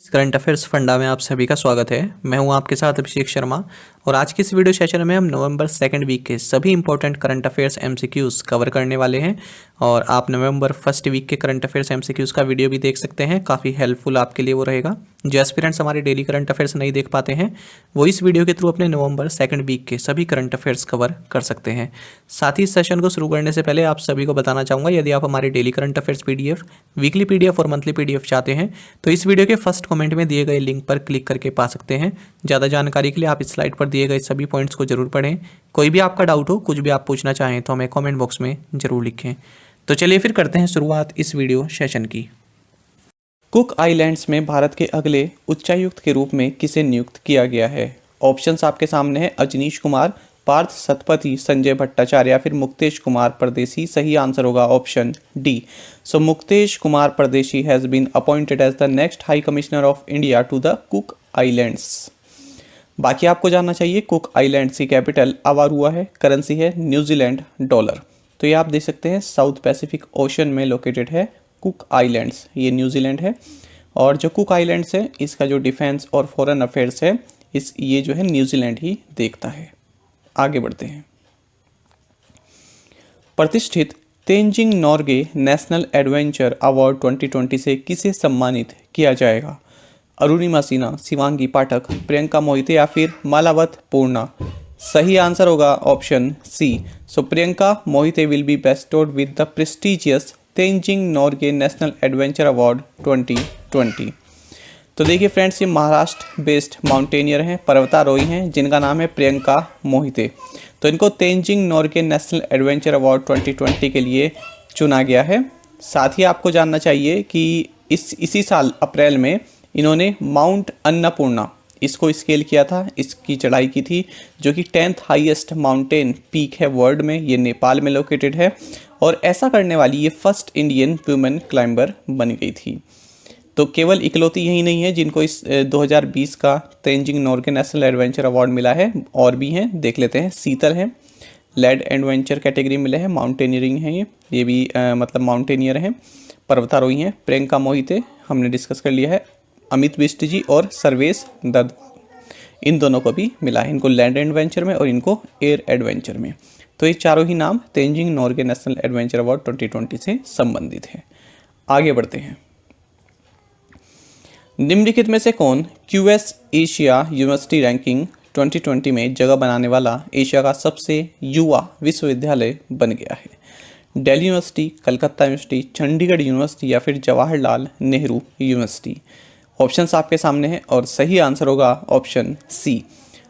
Current affairs funda में आप सभी का स्वागत है। मैं हूं आपके साथ अभिषेक शर्मा और आज की इस वीडियो सेशन में हम नवंबर सेकंड वीक के सभी important current affairs MCQs cover करने वाले हैं और आप नवंबर फर्स्ट वीक के करंट अफेयर्स एमसीक्यूज का वीडियो भी देख सकते हैं। काफ़ी हेल्पफुल आपके लिए वो रहेगा। जो एस्पिरेंट्स हमारे डेली करंट अफेयर्स नहीं देख पाते हैं वो इस वीडियो के थ्रू अपने नवंबर सेकंड वीक के सभी करंट अफेयर्स कवर कर सकते हैं। साथ ही इस सेशन को शुरू करने से पहले आप सभी को बताना चाहूँगा, यदि आप हमारे daily current affairs PDF, weekly PDF और मंथली पीडीएफ चाहते हैं तो इस वीडियो के फर्स्ट कमेंट में दिए गए लिंक पर क्लिक करके पा सकते हैं। ज़्यादा जानकारी के लिए आप इस स्लाइड पर दिए गए सभी पॉइंट्स को जरूर पढ़ें। कोई भी आपका डाउट हो, कुछ भी आप पूछना चाहें तो हमें कमेंट बॉक्स में जरूर लिखें। तो चलिए फिर करते हैं शुरुआत इस वीडियो सेशन की। कुक आइलैंड्स में भारत के अगले उच्चायुक्त के रूप में किसे नियुक्त किया गया है? ऑप्शंस आपके सामने हैं। अजनीश कुमार, पार्थ सतपथी, संजय भट्टाचार्य या फिर मुक्तेश कुमार परदेशी। सही आंसर होगा option D. So Muktesh Kumar Pardeshi has been appointed as the next high commissioner of India to the Cook Islands. बाकी आपको जानना चाहिए कुक आइलैंड्स की कैपिटल अवारुआ है, करेंसी है न्यूजीलैंड डॉलर। तो ये आप देख सकते हैं साउथ पैसिफिक ओशन में लोकेटेड है कुक आइलैंड्स, ये न्यूजीलैंड है। और जो कुक आइलैंड्स है इसका जो डिफेंस और फॉरेन अफेयर्स है ये जो है न्यूजीलैंड ही देखता है। आगे बढ़ते हैं। प्रतिष्ठित Tenzing Norgay national adventure award 2020 से किसे सम्मानित किया जाएगा? अरुणिमा सिन्हा, शिवांगी पाठक, प्रियंका मोहिते या फिर मालावत पूर्णा। सही आंसर होगा option C. So Priyanka Mohite will be bestowed with the prestigious Tenzing Norgay national adventure award 2020। तो देखिए फ्रेंड्स, ये महाराष्ट्र बेस्ड माउंटेनियर हैं, पर्वतारोही हैं, जिनका नाम है प्रियंका मोहिते। तो इनको Tenzing Norgay national adventure award 2020 के लिए चुना गया है। साथ ही आपको जानना चाहिए कि इसी साल अप्रैल में इन्होंने माउंट अन्नपूर्णा इसको स्केल किया था, इसकी चढ़ाई की थी, जो कि 10th हाईएस्ट माउंटेन पीक है वर्ल्ड में। ये नेपाल में लोकेटेड है और ऐसा करने वाली ये फर्स्ट इंडियन वुमेन क्लाइंबर बन गई थी। तो केवल इकलौती यही नहीं है जिनको इस 2020 का Tenzing Norgay national adventure award मिला है, और भी हैं, देख लेते हैं। शीतल हैं, लेड एडवेंचर कैटेगरी मिले हैं, माउंटेनियरिंग हैं, ये भी मतलब माउंटेनियर हैं, पर्वतारोही हैं। प्रियंका मोहिते हमने डिस्कस कर लिया है। अमित बिष्ट जी और सर्वेश दत्त, इन दोनों को भी मिला है, इनको लैंड एडवेंचर में और इनको एयर एडवेंचर में। तो ये चारों ही नाम Tenzing Norgay national adventure award 2020 से संबंधित है। आगे बढ़ते हैं। निम्नलिखित में से कौन क्यूएस एशिया यूनिवर्सिटी रैंकिंग 2020 में जगह बनाने वाला एशिया का सबसे युवा विश्वविद्यालय बन गया है? Delhi university, Calcutta university, Chandigarh university या फिर जवाहरलाल नेहरू यूनिवर्सिटी। ऑप्शंस आपके सामने हैं और सही आंसर होगा option C.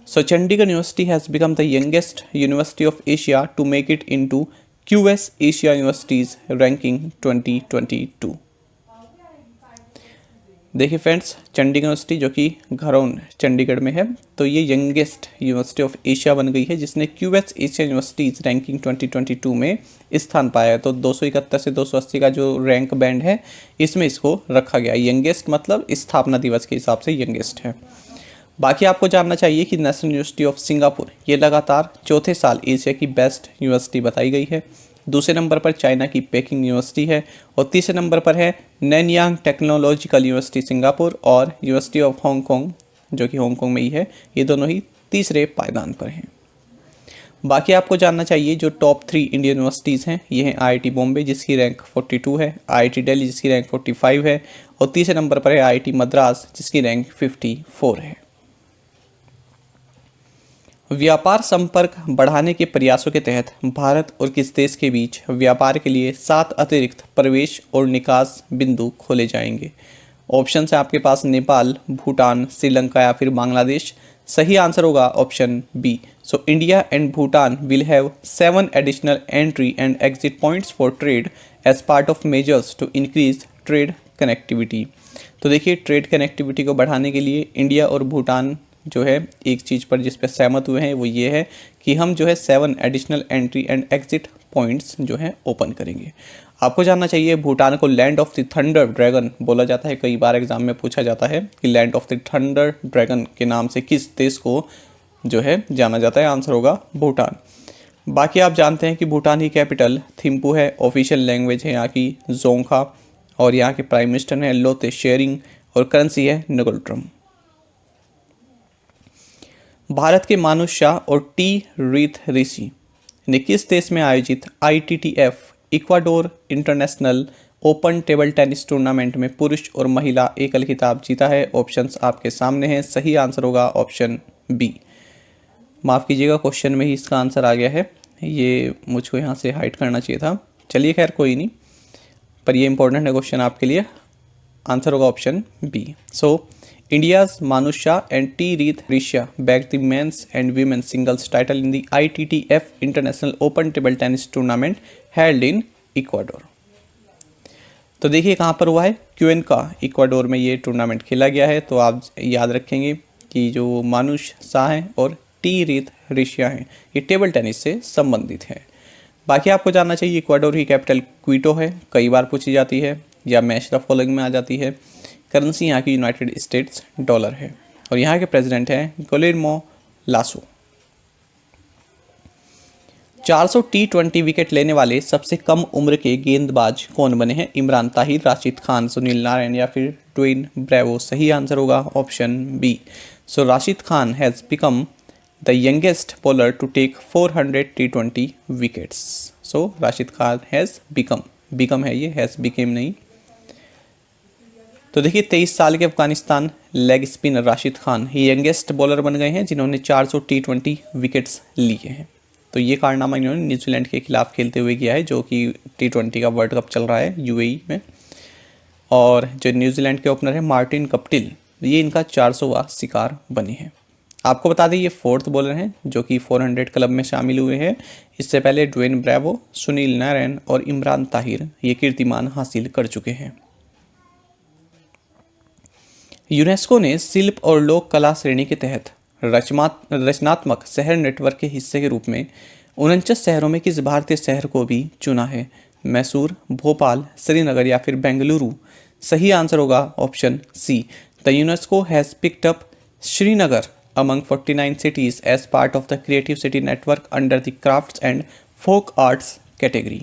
So Chandigarh university has become the youngest university of Asia to make it into QS Asia universities ranking 2022। देखिए फ्रेंड्स, चंडीगढ़ यूनिवर्सिटी जो कि घरौन चंडीगढ़ में है, तो ये यंगेस्ट यूनिवर्सिटी ऑफ एशिया बन गई है, जिसने क्यूएस एशिया यूनिवर्सिटीज़ रैंकिंग 2022 में स्थान पाया है। तो 271 से 280 का जो रैंक बैंड है इसमें इसको रखा गया। यंगेस्ट मतलब स्थापना दिवस के हिसाब से यंगेस्ट है। बाकी आपको जानना चाहिए कि नेशनल यूनिवर्सिटी ऑफ सिंगापुर ये लगातार चौथे साल एशिया की बेस्ट यूनिवर्सिटी बताई गई है। दूसरे नंबर पर चाइना की पेकिंग यूनिवर्सिटी है और तीसरे नंबर पर है नैनयांग टेक्नोलॉजिकल यूनिवर्सिटी सिंगापुर और यूनिवर्सिटी ऑफ हांगकांग जो कि हांगकांग में ही है। ये दोनों ही तीसरे पायदान पर हैं। बाकी आपको जानना चाहिए जो टॉप 3 इंडियन यूनिवर्सिटीज़ हैं ये हैं आईआईटी बॉम्बे जिसकी रैंक 42 है, आईआईटी दिल्ली जिसकी रैंक 45 है और तीसरे नंबर पर है आईआईटी मद्रास जिसकी रैंक 54 है। व्यापार संपर्क बढ़ाने के प्रयासों के तहत भारत और किस देश के बीच व्यापार के लिए 7 अतिरिक्त प्रवेश और निकास बिंदु खोले जाएंगे? ऑप्शन है आपके पास नेपाल, भूटान, श्रीलंका या फिर बांग्लादेश। सही आंसर होगा option B. So India and Bhutan will have 7 additional entry and exit points for trade as part of measures to increase trade connectivity. तो देखिए, ट्रेड कनेक्टिविटी को बढ़ाने के लिए इंडिया और भूटान जो है एक चीज़ पर जिस पर सहमत हुए हैं वो ये है कि हम जो है 7 additional entry and exit points जो है ओपन करेंगे। आपको जानना चाहिए भूटान को land of the thunder dragon बोला जाता है। कई बार एग्जाम में पूछा जाता है कि land of the thunder dragon के नाम से किस देश को जो है जाना जाता है? आंसर होगा भूटान। बाकी आप जानते हैं कि भूटान की कैपिटल थिम्पू है, ऑफिशियल लैंग्वेज है यहाँ की जोंखा और यहाँ के प्राइम मिनिस्टर हैं लोते शेरिंग और करेंसी है नगोल्ट्रम। भारत के मानुष शाह और टी रीत ऋषि ने किस देश में आयोजित ITTF Ecuador international open table tennis tournament में पुरुष और महिला एकल खिताब जीता है? ऑप्शंस आपके सामने हैं, सही आंसर होगा ऑप्शन बी। माफ़ कीजिएगा, क्वेश्चन में ही इसका आंसर आ गया है, ये मुझको यहाँ से हाइड करना चाहिए था। चलिए खैर कोई नहीं, पर ये इंपॉर्टेंट है क्वेश्चन आपके लिए। आंसर होगा ऑप्शन बी। सो इंडियाज मानुष Shah and T Reeth Rishi bag the men's and women's singles title in the ITTF international open table tennis tournament held in Ecuador. तो देखिए कहाँ पर हुआ है, क्यूएनका इक्वाडोर में ये टूर्नामेंट खेला गया है। तो आप याद रखेंगे कि जो मानुष शाह हैं और टी रीत ऋषि हैं ये टेबल टेनिस से संबंधित है। बाकी आपको जानना चाहिए इक्वाडोर की कैपिटल क्विटो है, कई बार पूछी जाती है, या मैच द फॉलोइंग में आ जाती है। करेंसी यहाँ की यूनाइटेड स्टेट्स डॉलर है और यहाँ के प्रेसिडेंट हैं गुइलेर्मो लासो। 400 T20 विकेट लेने वाले सबसे कम उम्र के गेंदबाज कौन बने हैं? इमरान ताहिर, राशिद खान, सुनील नारायण या फिर ड्वेन ब्रेवो? सही आंसर होगा option B. So Rashid Khan has become the youngest bowler to take 400 T20 wickets. So Rashid Khan has become है ये, हैज़ बिकेम नहीं। तो देखिए 23 साल के अफगानिस्तान लेग स्पिनर राशिद खान ही यंगेस्ट बॉलर बन गए हैं जिन्होंने 400 T20 विकेट्स लिए हैं। तो ये कारनामा इन्होंने न्यूजीलैंड के खिलाफ खेलते हुए किया है, जो कि T20 का वर्ल्ड कप चल रहा है UAE में। और जो न्यूजीलैंड के ओपनर है मार्टिन गप्टिल, ये इनका 400वां शिकार बने हैं। आपको बता दें ये 4th बॉलर हैं जो कि 400 क्लब में शामिल हुए हैं। इससे पहले ड्वेन ब्रेवो, सुनील नारायण और इमरान ताहिर ये कीर्तिमान हासिल कर चुके हैं। यूनेस्को ने शिल्प और लोक कला श्रेणी के तहत रचनात्मक शहर नेटवर्क के हिस्से के रूप में 49 शहरों में किस भारतीय शहर को भी चुना है? मैसूर, भोपाल, श्रीनगर या फिर बेंगलुरु? सही आंसर होगा option C. The UNESCO has picked up Srinagar among 49 cities as part of the Creative City Network under the Crafts and Folk Arts category।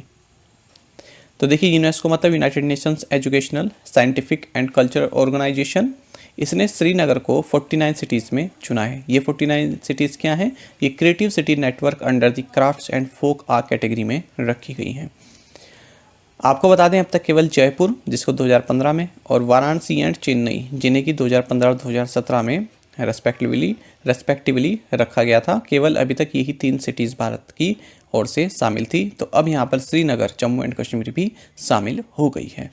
तो देखिए यूनेस्को मतलब united nations educational, scientific and cultural organization, इसने श्रीनगर को 49 cities में चुना है। ये 49 cities क्या हैं? ये creative city network under the crafts and folk art category में रखी गई हैं। आपको बता दें अब तक केवल जयपुर जिसको 2015 में और वाराणसी एंड चेन्नई जिन्हें कि 2015 और 2017 में रेस्पेक्टिवली रखा गया था। केवल अभी तक यही 3 सिटीज़ भारत की ओर से शामिल थी। तो अब यहाँ पर श्रीनगर, जम्मू एंड कश्मीर भी शामिल हो गई है।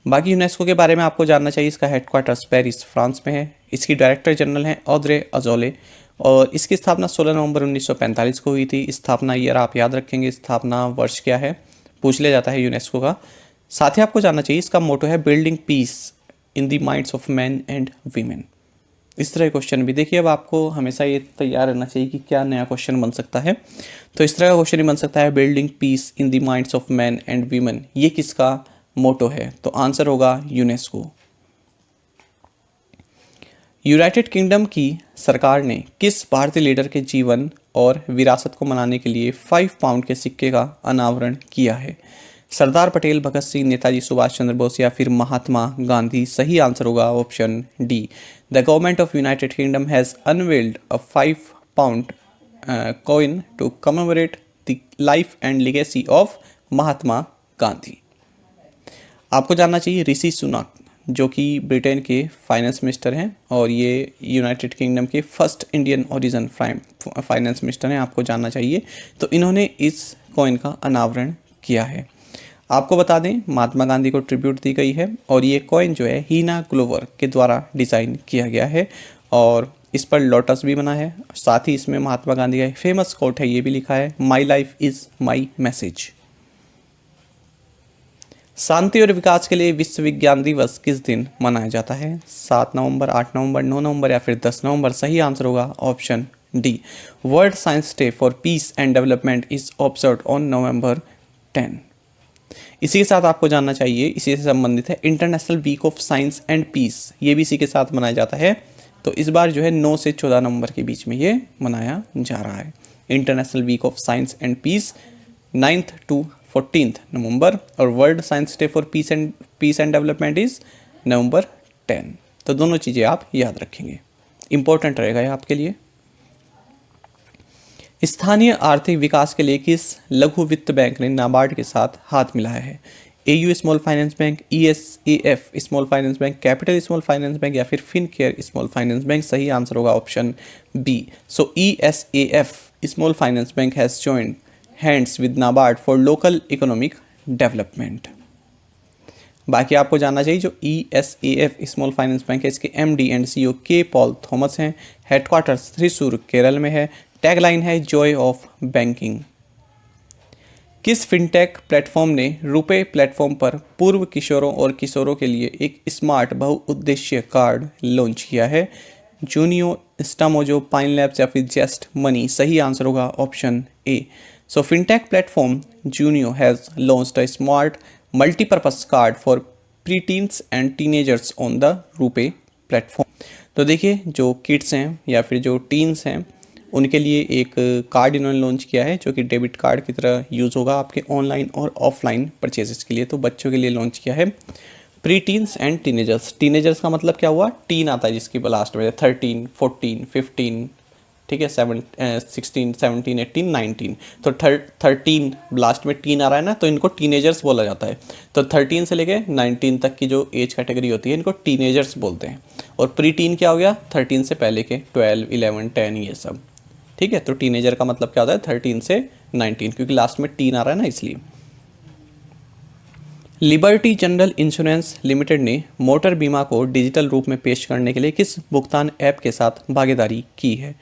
बाकी यूनेस्को के बारे में आपको जानना चाहिए, इसका हेडक्वार्टर्स पेरिस फ्रांस में है। इसकी डायरेक्टर जनरल हैं ऑद्रे अजोले और इसकी स्थापना 16 नवंबर 1945 को हुई थी। स्थापना ईयर आप याद रखेंगे, स्थापना वर्ष क्या है पूछ लिया जाता है यूनेस्को का। साथ ही आपको जानना चाहिए इसका मोटो है building peace in the minds of man and women. इस तरह क्वेश्चन भी देखिए, अब आपको हमेशा ये तैयार रहना चाहिए कि क्या नया क्वेश्चन बन सकता है। तो इस तरह का क्वेश्चन ही बन सकता है building peace in the minds of man and women, ये किसका मोटो है? तो आंसर होगा यूनेस्को। यूनाइटेड किंगडम की सरकार ने किस भारतीय लीडर के जीवन और विरासत को मनाने के लिए 5 पाउंड के सिक्के का अनावरण किया है? सरदार पटेल, भगत सिंह, नेताजी सुभाष चंद्र बोस या फिर महात्मा गांधी? सही आंसर होगा option D. The government of United Kingdom has unveiled a 5 pound coin to commemorate the life and legacy of Mahatma Gandhi. आपको जानना चाहिए ऋषि सुनक जो कि ब्रिटेन के फाइनेंस मिनिस्टर हैं और ये यूनाइटेड किंगडम के first Indian origin finance minister हैं, आपको जानना चाहिए। तो इन्होंने इस कॉइन का अनावरण किया है। आपको बता दें महात्मा गांधी को ट्रिब्यूट दी गई है और ये कॉइन जो है हीना ग्लोवर के द्वारा डिज़ाइन किया गया है और इस पर लोटस भी बना है। साथ ही इसमें महात्मा गांधी का एक फेमस कोट है, ये भी लिखा है, my life is my message. शांति और विकास के लिए विश्व विज्ञान दिवस किस दिन मनाया जाता है? 7 नवंबर, 8 नवंबर, 9 नवंबर या फिर 10 नवंबर? सही आंसर होगा option D. World science day for peace and development is observed on November 10। इसी के साथ आपको जानना चाहिए, इसी से संबंधित है, international week of science and peace, ये भी इसी के साथ मनाया जाता है। तो इस बार जो है 9 से 14 नवंबर के बीच में ये मनाया जा रहा है। International week of science and peace 9th to 14th November और world science day for peace and development is November 10। तो दोनों चीज़ें आप याद रखेंगे, इंपॉर्टेंट रहेगा ये आपके लिए। स्थानीय आर्थिक विकास के लिए किस लघु वित्त बैंक ने नाबार्ड के साथ हाथ मिलाया है? AU small finance bank, ESAF small finance bank, capital small finance bank या फिर फिनकेयर स्मॉल फाइनेंस बैंक? सही आंसर होगा option B. So ESAF small finance bank has joined hands with NABARD for local economic development. बाकी आपको जानना चाहिए जो ESAF small finance bank है, इसके एमडी एंड सीईओ के पॉल थॉमस हैं। हेडक्वार्टर्स थ्रिसूर केरल में है। टैगलाइन है जॉय ऑफ बैंकिंग। किस फिनटेक प्लेटफॉर्म ने रुपे प्लेटफॉर्म पर पूर्व किशोरों और किशोरों के लिए एक स्मार्ट बहुउद्देश्य कार्ड लॉन्च किया है? जूनियो, इंस्टामोजो, पाइन लैब्स या फिर जस्ट मनी? सही आंसर होगा option A. So fintech platform Junio has launched a smart multipurpose card for preteens and teenagers on the RuPay platform. तो देखिए जो किड्स हैं या फिर जो टीन्स हैं उनके लिए एक कार्ड इन्होंने लॉन्च किया है जो कि डेबिट कार्ड की तरह यूज़ होगा आपके ऑनलाइन और ऑफलाइन परचेजेस के लिए। तो बच्चों के लिए लॉन्च किया है। Pre teens and teenagers, teenagers का मतलब क्या हुआ? टीन आता है जिसकी लास्ट में 13, 14, 15, ठीक है, 16, 17, 18, 19। तो 13 लास्ट में टीन आ रहा है ना, तो इनको टीनेजर्स बोला जाता है। तो 13 से लेके 19 तक की जो एज कैटेगरी होती है इनको टीनेजर्स बोलते हैं। और प्री टीन क्या हो गया? 13 से पहले के 12, 11, 10 ये सब, ठीक है। तो टीनेजर का मतलब क्या होता है? 13 से 19, क्योंकि लास्ट में टीन आ रहा है ना, इसलिए। लिबर्टी जनरल इंश्योरेंस लिमिटेड ने मोटर बीमा को डिजिटल रूप में पेश करने के लिए किस भुगतान ऐप के साथ भागीदारी की है?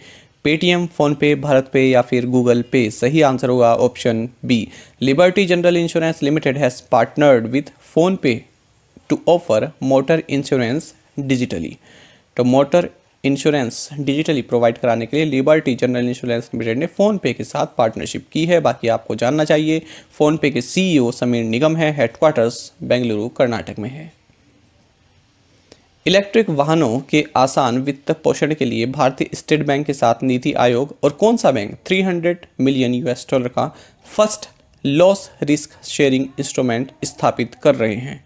पेटीएम, फोनपे, भारत पे या फिर गूगल पे? सही आंसर होगा option B. Liberty General Insurance Limited has partnered with PhonePe to offer motor insurance digitally. तो मोटर इंश्योरेंस डिजिटली प्रोवाइड कराने के लिए लिबर्टी जनरल इंश्योरेंस लिमिटेड ने फ़ोनपे के साथ पार्टनरशिप की है। बाकी आपको जानना चाहिए फ़ोनपे के सीईओ समीर निगम है। हेडक्वार्टर्स बेंगलुरु कर्नाटक में है। इलेक्ट्रिक वाहनों के आसान वित्त पोषण के लिए भारतीय स्टेट बैंक के साथ नीति आयोग और कौन सा बैंक 300 मिलियन US$ का first loss risk sharing instrument स्थापित कर रहे हैं?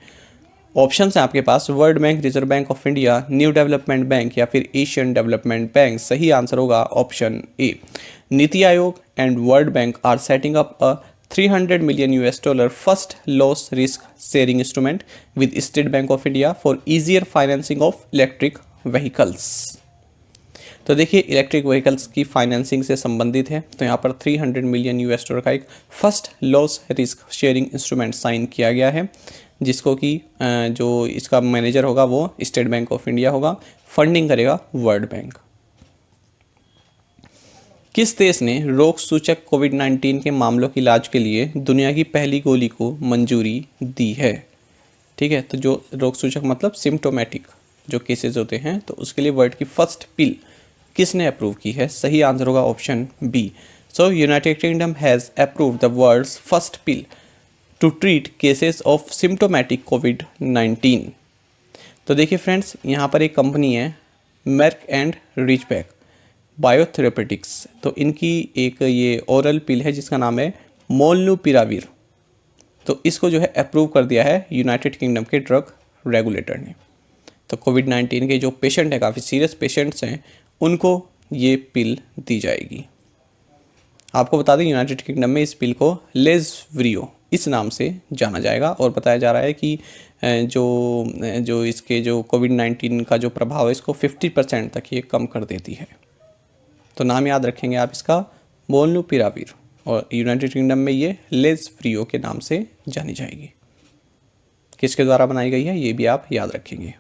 ऑप्शंस हैं आपके पास, World Bank, Reserve Bank of India, New Development Bank या फिर एशियन डेवलपमेंट बैंक? सही आंसर होगा option A. NITI Aayog and World Bank are setting up a 300 million US$ first loss risk sharing instrument with State Bank of India for easier financing of electric vehicles. तो देखिए electric vehicles की financing से संबंधित है, तो यहाँ पर 300 मिलियन US$ का एक first loss risk sharing instrument sign किया गया है, जिसको कि जो इसका मैनेजर होगा वो स्टेट बैंक ऑफ इंडिया होगा, फंडिंग करेगा वर्ल्ड बैंक। किस देश ने रोग सूचक कोविड-19 के मामलों की इलाज के लिए दुनिया की पहली गोली को मंजूरी दी है? ठीक है, तो जो रोग सूचक मतलब सिम्टोमेटिक जो केसेस होते हैं, तो उसके लिए वर्ल्ड की फर्स्ट पिल किसने अप्रूव की है? सही आंसर होगा option B. So United Kingdom has approve the world's first pill to treat cases of symptomatic कोविड-19। तो देखिए फ्रेंड्स, यहाँ पर एक कंपनी है मेर्क एंड रिचबैक बायोथेरेपेटिक्स, तो इनकी एक ये ओरल पिल है जिसका नाम है मोलनुपिराविर। तो इसको जो है अप्रूव कर दिया है यूनाइटेड किंगडम के ड्रग रेगुलेटर ने। तो कोविड-19 के जो पेशेंट हैं, काफ़ी सीरियस पेशेंट्स हैं, उनको ये पिल दी जाएगी। आपको बता दें यूनाइटेड किंगडम में इस पिल को लेज़व्रियो इस नाम से जाना जाएगा, और बताया जा रहा है कि जो इसके जो कोविड-19 का जो प्रभाव है इसको 50% तक ये कम कर देती है। तो नाम याद रखेंगे आप इसका, मोलनुपिराविर, और यूनाइटेड किंगडम में ये लेज़व्रियो के नाम से जानी जाएगी। किसके द्वारा बनाई गई है ये भी आप याद रखेंगे।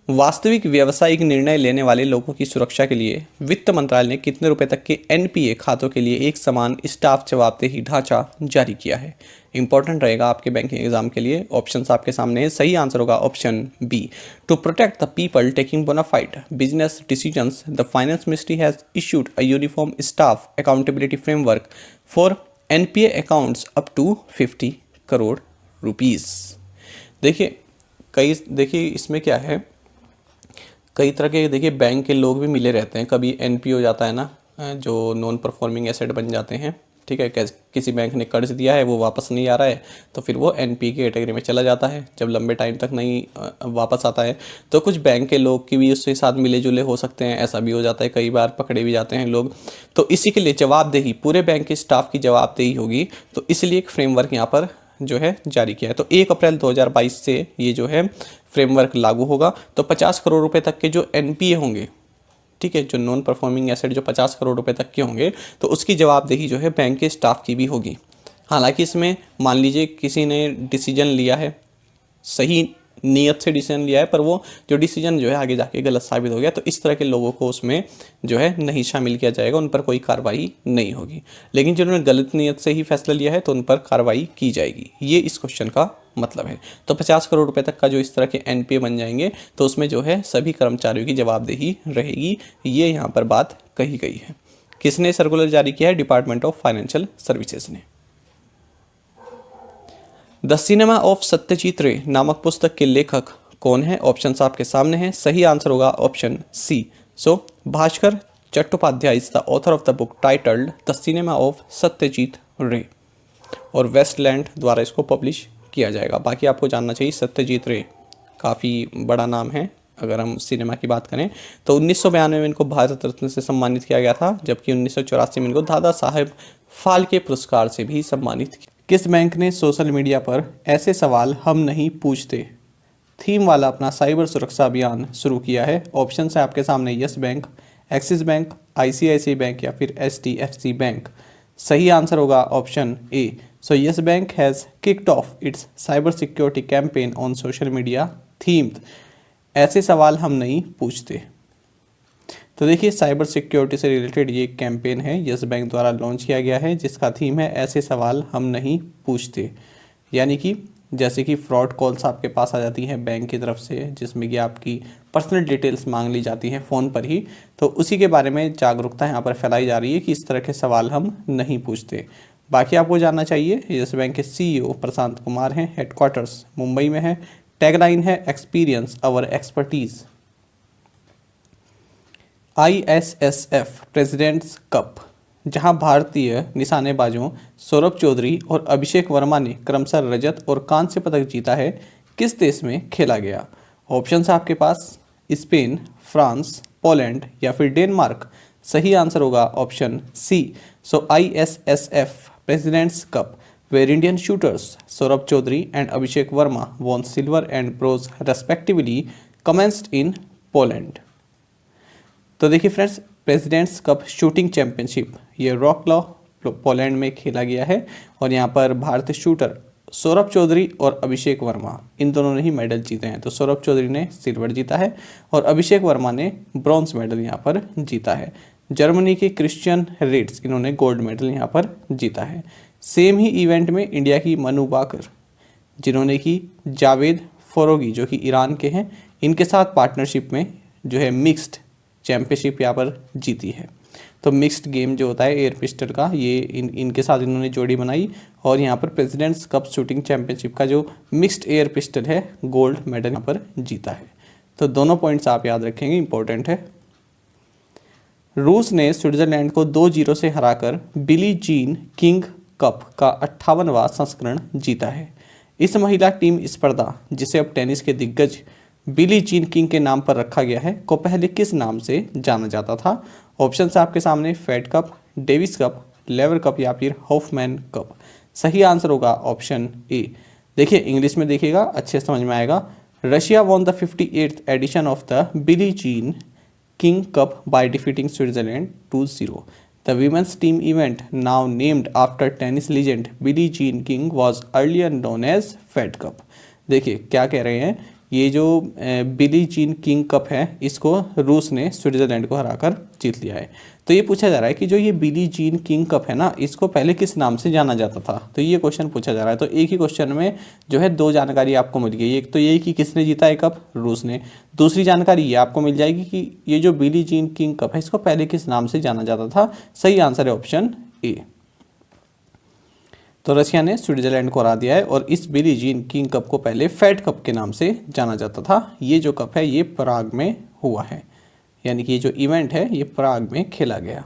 वास्तविक व्यावसायिक निर्णय लेने वाले लोगों की सुरक्षा के लिए वित्त मंत्रालय ने कितने रुपए तक के एनपीए खातों के लिए एक समान स्टाफ जवाबदेही ढांचा जारी किया है? इंपॉर्टेंट रहेगा आपके बैंकिंग एग्जाम के लिए। ऑप्शंस आपके सामने है, सही आंसर होगा option B. To protect the people taking bonafide business decisions, the finance ministry has issued a uniform staff accountability framework for NPA accounts up to 50 crore rupees. देखिए इसमें क्या है, कई तरह के देखिए बैंक के लोग भी मिले रहते हैं। कभी एनपी हो जाता है ना, जो नॉन परफॉर्मिंग एसेट बन जाते हैं, ठीक है। किसी बैंक ने कर्ज दिया है, वो वापस नहीं आ रहा है, तो फिर वो एनपीए की कैटेगरी में चला जाता है। जब लंबे टाइम तक नहीं वापस आता है तो कुछ बैंक के लोग की भी उसके साथ मिले जुले हो सकते हैं, ऐसा भी हो जाता है, कई बार पकड़े भी जाते हैं लोग। तो इसी के लिए जवाबदेही, पूरे बैंक के स्टाफ की जवाबदेही होगी, तो इसलिए एक फ्रेमवर्क यहाँ पर जो है जारी किया है। तो 1 अप्रैल 2022 से ये जो है फ्रेमवर्क लागू होगा। तो 50 करोड़ रुपए तक के जो एनपीए होंगे, ठीक है, जो नॉन परफॉर्मिंग एसेट जो 50 करोड़ रुपए तक के होंगे, तो उसकी जवाबदेही जो है बैंक के स्टाफ की भी होगी। हालांकि इसमें मान लीजिए किसी ने डिसीजन लिया है, सही नीयत से डिसीजन लिया है, पर वो जो डिसीजन जो है आगे जाके गलत साबित हो गया, तो इस तरह के लोगों को उसमें जो है नहीं शामिल किया जाएगा, उन पर कोई कार्रवाई नहीं होगी। लेकिन जिन्होंने गलत नीयत से ही फैसला लिया है तो उन पर कार्रवाई की जाएगी, ये इस क्वेश्चन का मतलब है। तो 50 करोड़ रुपए तक का जो इस तरह के एनपीए बन जाएंगे तो उसमें जो है सभी कर्मचारियों की जवाबदेही रहेगी, ये यहाँ पर बात कही गई है। किसने सर्कुलर जारी किया है? डिपार्टमेंट ऑफ फाइनेंशियल सर्विसेज ने। द सिनेमा ऑफ सत्यजीत रे नामक पुस्तक के लेखक कौन है? ऑप्शन आपके सामने हैं। सही आंसर होगा option C. So Bhaskar Chattopadhyay is the author of the book titled the cinema of Satyajit Ray, और वेस्टलैंड द्वारा इसको पब्लिश किया जाएगा। बाकी आपको जानना चाहिए सत्यजीत रे काफ़ी बड़ा नाम है। अगर हम सिनेमा की बात करें तो 1992 में इनको भारत रत्न से सम्मानित किया गया था, जबकि 1984 में इनको दादा साहेब फाल्के पुरस्कार से भी सम्मानित किया। किस बैंक ने सोशल मीडिया पर ऐसे सवाल हम नहीं पूछते थीम वाला अपना साइबर सुरक्षा अभियान शुरू किया है? ऑप्शन है आपके सामने, yes Bank, Axis bank, ICICI bank या फिर एचडीएफसी बैंक। सही आंसर होगा option A. So yes bank has kicked of its cyber security campaign on social media themed ऐसे सवाल हम नहीं पूछते। तो देखिए, साइबर सिक्योरिटी से रिलेटेड ये कैंपेन है, यस बैंक द्वारा लॉन्च किया गया है, जिसका थीम है ऐसे सवाल हम नहीं पूछते। यानी कि जैसे कि फ्रॉड कॉल्स आपके पास आ जाती हैं बैंक की तरफ से, जिसमें कि आपकी पर्सनल डिटेल्स मांग ली जाती हैं फ़ोन पर ही, तो उसी के बारे में जागरूकता यहाँ पर फैलाई जा रही है कि इस तरह के सवाल हम नहीं पूछते। बाकी आपको जानना चाहिए, यस बैंक के CEO प्रशांत कुमार हैं, हेडक्वार्टर्स मुंबई में है, टैगलाइन है एक्सपीरियंस अवर एक्सपर्टीज़। ISSF प्रेसिडेंट्स कप, जहां भारतीय निशानेबाजों सौरभ चौधरी और अभिषेक वर्मा ने क्रमशः रजत और कांस्य पदक जीता है, किस देश में खेला गया? ऑप्शंस आपके पास, स्पेन, फ्रांस, पोलैंड या फिर डेनमार्क। सही आंसर होगा option C. So ISSF presidents cup where Indian shooters Saurabh Chaudhary and Abhishek Verma won silver and bronze respectively commenced in Poland। तो देखिए friends, presidents cup shooting championship ये रॉकलॉ पोलैंड में खेला गया है, और यहाँ पर भारतीय शूटर सौरभ चौधरी और अभिषेक वर्मा इन दोनों ने ही मेडल जीते हैं। तो सौरभ चौधरी ने सिल्वर जीता है और अभिषेक वर्मा ने ब्रॉन्ज मेडल यहाँ पर जीता है। जर्मनी के क्रिश्चियन रेड्स इन्होंने गोल्ड मेडल यहाँ पर जीता है। सेम ही इवेंट में इंडिया की मनु बाकर, जिन्होंने कि जावेद फरोगी जो कि ईरान के हैं, इनके साथ पार्टनरशिप में जो है मिक्स्ड चैंपियनशिप यहाँ पर जीती है। तो मिक्स्ड गेम जो होता है एयर पिस्टल का, ये इनके साथ इन्होंने जोड़ी बनाई और यहाँ पर प्रेसिडेंट्स कप शूटिंग चैंपियनशिप का जो मिक्स्ड एयर पिस्टल है गोल्ड मेडल यहाँ पर जीता है। तो दोनों पॉइंट्स आप याद रखेंगे, इंपॉर्टेंट है। रूस ने स्विट्जरलैंड को 2-0 से हराकर बिली जीन किंग कप का 58वां संस्करण जीता है। इस महिला टीम स्पर्धा, जिसे अब टेनिस के दिग्गज बिली जीन किंग के नाम पर रखा गया है, को पहले किस नाम से जाना जाता था? ऑप्शंस आपके सामने, Fed Cup, Davis Cup, Laver Cup या फिर हॉफमैन कप। सही आंसर होगा ऑप्शन ए। देखिए इंग्लिश में देखिएगा, अच्छे समझ में आएगा। Russia won the 58th edition of the Billie Jean King Cup by defeating Switzerland 2-0। The women's team event, now named after tennis legend Billie Jean King, was earlier known as Fed Cup। देखिए क्या कह रहे हैं, ये जो बिली Jean King cup है इसको रूस ने स्विट्जरलैंड को हराकर जीत लिया है। तो ये पूछा जा रहा है कि जो ये बिली जीन किंग कप है ना, इसको पहले किस नाम से जाना जाता था? तो ये क्वेश्चन पूछा जा रहा है। तो एक ही क्वेश्चन में जो है दो जानकारी आपको मिल गई। एक तो यही कि किसने जीता है कप, रूस ने। दूसरी जानकारी ये आपको मिल जाएगी कि ये जो बिली जीन किंग कप है इसको पहले किस नाम से जाना जाता था। सही आंसर है ऑप्शन ए। तो रशिया ने स्विट्जरलैंड को हरा दिया है और इस बिली जीन किंग कप को पहले फेड कप के नाम से जाना जाता था। ये जो कप है ये प्राग में हुआ है, यानी कि ये जो इवेंट है ये प्राग में खेला गया।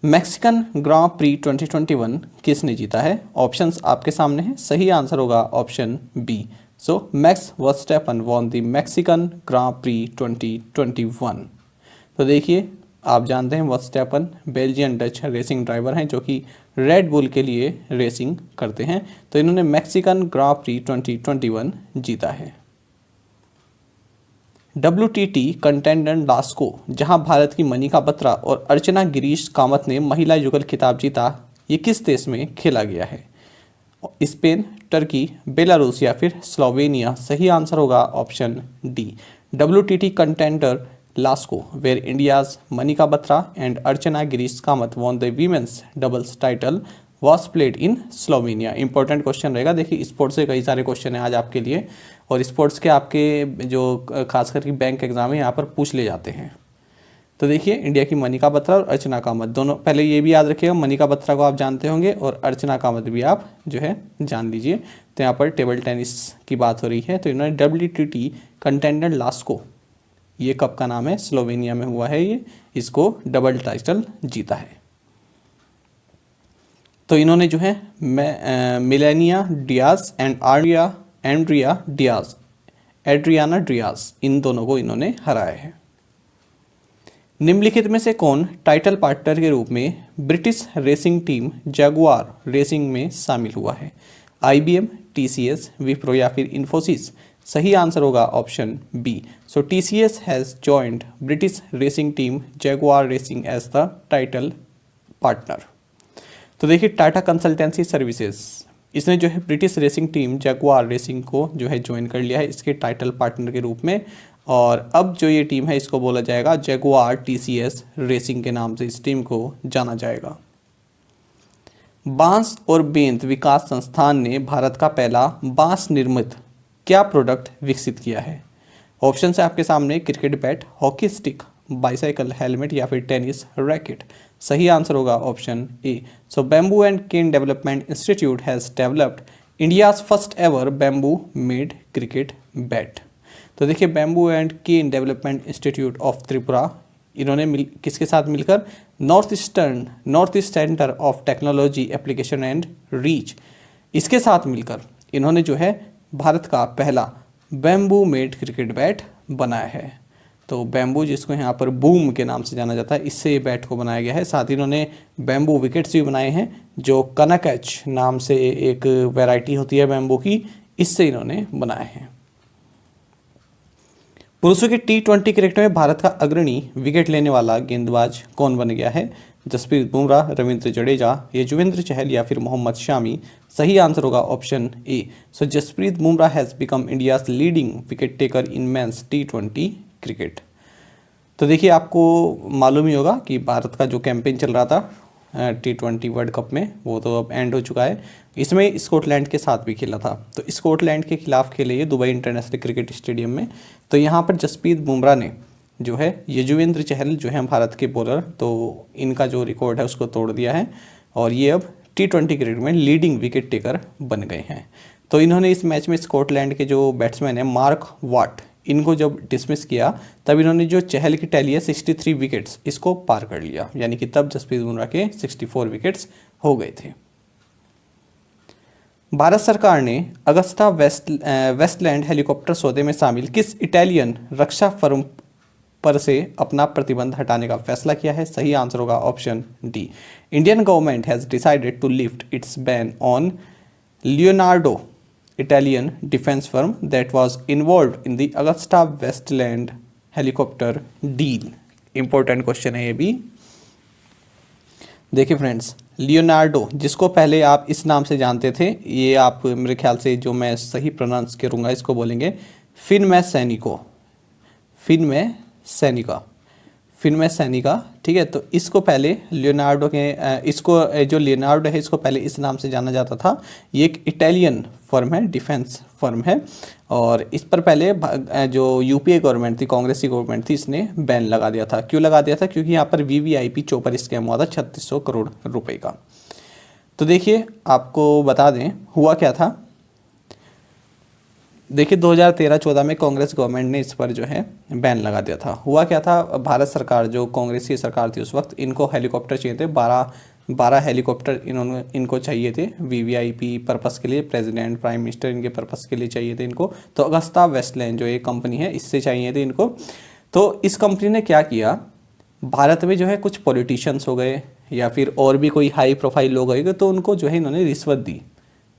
मैक्सिकन ग्रां प्री 2021 किसने जीता है? ऑप्शंस आपके सामने हैं, सही आंसर होगा option B. So Max Verstappen won the Mexican Grand Prix 2021। तो देखिए, आप जानते हैं Verstappen Belgian Dutch racing driver हैं जो कि रेड बुल के लिए रेसिंग करते हैं। तो इन्होंने मैक्सिकन ग्रां प्री 2021 जीता है। WTT कंटेंडेंट लास्को, जहां भारत की मनिका बत्रा और अर्चना गिरीश कामत ने महिला युगल खिताब जीता, ये किस देश में खेला गया है? स्पेन, टर्की, बेलारूस या फिर स्लोवेनिया? सही आंसर होगा option D. WTT contender Lasko where India's Manika Batra and Archana Girish Kamath won the women's doubles title was played in Slovenia. Important question रहेगा। देखिए, स्पोर्ट्स से कई सारे क्वेश्चन हैं आज आपके लिए, और स्पोर्ट्स के आपके जो खास करके बैंक एग्जाम है यहाँ पर पूछ ले जाते हैं। तो देखिए, इंडिया की मनिका बत्रा और अर्चना कामत दोनों, पहले ये भी याद रखिएगा, मनिका बत्रा को आप जानते होंगे और अर्चना कामत भी आप जो है जान लीजिए। तो यहाँ पर टेबल टेनिस की बात हो रही है। तो इन्होंने WTT कंटेंडेंट लास्को, ये कप का नाम है, स्लोवेनिया में हुआ है ये, इसको डबल टाइटल जीता है। तो इन्होंने जो है Melanie Diaz and Adriana Diaz, इन दोनों को इन्होंने हराया है। निम्नलिखित में से कौन टाइटल पार्टनर के रूप में British racing team Jaguar racing में शामिल हुआ है? IBM, TCS, विप्रो या फिर इन्फोसिस? सही आंसर होगा option B. So TCS has joined British racing team Jaguar Racing as the title partner. तो देखिए, टाटा कंसल्टेंसी सर्विसेज, इसने जो है British racing team Jaguar Racing को जो है ज्वाइन कर लिया है इसके टाइटल पार्टनर के रूप में, और अब जो ये टीम है इसको बोला जाएगा जगुआर TCS रेसिंग के नाम से इस टीम को जाना जाएगा। बांस और बेंत विकास संस्थान ने भारत का पहला बांस निर्मित क्या प्रोडक्ट विकसित किया है? ऑप्शन है आपके सामने, cricket bat, hockey stick, bicycle helmet या फिर टेनिस रैकेट? सही आंसर होगा option A. So bamboo and cane development institute has developed India's first ever bamboo made cricket bat. तो देखिए, bamboo and cane development institute of Tripura, इन्होंने किसके साथ मिलकर? North east centre of technology application and reach, इसके साथ मिलकर इन्होंने जो है भारत का पहला बैम्बू मेड क्रिकेट बैट बनाया है। तो बैम्बू, जिसको यहाँ पर बूम के नाम से जाना जाता है, इससे ये बैट को बनाया गया है। साथ ही इन्होंने बैम्बू विकेट्स भी बनाए हैं, जो कनकैच नाम से एक वैरायटी होती है बैम्बू की, इससे इन्होंने बनाए हैं। पुरुषों के T20 क्रिकेट में भारत का अग्रणी विकेट लेने वाला गेंदबाज कौन बन गया है? जसप्रीत बुमराह, रविंद्र जडेजा, युजवेंद्र चहल या फिर मोहम्मद शामी? सही आंसर होगा option A. So Jasprit Bumrah has become India's leading wicket taker in men's T20 cricket. तो देखिए, आपको मालूम ही होगा कि भारत का जो कैंपेन चल रहा था T20 वर्ल्ड कप में, वो तो अब एंड हो चुका है। इसमें स्कॉटलैंड के साथ भी खेला था। तो स्कॉटलैंड के खिलाफ खेले ये दुबई इंटरनेशनल क्रिकेट स्टेडियम में। तो यहाँ पर जसप्रीत बुमराह ने जो है युजवेंद्र चहल जो है भारत के बॉलर, तो इनका जो रिकॉर्ड है उसको तोड़ दिया है, और ये अब T20 क्रिकेट में लीडिंग विकेट टेकर बन गए हैं। तो इन्होंने इस मैच में स्कॉटलैंड के जो बैट्समैन है मार्क वाट, इनको जब डिसमिस किया तब इन्होंने जो चहल की टैली है 63 विकेट्स, इसको पार कर लिया, यानी कि तब जसप्रीत बुमराह के 64 विकेट्स हो गए थे। भारत सरकार ने अगस्ता वेस्टलैंड हेलीकॉप्टर सौदे में शामिल किस इटालियन रक्षा फर्म पर से अपना प्रतिबंध हटाने का फैसला किया है? सही आंसर होगा option D. Indian government has decided to lift its ban on Leonardo, Italian defense firm that was involved in the Augusta Westland helicopter deal। Important question है ये भी। देखिए फ्रेंड्स, लियोनार्डो, जिसको पहले आप इस नाम से जानते थे, ये आप मेरे ख्याल से जो मैं सही प्रोनाउंस करूँगा इसको बोलेंगे फिनमे सैनिका, ठीक है। तो इसको पहले लियोनार्डो के इसको जो लियोनार्डो है इसको पहले इस नाम से जाना जाता था। ये एक इटालियन फर्म है, डिफेंस फर्म है, और इस पर पहले जो UPA गवर्नमेंट थी, कांग्रेसी गवर्नमेंट थी, इसने बैन लगा दिया था। क्यों लगा दिया था? क्योंकि यहाँ पर VVIP चोपर स्कैम हुआ था 3600 करोड़ रुपए का। तो देखिए, आपको बता दें हुआ क्या था। देखिए 2013-14 में कांग्रेस गवर्नमेंट ने इस पर जो है बैन लगा दिया था। हुआ क्या था, भारत सरकार जो कांग्रेस की सरकार थी उस वक्त, इनको हेलीकॉप्टर चाहिए थे, 12 हेलीकॉप्टर इनको चाहिए थे वीवीआईपी पर्पस के लिए, प्रेसिडेंट प्राइम मिनिस्टर इनके पर्पस के लिए चाहिए थे इनको। तो अगस्ता वेस्टलैंड जो एक कंपनी है इससे चाहिए थे इनको। तो इस कंपनी ने क्या किया, भारत में जो है कुछ पॉलिटिशियंस हो गए या फिर और भी कोई हाई प्रोफाइल लोग हो गए, तो उनको जो है इन्होंने रिश्वत दी,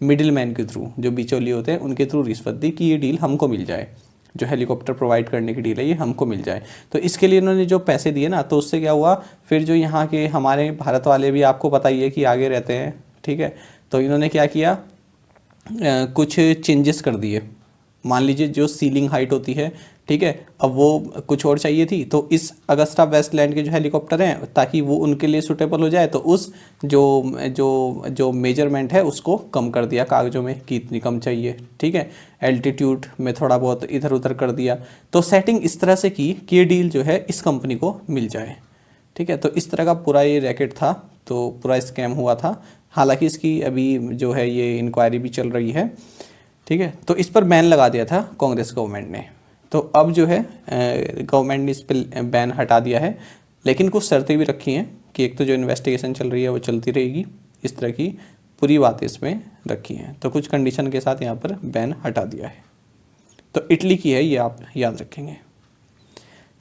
मिडिल मैन के थ्रू, जो बिचौलिए होते हैं उनके थ्रू रिश्वत दी कि ये डील हमको मिल जाए, जो हेलीकॉप्टर प्रोवाइड करने की डील है ये हमको मिल जाए। तो इसके लिए इन्होंने जो पैसे दिए ना, तो उससे क्या हुआ, फिर जो यहाँ के हमारे भारत वाले भी आपको पता ही है कि आगे रहते हैं, ठीक है। तो इन्होंने क्या किया, कुछ चेंजेस कर दिए। मान लीजिए जो सीलिंग हाइट होती है, ठीक है, अब वो कुछ और चाहिए थी, तो इस अगस्ता वेस्टलैंड के जो हेलीकॉप्टर हैं, ताकि वो उनके लिए सूटेबल हो जाए, तो उस जो जो जो मेजरमेंट है उसको कम कर दिया कागजों में कि इतनी कम चाहिए, ठीक है। एल्टीट्यूड में थोड़ा बहुत इधर उधर कर दिया। तो सेटिंग इस तरह से की कि ये डील जो है इस कंपनी को मिल जाए, ठीक है। तो इस तरह का पूरा ये रैकेट था, तो पूरा स्कैम हुआ था। हालांकि इसकी अभी जो है ये इंक्वायरी भी चल रही है, ठीक है। तो इस पर बैन लगा दिया था कांग्रेस गवर्नमेंट ने। तो अब जो है गवर्नमेंट ने इस पर बैन हटा दिया है, लेकिन कुछ शर्तें भी रखी हैं कि एक तो जो इन्वेस्टिगेशन चल रही है वो चलती रहेगी, इस तरह की पूरी बातें इसमें रखी हैं। तो कुछ कंडीशन के साथ यहाँ पर बैन हटा दिया है। तो इटली की है ये, आप याद रखेंगे।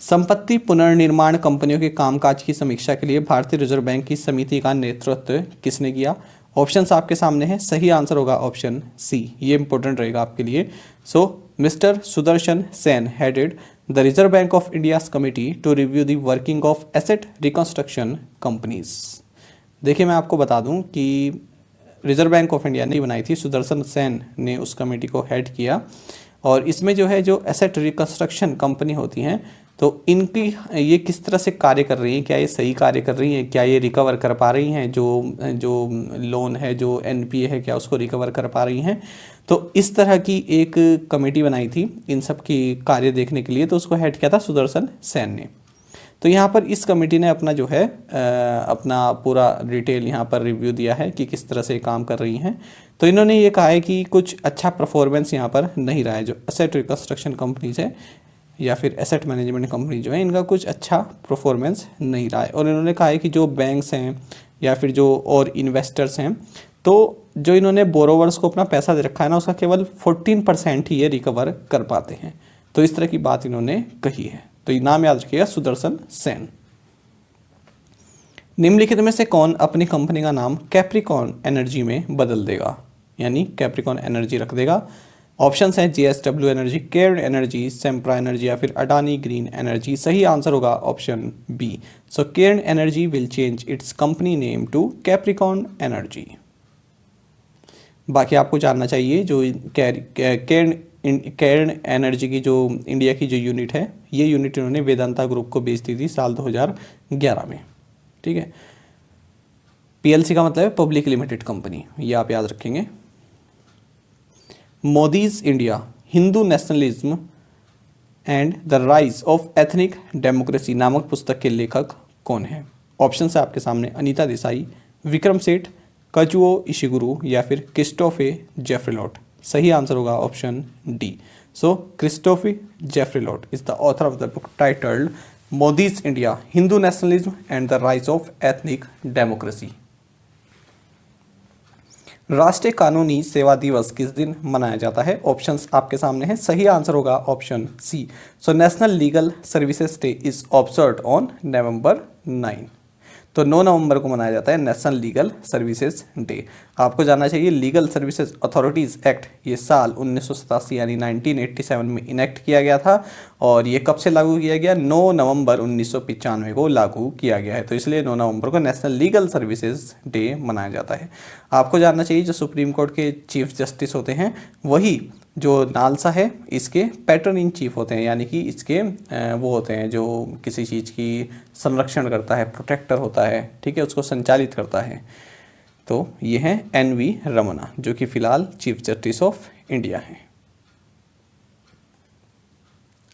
संपत्ति पुनर्निर्माण कंपनियों के कामकाज की समीक्षा के लिए भारतीय रिजर्व बैंक की समिति का नेतृत्व किसने किया? ऑप्शंस आपके सामने हैं, सही आंसर होगा ऑप्शन सी, ये इंपॉर्टेंट रहेगा आपके लिए। So mister Sudarshan Sen headed the Reserve Bank of India's committee to review the working of asset reconstruction companies. देखिए मैं आपको बता दूं कि रिजर्व बैंक ऑफ इंडिया ने बनाई थी, सुदर्शन सेन ने उस कमेटी को हेड किया, और इसमें जो है जो एसेट रिकंस्ट्रक्शन कंपनी होती हैं, तो इनकी ये किस तरह से कार्य कर रही हैं, क्या ये सही कार्य कर रही हैं, क्या ये रिकवर कर पा रही हैं, जो लोन है, जो एनपीए है, क्या उसको रिकवर कर पा रही हैं। तो इस तरह की एक कमेटी बनाई थी इन सब की कार्य देखने के लिए, तो उसको हेड किया था सुदर्शन सेन ने। तो यहाँ पर इस कमेटी ने अपना जो है अपना पूरा डिटेल यहाँ पर रिव्यू दिया है कि किस तरह से काम कर रही हैं। तो इन्होंने ये कहा है कि कुछ अच्छा परफॉर्मेंस यहाँ पर नहीं रहा है, जो एसेट रिकंस्ट्रक्शन कंपनीज है या फिर एसेट मैनेजमेंट कंपनी जो है, इनका कुछ अच्छा परफॉर्मेंस नहीं रहा है। और इन्होंने कहा है कि जो बैंक्स हैं या फिर जो और इन्वेस्टर्स हैं, तो जो इन्होंने बोरोवर्स को अपना पैसा दे रखा है ना, उसका केवल 14% ही ये रिकवर कर पाते हैं। तो इस तरह की बात इन्होंने कही है। तो ये नाम याद रखिएगा, सुदर्शन सेन। निम्नलिखित में से कौन अपनी कंपनी का नाम कैप्रिकॉन एनर्जी में बदल देगा, यानी कैप्रिकॉन एनर्जी रख देगा? ऑप्शंस हैं JSW Energy, Cairn Energy, Sempra Energy या फिर अडानी ग्रीन एनर्जी। सही आंसर होगा option B. So Cairn Energy will change its company name to Capricorn Energy. बाकी आपको जानना चाहिए जो केयर्न एनर्जी की जो इंडिया की जो यूनिट है, ये यूनिट इन्होंने वेदांता ग्रुप को बेच दी थी साल 2011 में, ठीक है। PLC का मतलब है पब्लिक लिमिटेड कंपनी, ये आप याद रखेंगे। Modi's India, Hindu nationalism and the rise of ethnic democracy नामक पुस्तक के लेखक कौन है? ऑप्शन है आपके सामने, अनीता देसाई, विक्रम सेठ, काजुओ इशिगुरु या फिर क्रिस्टोफे जेफ्रेलोट। सही आंसर होगा option D. So Christophe Jaffrelot is the author of the book titled Modi's India, Hindu nationalism and the rise of ethnic democracy. राष्ट्रीय कानूनी सेवा दिवस किस दिन मनाया जाता है? ऑप्शंस आपके सामने हैं, सही आंसर होगा option C. So national legal services day is observed on November 9। तो 9 नवंबर को मनाया जाता है नेशनल लीगल सर्विसेज डे। आपको जानना चाहिए लीगल सर्विसेज अथॉरिटीज़ एक्ट ये साल 1987 यानी 1987 में इनेक्ट किया गया था, और ये कब से लागू किया गया? 9 नवंबर 1995 को लागू किया गया है। तो इसलिए 9 नवंबर को नेशनल लीगल सर्विसेज डे मनाया जाता है। आपको जानना चाहिए जो सुप्रीम कोर्ट के चीफ जस्टिस होते हैं, वही जो नालसा है इसके पैटर्न इन चीफ होते हैं, यानी कि इसके वो होते हैं जो किसी चीज़ की संरक्षण करता है, प्रोटेक्टर होता है, ठीक है, उसको संचालित करता है। तो ये हैं NV रमना, जो कि फिलहाल चीफ जस्टिस ऑफ इंडिया हैं।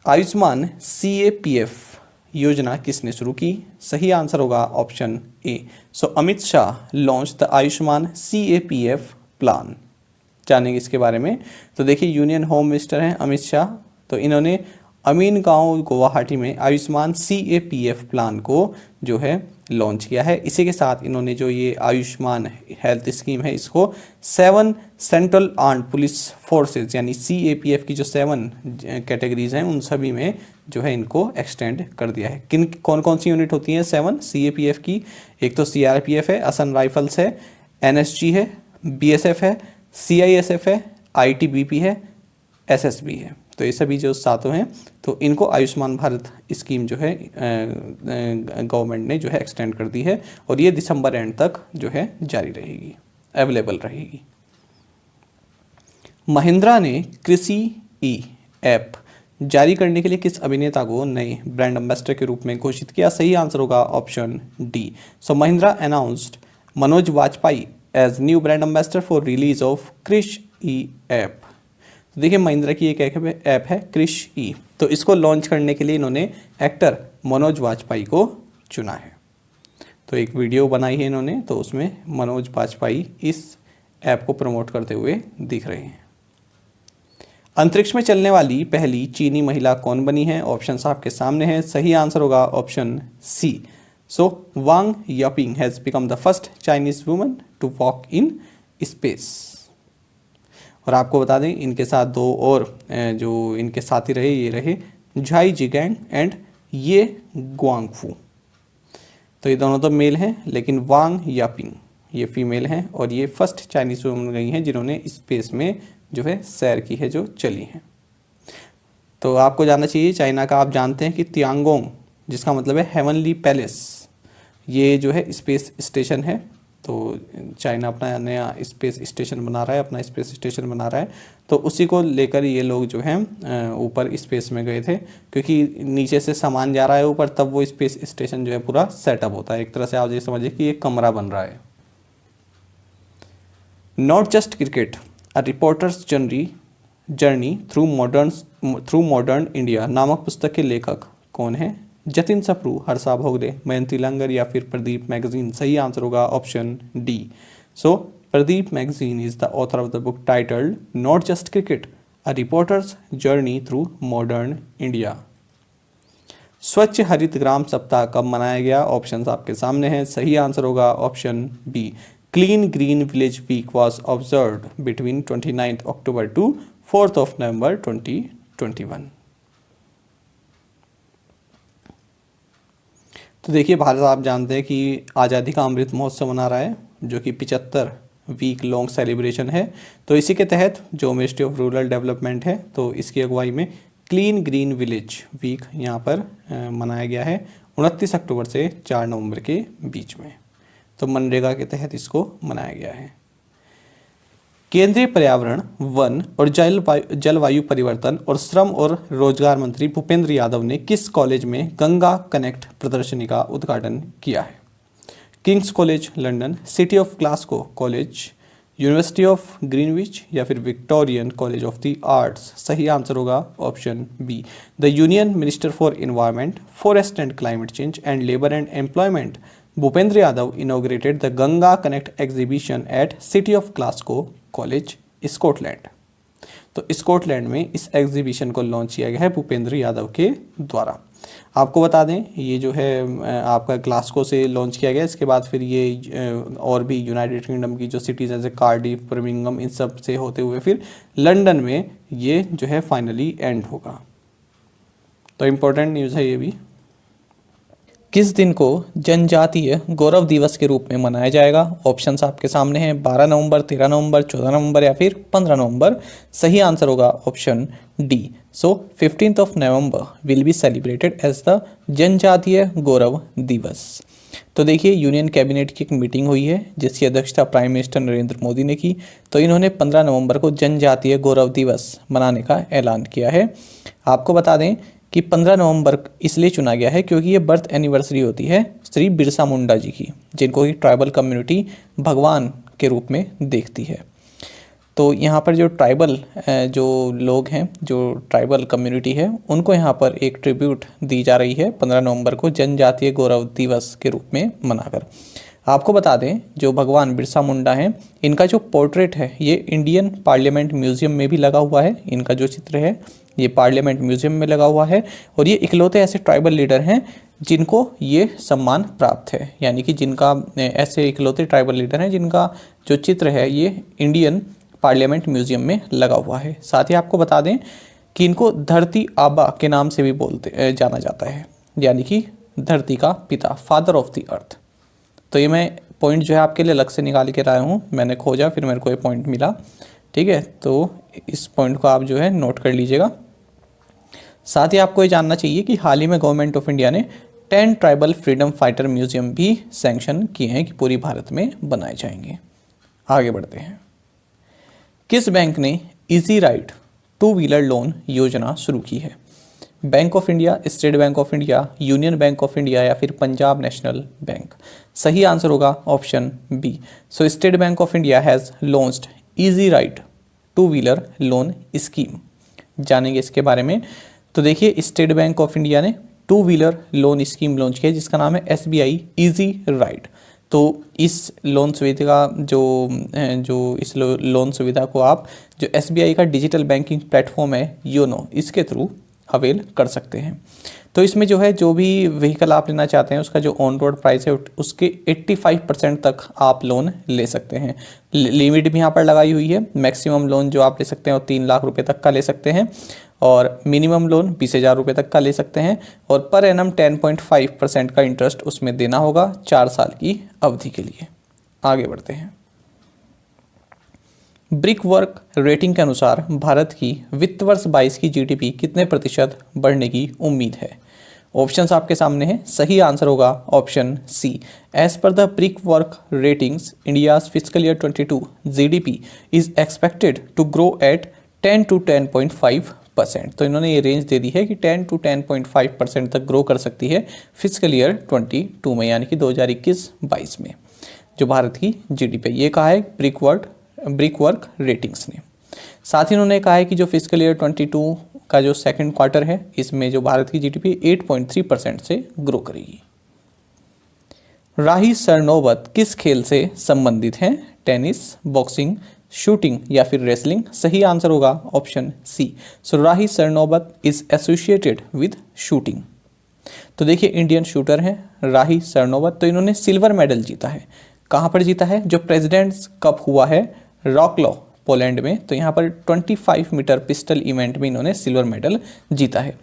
आयुष्मान CAPF योजना किसने शुरू की? सही आंसर होगा option A. So Amit Shah launch the Ayushman CAPF plan. जानेंगे इसके बारे में। तो देखिए यूनियन होम मिनिस्टर हैं अमित शाह, तो इन्होंने अमीन गांव गुवाहाटी में आयुष्मान CAPF प्लान को जो है लॉन्च किया है। इसी के साथ इन्होंने जो ये आयुष्मान हेल्थ स्कीम है इसको 7 सेंट्रल आर्म्ड पुलिस फोर्सेस यानी CAPF की जो 7 कैटेगरीज हैं उन सभी में जो है इनको एक्सटेंड कर दिया है। किन कौन कौन सी यूनिट होती हैं 7 CAPF की? एक तो CRPF है, असम राइफल्स है, NSG है, BSF है, CISF है, ITBP है, SSB है। तो ये सभी जो सातों हैं तो इनको आयुष्मान भारत स्कीम जो है गवर्नमेंट ने जो है एक्सटेंड कर दी है और ये दिसंबर एंड तक जो है जारी रहेगी, अवेलेबल रहेगी। महिंद्रा ने कृषि ई ऐप जारी करने के लिए किस अभिनेता को नए ब्रांड एम्बेसडर के रूप में घोषित किया? सही आंसर होगा option D. So Mahindra announced Manoj Vajpayee as new brand ambassador for release of Krishi E app. तो देखिए महिंद्रा की एक ऐप है कृषि ई, तो इसको लॉन्च करने के लिए इन्होंने एक्टर मनोज वाजपेयी को चुना है। तो एक वीडियो बनाई है इन्होंने, तो उसमें मनोज वाजपेयी इस ऐप को प्रमोट करते हुए दिख रहे हैं। अंतरिक्ष में चलने वाली पहली चीनी महिला कौन बनी है? ऑप्शंस आपके सामने हैं। सही आंसर होगा option C. So Wang Yaping has become the first Chinese woman to walk in space. और आपको बता दें इनके साथ दो और जो इनके साथी रहे ये रहे झाई जिगैंग एंड ये गुआंगफू। तो ये दोनों तो मेल हैं, लेकिन वांग यापिंग ये फीमेल हैं और ये फर्स्ट चाइनीज वुमन गई हैं जिन्होंने स्पेस में जो है सैर की है, जो चली हैं। तो आपको जानना चाहिए चाइना का, आप जानते हैं कि तियांगोंग जिसका मतलब है हेवनली पैलेस, ये जो है स्पेस स्टेशन है। तो चाइना अपना नया स्पेस स्टेशन बना रहा है, अपना स्पेस स्टेशन बना रहा है, तो उसी को लेकर ये लोग जो हैं ऊपर स्पेस में गए थे, क्योंकि नीचे से सामान जा रहा है ऊपर, तब वो स्पेस स्टेशन जो है पूरा सेटअप होता है। एक तरह से आप ये समझिए कि एक कमरा बन रहा है। Not just cricket a reporters journey through modern India नामक पुस्तक के लेखक कौन है? जतिन सप्रू, हर्षा भोगले, मयंती लंगर या फिर प्रदीप मैगजीन। सही आंसर होगा option D. So Pradeep magazine is the author of the book titled not just cricket a reporters journey through modern India. स्वच्छ हरित ग्राम सप्ताह कब मनाया गया? ऑप्शंस आपके सामने हैं। सही आंसर होगा option B. Clean green village week was observed between 29 October to 4 November 2021। तो देखिए भारत आप जानते हैं कि आज़ादी का अमृत महोत्सव मना रहा है, जो कि 75 वीक लॉन्ग सेलिब्रेशन है। तो इसी के तहत जो मिनिस्ट्री ऑफ रूरल डेवलपमेंट है, तो इसकी अगुवाई में क्लीन ग्रीन विलेज वीक यहाँ पर मनाया गया है 29 अक्टूबर से 4 नवंबर के बीच में। तो मनरेगा के तहत इसको मनाया गया है। केंद्रीय पर्यावरण, वन और जलवायु परिवर्तन और श्रम और रोजगार मंत्री भूपेंद्र यादव ने किस कॉलेज में गंगा कनेक्ट प्रदर्शनी का उद्घाटन किया है? King's College London, city of Glasgow college, university of Greenwich या फिर Victorian college of the arts. सही आंसर होगा option B. The union minister for environment, forest and climate change and labour and employment Bhupendra Yadav inaugurated the Ganga Connect exhibition at City of Glasgow College, Scotland. तो Scotland में इस exhibition को launch किया गया है भूपेंद्र यादव के द्वारा। आपको बता दें ये जो है आपका ग्लासगो से लॉन्च किया गया, इसके बाद फिर ये और भी यूनाइटेड किंगडम की जो सिटीज़ हैं जैसे कार्डिफ, बर्मिंघम, इन सब से होते हुए फिर लंदन में ये जो है फाइनली एंड होगा। तो इम्पोर्टेंट न्यूज़ है ये भी। किस दिन को जनजातीय गौरव दिवस के रूप में मनाया जाएगा? ऑप्शंस आपके सामने हैं। 12 नवंबर, 13 नवंबर, 14 नवंबर या फिर 15 नवंबर। सही आंसर होगा option D. So 15 November will be celebrated as the Janjatiya Gaurav दिवस। तो देखिए यूनियन कैबिनेट की एक मीटिंग हुई है जिसकी अध्यक्षता प्राइम मिनिस्टर नरेंद्र मोदी ने की। तो इन्होंने 15 नवंबर को जनजातीय गौरव दिवस मनाने का ऐलान किया है। आपको बता दें कि 15 नवंबर इसलिए चुना गया है क्योंकि ये बर्थ एनिवर्सरी होती है श्री बिरसा मुंडा जी की, जिनको कि ट्राइबल कम्युनिटी भगवान के रूप में देखती है। तो यहाँ पर जो ट्राइबल जो लोग हैं, जो ट्राइबल कम्युनिटी है, उनको यहाँ पर एक ट्रिब्यूट दी जा रही है 15 नवंबर को जनजातीय गौरव दिवस के रूप में मनाकर। आपको बता दें जो भगवान बिरसा मुंडा हैं, इनका जो पोर्ट्रेट है ये इंडियन पार्लियामेंट म्यूजियम में भी लगा हुआ है। इनका जो चित्र है ये पार्लियामेंट म्यूजियम में लगा हुआ है और ये इकलौते ऐसे ट्राइबल लीडर हैं जिनको ये सम्मान प्राप्त है, यानी कि जिनका ऐसे इकलौते ट्राइबल लीडर हैं जिनका जो चित्र है ये इंडियन पार्लियामेंट म्यूजियम में लगा हुआ है। साथ ही आपको बता दें कि इनको धरती आबा के नाम से भी जाना जाता है, यानी कि धरती का पिता, फादर ऑफ द अर्थ। तो ये मैं पॉइंट जो है आपके लिए अलग से निकाल के लाया हूँ, मैंने खोजा फिर मेरे को ये पॉइंट मिला, ठीक है। तो इस पॉइंट को आप जो है नोट कर लीजिएगा। साथ ही आपको ये जानना चाहिए कि हाल ही में गवर्नमेंट ऑफ इंडिया ने 10 ट्राइबल फ्रीडम फाइटर म्यूजियम भी सैंक्शन किए हैं कि पूरी भारत में बनाए जाएंगे। आगे बढ़ते हैं। किस बैंक ने इजी राइड 2 व्हीलर लोन योजना शुरू की है? Bank of India, State Bank of India, Union Bank of India या फिर पंजाब नेशनल बैंक? सही आंसर होगा option B. So State Bank of India has launched easy ride 2 wheeler loan scheme. जानेंगे इसके बारे में। तो देखिए स्टेट बैंक ऑफ इंडिया ने 2 व्हीलर लोन स्कीम लॉन्च किया जिसका नाम है SBI इजी राइड। तो इस लोन सुविधा जो इस लोन सुविधा को आप जो SBI का डिजिटल बैंकिंग प्लेटफॉर्म है योनो, इसके थ्रू अवेल कर सकते हैं। तो इसमें जो है जो भी व्हीकल आप लेना चाहते हैं उसका जो ऑन रोड प्राइस है उसके 85% तक आप लोन ले सकते हैं। लिमिट भी यहाँ पर लगाई हुई है। मैक्सिमम लोन जो आप ले सकते हैं वो 3 लाख रुपए तक का ले सकते हैं और मिनिमम लोन 20,000 रुपये तक का ले सकते हैं और पर एनम 10.5% का इंटरेस्ट उसमें देना होगा 4 साल की अवधि के लिए। आगे बढ़ते हैं। ब्रिक वर्क रेटिंग के अनुसार भारत की वित्त वर्ष 22 की GDP कितने प्रतिशत बढ़ने की उम्मीद है? ऑप्शंस आपके सामने हैं। सही आंसर होगा option C. As per the Brickwork ratings India's fiscal year 22 GDP is expected to grow at 10 to 10.5%। तो इन्होंने ये रेंज दे दी है कि 10 to 10.5% तक ग्रो कर सकती है फिजिकल ईयर 22 में, यानी कि 2021-22 में जो भारत की GDP। ये कहा है ब्रिक वर्क रेटिंग्स ने। साथ ही उन्होंने कहा है कि जो फिजिकल ईयर 22 का जो सेकंड क्वार्टर है इसमें जो भारत की GDP 8.3% से ग्रो करेगी। राही सरनोबत किस खेल से संबंधित हैं? टेनिस, बॉक्सिंग, शूटिंग या फिर रेसलिंग? सही आंसर होगा option C. So Rahi Sarnobat is associated with shooting. तो देखिए इंडियन शूटर हैं राही सरनोबत, तो इन्होंने सिल्वर मेडल जीता है। कहाँ पर जीता है? जो प्रेसिडेंट्स कप हुआ है रॉकलॉ पोलैंड में, तो यहाँ पर 25 मीटर पिस्टल इवेंट में इन्होंने सिल्वर मेडल जीता है।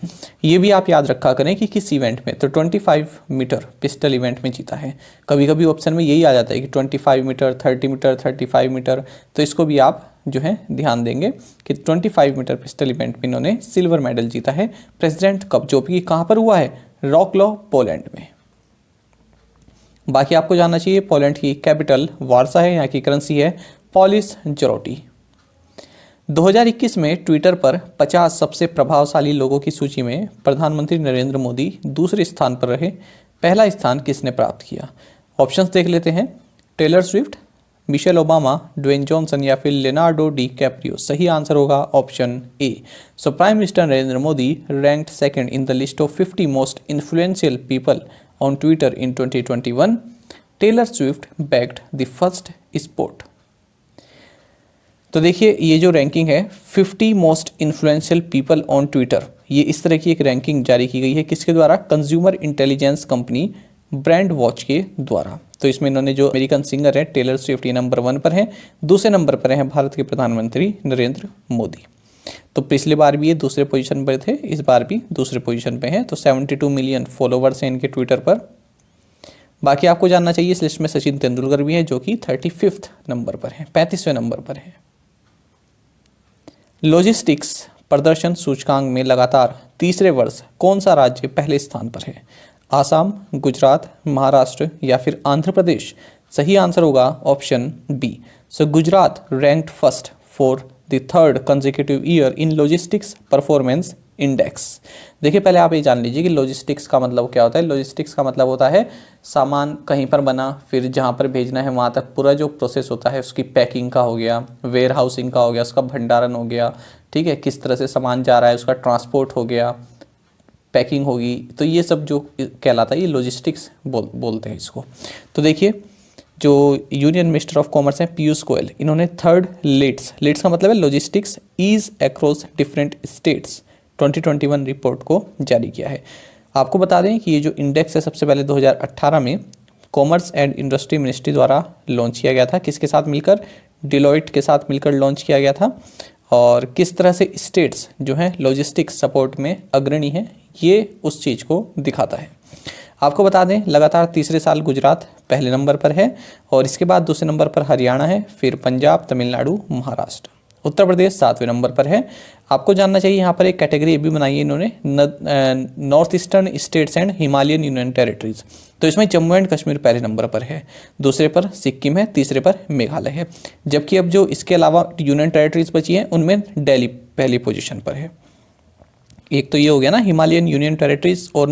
ये भी आप याद रखा करें कि किस इवेंट में, तो 25 मीटर पिस्टल इवेंट में जीता है। कभी कभी ऑप्शन में यही आ जाता है कि 25 मीटर, 30 मीटर, 35 मीटर, तो इसको भी आप जो है ध्यान देंगे कि 25 मीटर पिस्टल इवेंट में इन्होंने सिल्वर मेडल जीता है प्रेसिडेंट कप, जो कि कहाँ पर हुआ है? रॉकलॉ पोलैंड में। बाकी आपको जानना चाहिए पोलैंड की कैपिटल वार्सा है, यहाँ की करेंसी है पॉलिश ज़लोटी। 2021 में ट्विटर पर 50 सबसे प्रभावशाली लोगों की सूची में प्रधानमंत्री नरेंद्र मोदी दूसरे स्थान पर रहे। पहला स्थान किसने प्राप्त किया? ऑप्शंस देख लेते हैं। Taylor Swift, Michelle Obama, Dwayne Johnson या फिर लेनार्डो डी कैप्रियो? सही आंसर होगा option A. So prime minister Narendra Modi ranked second in the list of 50 most influential people on Twitter in 2021। Taylor Swift bagged the first spot. तो देखिए ये जो ranking है 50 most influential people on Twitter, ये इस तरह की एक रैंकिंग जारी की गई है किसके द्वारा? Consumer intelligence company brand watch के द्वारा। तो इसमें इन्होंने जो अमेरिकन सिंगर है टेलर स्विफ्ट ये नंबर 1 पर है, दूसरे नंबर पर है भारत के प्रधानमंत्री नरेंद्र मोदी। तो पिछले बार भी ये दूसरे पोजीशन पर थे, इस बार भी दूसरे पोजीशन पे हैं। तो 72 मिलियन फॉलोवर्स हैं इनके ट्विटर पर। बाकी आपको जानना चाहिए इस लिस्ट में सचिन तेंदुलकर भी है जो कि 35वें नंबर पर है, 35वें नंबर पर है। लॉजिस्टिक्स प्रदर्शन सूचकांक में लगातार तीसरे वर्ष कौन सा राज्य पहले स्थान पर है? आसाम, गुजरात, महाराष्ट्र या फिर आंध्र प्रदेश? सही आंसर होगा option B. So Gujarat ranked first for the third consecutive year in logistics performance index. देखिए पहले आप ये जान लीजिए कि लॉजिस्टिक्स का मतलब क्या होता है। लॉजिस्टिक्स का मतलब होता है सामान कहीं पर बना, फिर जहाँ पर भेजना है वहाँ तक पूरा जो प्रोसेस होता है उसकी पैकिंग का हो गया, वेयर हाउसिंग का हो गया, उसका भंडारण हो गया, ठीक है, किस तरह से सामान जा रहा है, उसका ट्रांसपोर्ट हो गया, पैकिंग होगी, तो ये सब जो कहलाता है ये लॉजिस्टिक्स बोलते हैं इसको। तो देखिए जो यूनियन मिनिस्टर ऑफ कॉमर्स हैं पीयूष गोयल, इन्होंने थर्ड लिट्स का मतलब है logistics ease across different states 2021 report को जारी किया है। आपको बता दें कि ये जो इंडेक्स है सबसे पहले 2018 में कॉमर्स एंड इंडस्ट्री मिनिस्ट्री द्वारा लॉन्च किया गया था। किसके साथ मिलकर? डिलॉयट के साथ मिलकर लॉन्च किया गया था। और किस तरह से स्टेट्स जो हैं लॉजिस्टिक्स सपोर्ट में अग्रणी हैं, ये उस चीज़ को दिखाता है। आपको बता दें लगातार तीसरे साल गुजरात पहले नंबर पर है और इसके बाद दूसरे नंबर पर हरियाणा है, फिर पंजाब, तमिलनाडु, महाराष्ट्र। उत्तर प्रदेश 7वें नंबर पर है। आपको जानना चाहिए यहाँ पर एक कैटेगरी भी बनाई है इन्होंने, north eastern states and Himalayan union territories. तो इसमें जम्मू एंड कश्मीर पहले नंबर पर है, दूसरे पर सिक्किम है, तीसरे पर मेघालय है। जबकि अब जो इसके अलावा यूनियन टेरिटरीज बची हैं उनमें दिल्ली पहली पोजीशन पर है। एक तो ये हो गया ना हिमालयन यूनियन टेरिटरीज और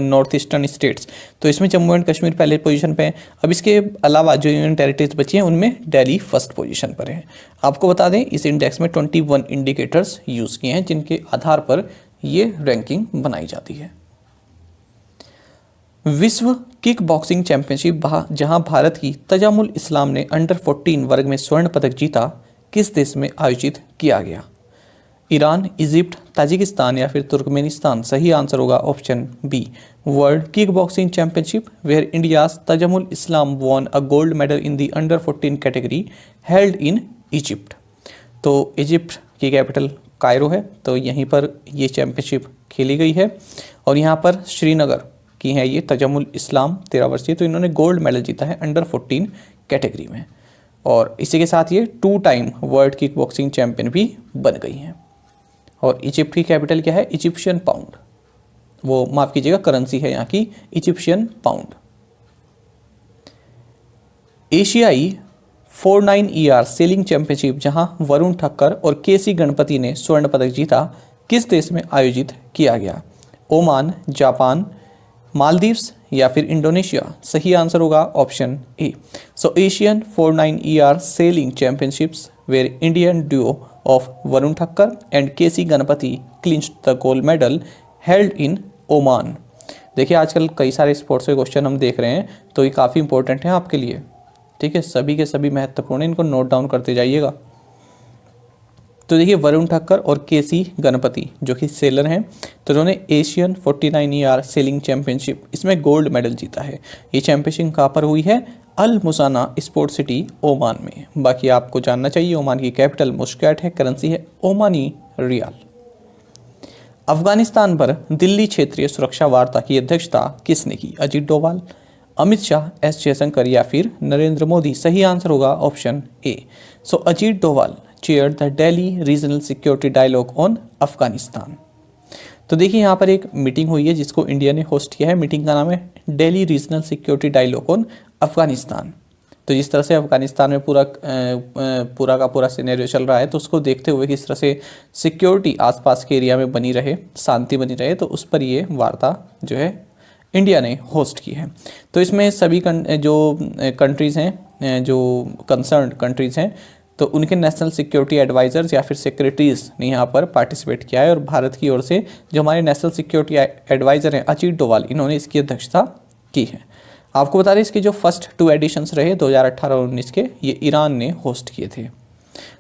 नॉर्थ ईस्टर्न स्टेट्स, तो इसमें जम्मू एंड कश्मीर पहले पोजीशन पे है। अब इसके अलावा जो यूनियन टेरिटरीज बची हैं उनमें दिल्ली फर्स्ट पोजीशन पर है। आपको बता दें इस इंडेक्स में 21 इंडिकेटर्स यूज़ किए हैं जिनके आधार पर ये रैंकिंग बनाई जाती है। विश्व किक बॉक्सिंग चैंपियनशिप जहां भारत की तजामुल इस्लाम ने अंडर 14 वर्ग में स्वर्ण पदक जीता, किस देश में आयोजित किया गया? ईरान, इजिप्ट, ताजिकिस्तान या फिर तुर्कमेनिस्तान। सही आंसर होगा option B, world kick boxing championship where India's Tajamul Islam won a gold medal in the under 14 category held in Egypt. तो इजिप्ट की कैपिटल कायरो है, तो यहीं पर ये चैंपियनशिप खेली गई है और यहाँ पर श्रीनगर की है ये तजमुल इस्लाम 13 वर्षीय, तो इन्होंने गोल्ड मेडल जीता है अंडर 14 कैटेगरी में और इसी के साथ ये 2 time world kick boxing champion भी बन गई हैं। और इजिप्ट की कैपिटल क्या है? इजिप्शियन पाउंड, वो माफ कीजिएगा करेंसी है यहाँ की इजिप्शियन पाउंड। एशियाई 49ER सेलिंग चैंपियनशिप जहां वरुण ठक्कर और केसी गणपति ने स्वर्ण पदक जीता, किस देश में आयोजित किया गया? ओमान, जापान, मालदीव्स या फिर इंडोनेशिया। सही आंसर होगा option A. So Asian 49ER sailing championships where Indian duo of Varun Thakkar and KC Ganapathy clinched the gold medal held in Oman. देखिए आजकल कई सारे स्पोर्ट्स के क्वेश्चन हम देख रहे हैं, तो ये काफ़ी इंपॉर्टेंट है आपके लिए, ठीक है, सभी के सभी महत्वपूर्ण है, इनको नोट डाउन करते जाइएगा। तो देखिए वरुण ठक्कर और केसी गणपति जो कि सेलर हैं, तो उन्होंने एशियन 49ER सेलिंग चैंपियनशिप इसमें गोल्ड मेडल जीता है। ये चैंपियनशिप कहाँ पर हुई है? अल मुसाना स्पोर्ट सिटी ओमान में। बाकी आपको जानना चाहिए ओमान की कैपिटल मुस्कैट है, करेंसी है ओमानी रियाल। अफगानिस्तान पर दिल्ली क्षेत्रीय सुरक्षा वार्ता की अध्यक्षता किसने की? अजीत डोभाल, अमित शाह, एस जयशंकर या फिर नरेंद्र मोदी। सही आंसर होगा option A. So Ajit Doval chair the Delhi regional security dialogue on Afghanistan. तो देखिए यहाँ पर एक मीटिंग हुई है जिसको इंडिया ने होस्ट किया है। मीटिंग का नाम है Delhi regional security dialogue on Afghanistan. तो जिस तरह से अफगानिस्तान में पूरा का पूरा सिनेरियो चल रहा है, तो उसको देखते हुए किस तरह से सिक्योरिटी आसपास के एरिया में बनी रहे, शांति बनी रहे, तो उस पर ये वार्ता जो है इंडिया ने होस्ट की है। तो इसमें सभी जो कंट्रीज़ हैं, जो कंसर्न कंट्रीज़ हैं, तो उनके नेशनल सिक्योरिटी एडवाइजर्स या फिर सेक्रेटरीज ने यहाँ पर पार्टिसिपेट किया है और भारत की ओर से जो हमारे नेशनल सिक्योरिटी एडवाइजर हैं अजीत डोभाल, इन्होंने इसकी अध्यक्षता की है। आपको बता दें इसके जो फर्स्ट 2 एडिशंस रहे 2018 और 19 के, ये ईरान ने होस्ट किए थे।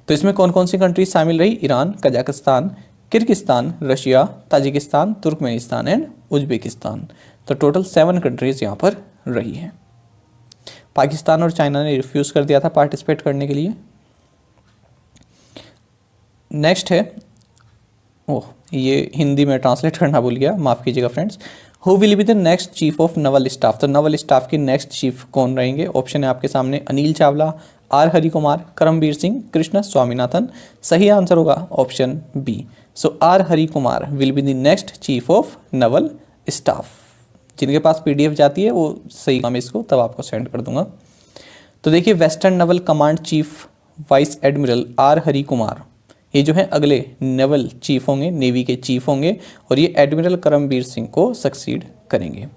तो इसमें कौन कौन सी कंट्रीज शामिल रही? Iran, Kazakhstan, Kyrgyzstan, Russia, Tajikistan, Turkmenistan and Uzbekistan. तो टोटल 7 कंट्रीज यहाँ पर रही हैं। पाकिस्तान और चाइना ने रिफ्यूज़ कर दिया था पार्टिसिपेट करने के लिए। नेक्स्ट है, ये हिंदी में ट्रांसलेट करना भूल गया, माफ़ कीजिएगा friends. Who will be the next chief of naval staff? तो नवल स्टाफ के नेक्स्ट चीफ कौन रहेंगे? ऑप्शन है आपके सामने, अनिल चावला, आर हरि कुमार, करमबीर सिंह, कृष्ण स्वामीनाथन। सही आंसर होगा option B. So R Hari Kumar will be the next chief of naval staff. जिनके पास PDF जाती है वो सही काम, इसको तब आपको सेंड कर दूंगा। तो देखिए western Naval command chief vice admiral R Hari Kumar, ये जो है अगले नेवल चीफ होंगे, नेवी के चीफ होंगे और ये एडमिरल करमबीर सिंह को सक्सीड करेंगे।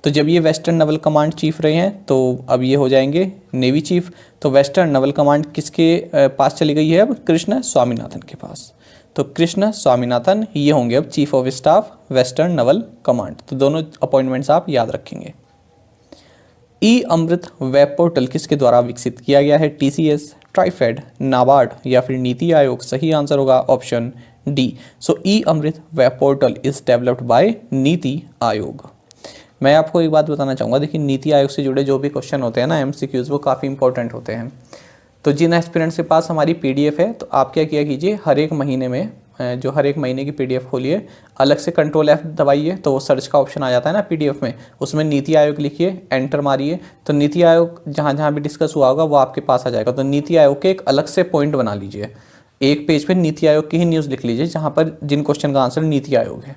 तो जब ये वेस्टर्न नवल कमांड चीफ रहे हैं, तो अब ये हो जाएंगे नेवी चीफ। तो वेस्टर्न नवल कमांड किसके पास चली गई है? अब कृष्ण स्वामीनाथन के पास। तो कृष्ण स्वामीनाथन ये होंगे अब chief of staff western Naval command. तो दोनों अपॉइंटमेंट्स आप याद रखेंगे। ई अमृत वेब पोर्टल किसके द्वारा विकसित किया गया है? टीसीएस, ट्राइफेड, नाबार्ड या फिर नीति आयोग? सही आंसर होगा option D. So E Amrit web portal is developed by NITI Aayog. मैं आपको एक बात बताना चाहूँगा, देखिए नीति आयोग से जुड़े जो भी क्वेश्चन होते हैं ना एमसीक्यूज, वो काफ़ी इंपॉर्टेंट होते हैं। तो जिन एस्पिरेंट्स के पास हमारी पीडीएफ है, तो आप क्या किया कीजिए, हर एक महीने में हर एक महीने की पीडीएफ खोलिए, अलग से कंट्रोल F दबाइए, तो वो सर्च का ऑप्शन आ जाता है ना पीडीएफ में, उसमें नीति आयोग लिखिए, एंटर मारिए, तो नीति आयोग जहाँ जहाँ भी डिस्कस हुआ होगा वो आपके पास आ जाएगा। तो नीति आयोग के एक अलग से पॉइंट बना लीजिए, एक पेज पे नीति आयोग की ही न्यूज़ लिख लीजिए जहाँ पर जिन क्वेश्चन का आंसर नीति आयोग है।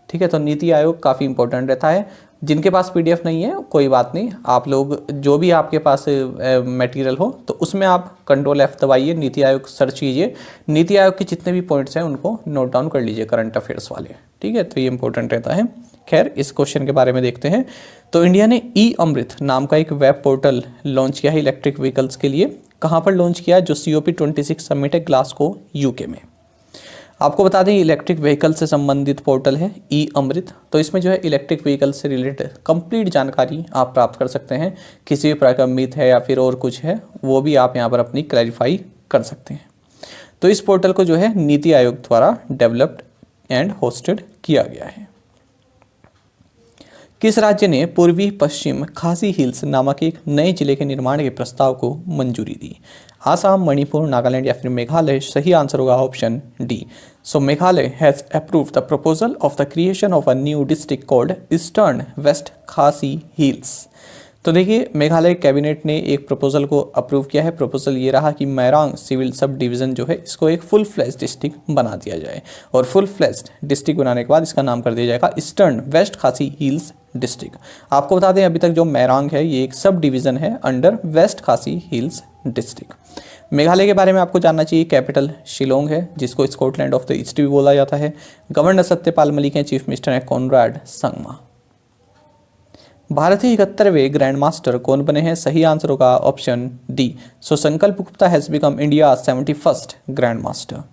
ठीक है, तो नीति आयोग काफ़ी इंपॉर्टेंट रहता है। जिनके पास पीडीएफ नहीं है कोई बात नहीं, आप लोग जो भी आपके पास मटेरियल हो तो उसमें आप कंट्रोल F दबाइए, नीति आयोग सर्च कीजिए, नीति आयोग के जितने भी पॉइंट्स हैं उनको नोट डाउन कर लीजिए, करंट अफेयर्स वाले। ठीक है, तो ये इंपॉर्टेंट रहता है। खैर, इस क्वेश्चन के बारे में देखते हैं। तो इंडिया ने ई अमृत नाम का एक वेब पोर्टल लॉन्च किया है इलेक्ट्रिक व्हीकल्स के लिए। कहाँ पर लॉन्च किया? जो COP26 समिट है ग्लासगो यूके में। आपको बता दें इलेक्ट्रिक व्हीकल से संबंधित पोर्टल है ई अमृत। तो इसमें जो है इलेक्ट्रिक व्हीकल से रिलेटेड कंप्लीट जानकारी आप प्राप्त कर सकते हैं। किसी भी प्रकार का मिथ है या फिर और कुछ है वो भी आप यहाँ पर अपनी क्लैरिफाई कर सकते हैं। तो इस पोर्टल को जो है नीति आयोग द्वारा डेवलप्ड एंड होस्टेड किया गया है। किस राज्य ने पूर्वी पश्चिम खासी हिल्स नामक एक नए जिले के निर्माण के प्रस्ताव को मंजूरी दी? आसाम, मणिपुर, नागालैंड या फिर मेघालय? सही आंसर होगा option D. So Meghalaya has approved the proposal of the creation of a new district called eastern west Khasi hills. तो देखिए मेघालय कैबिनेट ने एक प्रपोजल को अप्रूव किया है। प्रपोजल ये रहा कि मैरांग सिविल सब डिवीज़न जो है इसको एक फुल फ्लैश डिस्ट्रिक्ट बना दिया जाए, और फुल फ्लैश डिस्ट्रिक्ट बनाने के बाद इसका नाम कर दिया जाएगा eastern west Khasi hills district. आपको बता दें अभी तक जो मैरांग है ये एक सब डिवीज़न है under waste Khasi hills district. Meghalaya के बारे में आपको जानना चाहिए, कैपिटल शिलोंग है जिसको स्कॉटलैंड ऑफ द ईस्ट भी बोला जाता है। गवर्नर सत्यपाल मलिक हैं, चीफ मिनिस्टर हैं कॉनराड संगमा। भारत के 71वें ग्रैंड मास्टर कौन बने हैं? सही आंसर होगा option D. So Sankalp Gupta has become India 71st grand master.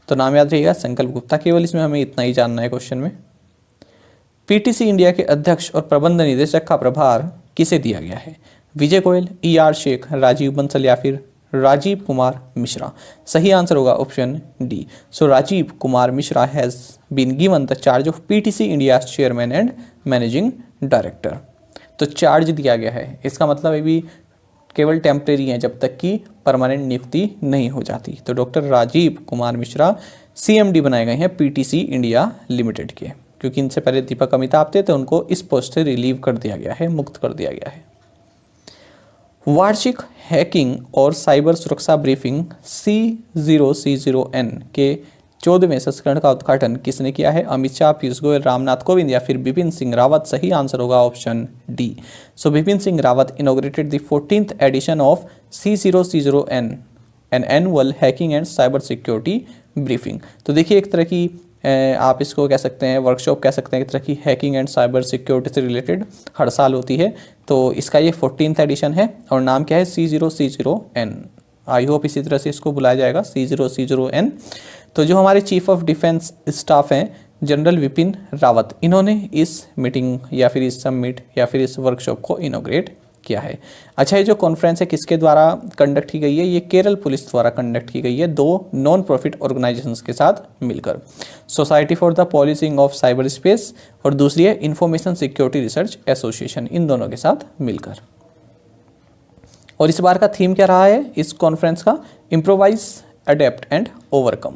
तो नाम याद रहिएगा संकल्प गुप्ता, केवल इसमें हमें इतना ही जानना है क्वेश्चन में। पीटीसी इंडिया के अध्यक्ष और प्रबंध निदेशक का प्रभार किसे दिया गया है? विजय गोयल, ER शेख, राजीव बंसल या फिर राजीव कुमार मिश्रा? सही आंसर होगा option D. So Rajiv Kumar Mishra has been given the charge of PTC India chairman and managing director. तो चार्ज दिया गया है, इसका मतलब ये भी केवल टेम्परेरी है जब तक कि परमानेंट नियुक्ति नहीं हो जाती। तो डॉक्टर राजीव कुमार मिश्रा CMD बनाए गए हैं पीटीसी इंडिया लिमिटेड के, क्योंकि इनसे पहले दीपक अमिताभ थे तो उनको इस पोस्ट से रिलीव कर दिया गया है, मुक्त कर दिया गया है। वार्षिक हैकिंग और साइबर सुरक्षा ब्रीफिंग C0C0N के 14वें संस्करण का उद्घाटन किसने किया है? अमित शाह, पीयूष गोयल, रामनाथ कोविंद या फिर बिपिन सिंह रावत? सही आंसर होगा option D. So Bipin Singh Rawat inaugurated the 14th edition of C0C0N, an annual hacking and cyber security briefing. तो देखिए एक तरह की आप इसको कह सकते हैं वर्कशॉप कह सकते हैं, एक तरह की हैकिंग एंड साइबर सिक्योरिटी से रिलेटेड हर साल होती है। तो इसका ये 14th एडिशन है और नाम क्या है? C0C0N। आई होप इसी तरह से इसको बुलाया जाएगा C0C0N। तो जो हमारे चीफ ऑफ डिफेंस स्टाफ हैं जनरल विपिन रावत, इन्होंने इस मीटिंग या फिर इस समिट या फिर इस वर्कशॉप को इनॉग्रेट किया है। अच्छा, ये जो कॉन्फ्रेंस है किसके द्वारा कंडक्ट की गई है? ये केरल पुलिस द्वारा कंडक्ट की गई है, 2 नॉन प्रॉफिट ऑर्गेनाइजेशंस के साथ मिलकर, society for the policing of cyber space और दूसरी है इंफॉर्मेशन सिक्योरिटी रिसर्च एसोसिएशन, इन दोनों के साथ मिलकर। और इस बार का थीम क्या रहा है इस कॉन्फ्रेंस का? Improvise, adapt and overcome.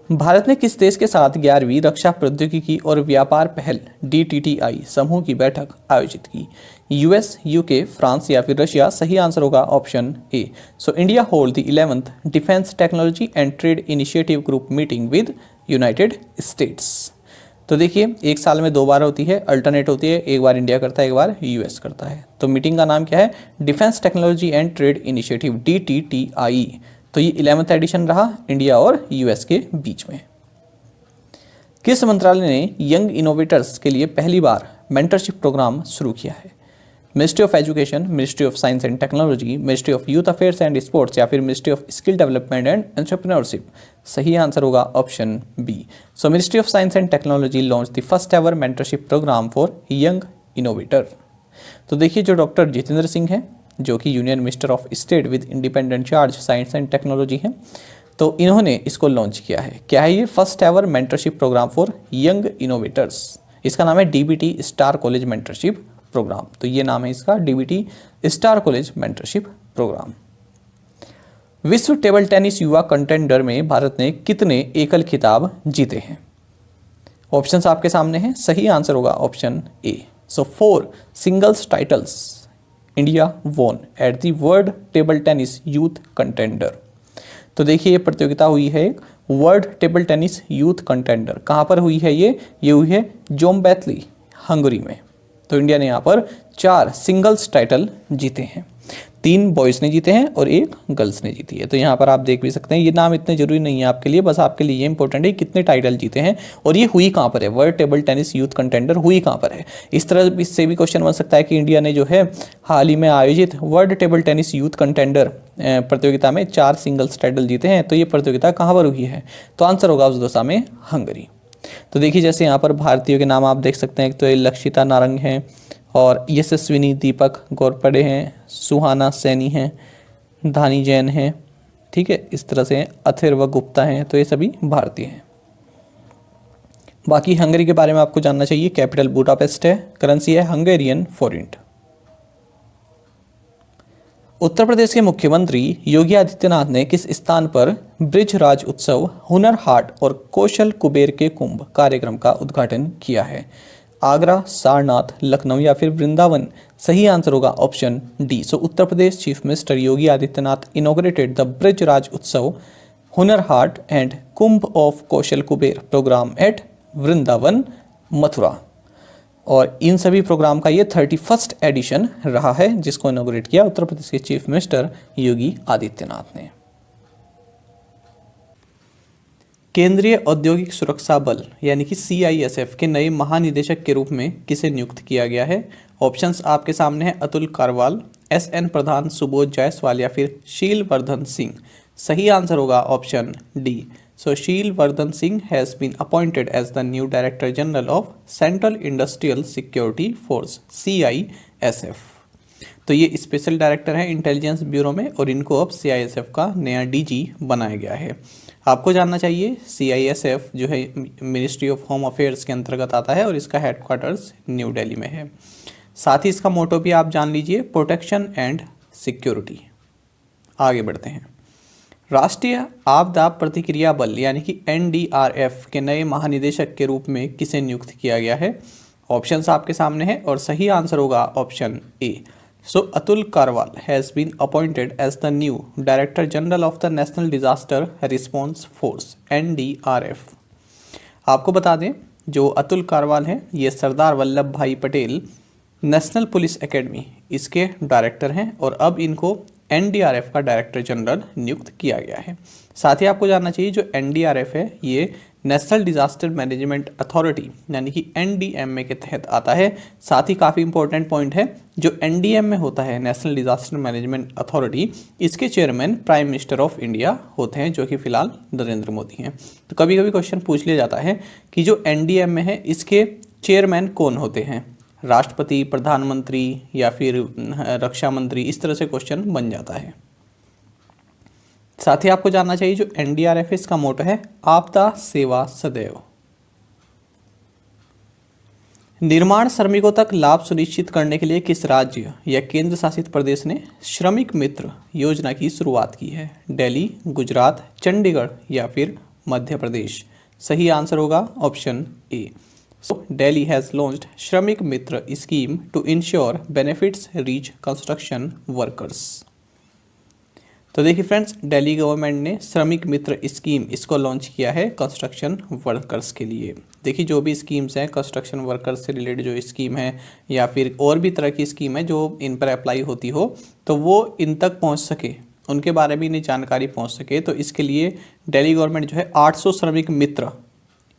Bharat ने किस देश के साथ 11वीं रक्षा प्रौद्योगिकी और व्यापार पहल DTTI समूह की बैठक आयोजित की? US, UK, फ्रांस या फिर रशिया? सही आंसर होगा option A. So India hold the 11th defence technology and trade initiative group meeting with United states. तो देखिए एक साल में 2 बार होती है, अल्टरनेट होती है, एक बार इंडिया करता है, एक बार US करता है। तो मीटिंग का नाम क्या है? Defence technology and trade initiative DTTI। तो ये 11th एडिशन रहा इंडिया और US के बीच में। किस मंत्रालय ने यंग इनोवेटर्स के लिए पहली बार मेंटरशिप प्रोग्राम शुरू किया है? Ministry of education, ministry of science and technology, ministry of youth affairs and sports या फिर ministry of skill development and entrepreneurship? सही आंसर होगा option B. So ministry of science and technology launch the first ever mentorship programme for young innovator. तो देखिए जो doctor Jitendra Singh हैं, जो कि union minister of state with independent charge science and technology हैं, तो इन्होंने इसको लॉन्च किया है। क्या है ये? First ever mentorship programme for young innovators. इसका नाम है DBT star college mentorship programme. तो ये नाम है इसका, DBT star college mentorship programme. विश्व टेबल टेनिस युवा कंटेंडर में भारत ने कितने एकल खिताब जीते हैं? ऑप्शंस आपके सामने हैं। सही आंसर होगा option A. So 4 singles titles India won at the world table tennis youth contender. तो देखिए ये प्रतियोगिता हुई है world table tennis youth contender. कहाँ पर हुई है ये हुई है जोम्बेतली, हंगरी में। तो इंडिया ने यहाँ पर 4 सिंगल्स टाइटल जीते हैं। 3 बॉयज़ ने जीते हैं और 1 गर्ल्स ने जीती है। तो यहाँ पर आप देख भी सकते हैं, ये नाम इतने जरूरी नहीं है आपके लिए, बस आपके लिए ये इंपॉर्टेंट है कितने टाइटल जीते हैं और ये हुई कहाँ पर है। World table tennis youth contender हुई कहाँ पर है। इस तरह इससे भी क्वेश्चन बन सकता है कि इंडिया ने जो है हाल ही में आयोजित world table tennis youth contender प्रतियोगिता में 4 सिंगल्स टाइटल जीते हैं, तो ये प्रतियोगिता कहाँ पर हुई है? तो आंसर होगा उस दशा में हंगरी। तो देखिए जैसे यहाँ पर भारतीयों के नाम आप देख सकते हैं, एक तो ये लक्षिता नारंग हैं और यशस्विनी दीपक गोरपड़े हैं, सुहाना सैनी हैं, धानी जैन हैं, ठीक है, इस तरह से अथिर्व गुप्ता हैं। तो ये सभी भारतीय हैं। बाकी हंगरी के बारे में आपको जानना चाहिए। कैपिटल बुडापेस्ट है, करेंसी है हंगेरियन फॉरेंट। उत्तर प्रदेश के मुख्यमंत्री योगी आदित्यनाथ ने किस स्थान पर ब्रिज राज उत्सव, हुनर हाट और कौशल कुबेर के कुंभ कार्यक्रम का उद्घाटन किया है? आगरा, सारनाथ, लखनऊ या फिर वृंदावन? सही आंसर होगा option D. So Uttar Pradesh chief minister Yogi Adityanath inaugurated the Brij Raj Utsav, Hunar Haat and Kumbh of Kaushal Kuber programme at Vrindavan, Mathura. और इन सभी प्रोग्राम का ये 31st एडिशन रहा है, जिसको इनॉग्रेट किया उत्तर प्रदेश के चीफ मिनिस्टर योगी आदित्यनाथ ने। केंद्रीय औद्योगिक सुरक्षा बल यानी कि CISF के नए महानिदेशक के रूप में किसे नियुक्त किया गया है? ऑप्शंस आपके सामने हैं। अतुल करवाल, SN प्रधान, सुबोध जायसवाल या फिर शील वर्धन सिंह। सही आंसर होगा option D. So Sheel Vardhan Singh has been appointed as the new director general of Central Industrial Security Force CISF। तो ये स्पेशल डायरेक्टर हैं इंटेलिजेंस ब्यूरो में और इनको अब CISF का नया DG बनाया गया है। आपको जानना चाहिए CISF जो है मिनिस्ट्री ऑफ होम अफेयर्स के अंतर्गत आता है और इसका हेडक्वार्टर्स न्यू दिल्ली में है। साथ ही इसका मोटो भी आप जान लीजिए, प्रोटेक्शन एंड सिक्योरिटी। आगे बढ़ते हैं। राष्ट्रीय आपदा प्रतिक्रिया बल यानी कि NDRF के नए महानिदेशक के रूप में किसे नियुक्त किया गया है? ऑप्शंस आपके सामने हैं और सही आंसर होगा option A. So Atul Karwal has been appointed as the new director general of the national disaster response force NDRF। आपको बता दें जो अतुल करवाल हैं ये सरदार वल्लभ भाई पटेल नेशनल पुलिस एकेडमी इसके डायरेक्टर हैं और अब इनको NDRF का डायरेक्टर जनरल नियुक्त किया गया है। साथ ही आपको जानना चाहिए जो NDRF है ये नेशनल डिजास्टर मैनेजमेंट अथॉरिटी यानी कि NDMA के तहत आता है। साथ ही काफ़ी इंपॉर्टेंट पॉइंट है, जो NDMA होता है नेशनल डिजास्टर मैनेजमेंट अथॉरिटी, इसके chairman prime minister of India होते हैं, जो कि फिलहाल नरेंद्र मोदी हैं। तो कभी कभी क्वेश्चन पूछ लिया जाता है कि जो NDMA है इसके चेयरमैन कौन होते हैं, राष्ट्रपति, प्रधानमंत्री या फिर रक्षा मंत्री, इस तरह से क्वेश्चन बन जाता है। साथ ही आपको जानना चाहिए जो NDRF है इसका मोटो है आपदा सेवा सदैव। निर्माण श्रमिकों तक लाभ सुनिश्चित करने के लिए किस राज्य या केंद्र शासित प्रदेश ने श्रमिक मित्र योजना की शुरुआत की है? दिल्ली, गुजरात, चंडीगढ़ या फिर मध्य प्रदेश? सही आंसर होगा option A. So, Delhi has launched Shramik Mitra scheme to ensure benefits reach construction workers। तो देखिए फ्रेंड्स, दिल्ली गवर्नमेंट ने श्रमिक मित्र स्कीम इसको लॉन्च किया है कंस्ट्रक्शन वर्कर्स के लिए। देखिए जो भी स्कीम्स हैं कंस्ट्रक्शन वर्कर्स से रिलेटेड जो स्कीम है या फिर और भी तरह की स्कीम है जो इन पर अप्लाई होती हो तो वो इन तक पहुंच सके, उनके बारे में इन्हें जानकारी पहुंच सके, तो इसके लिए दिल्ली गवर्नमेंट जो है 800 श्रमिक मित्र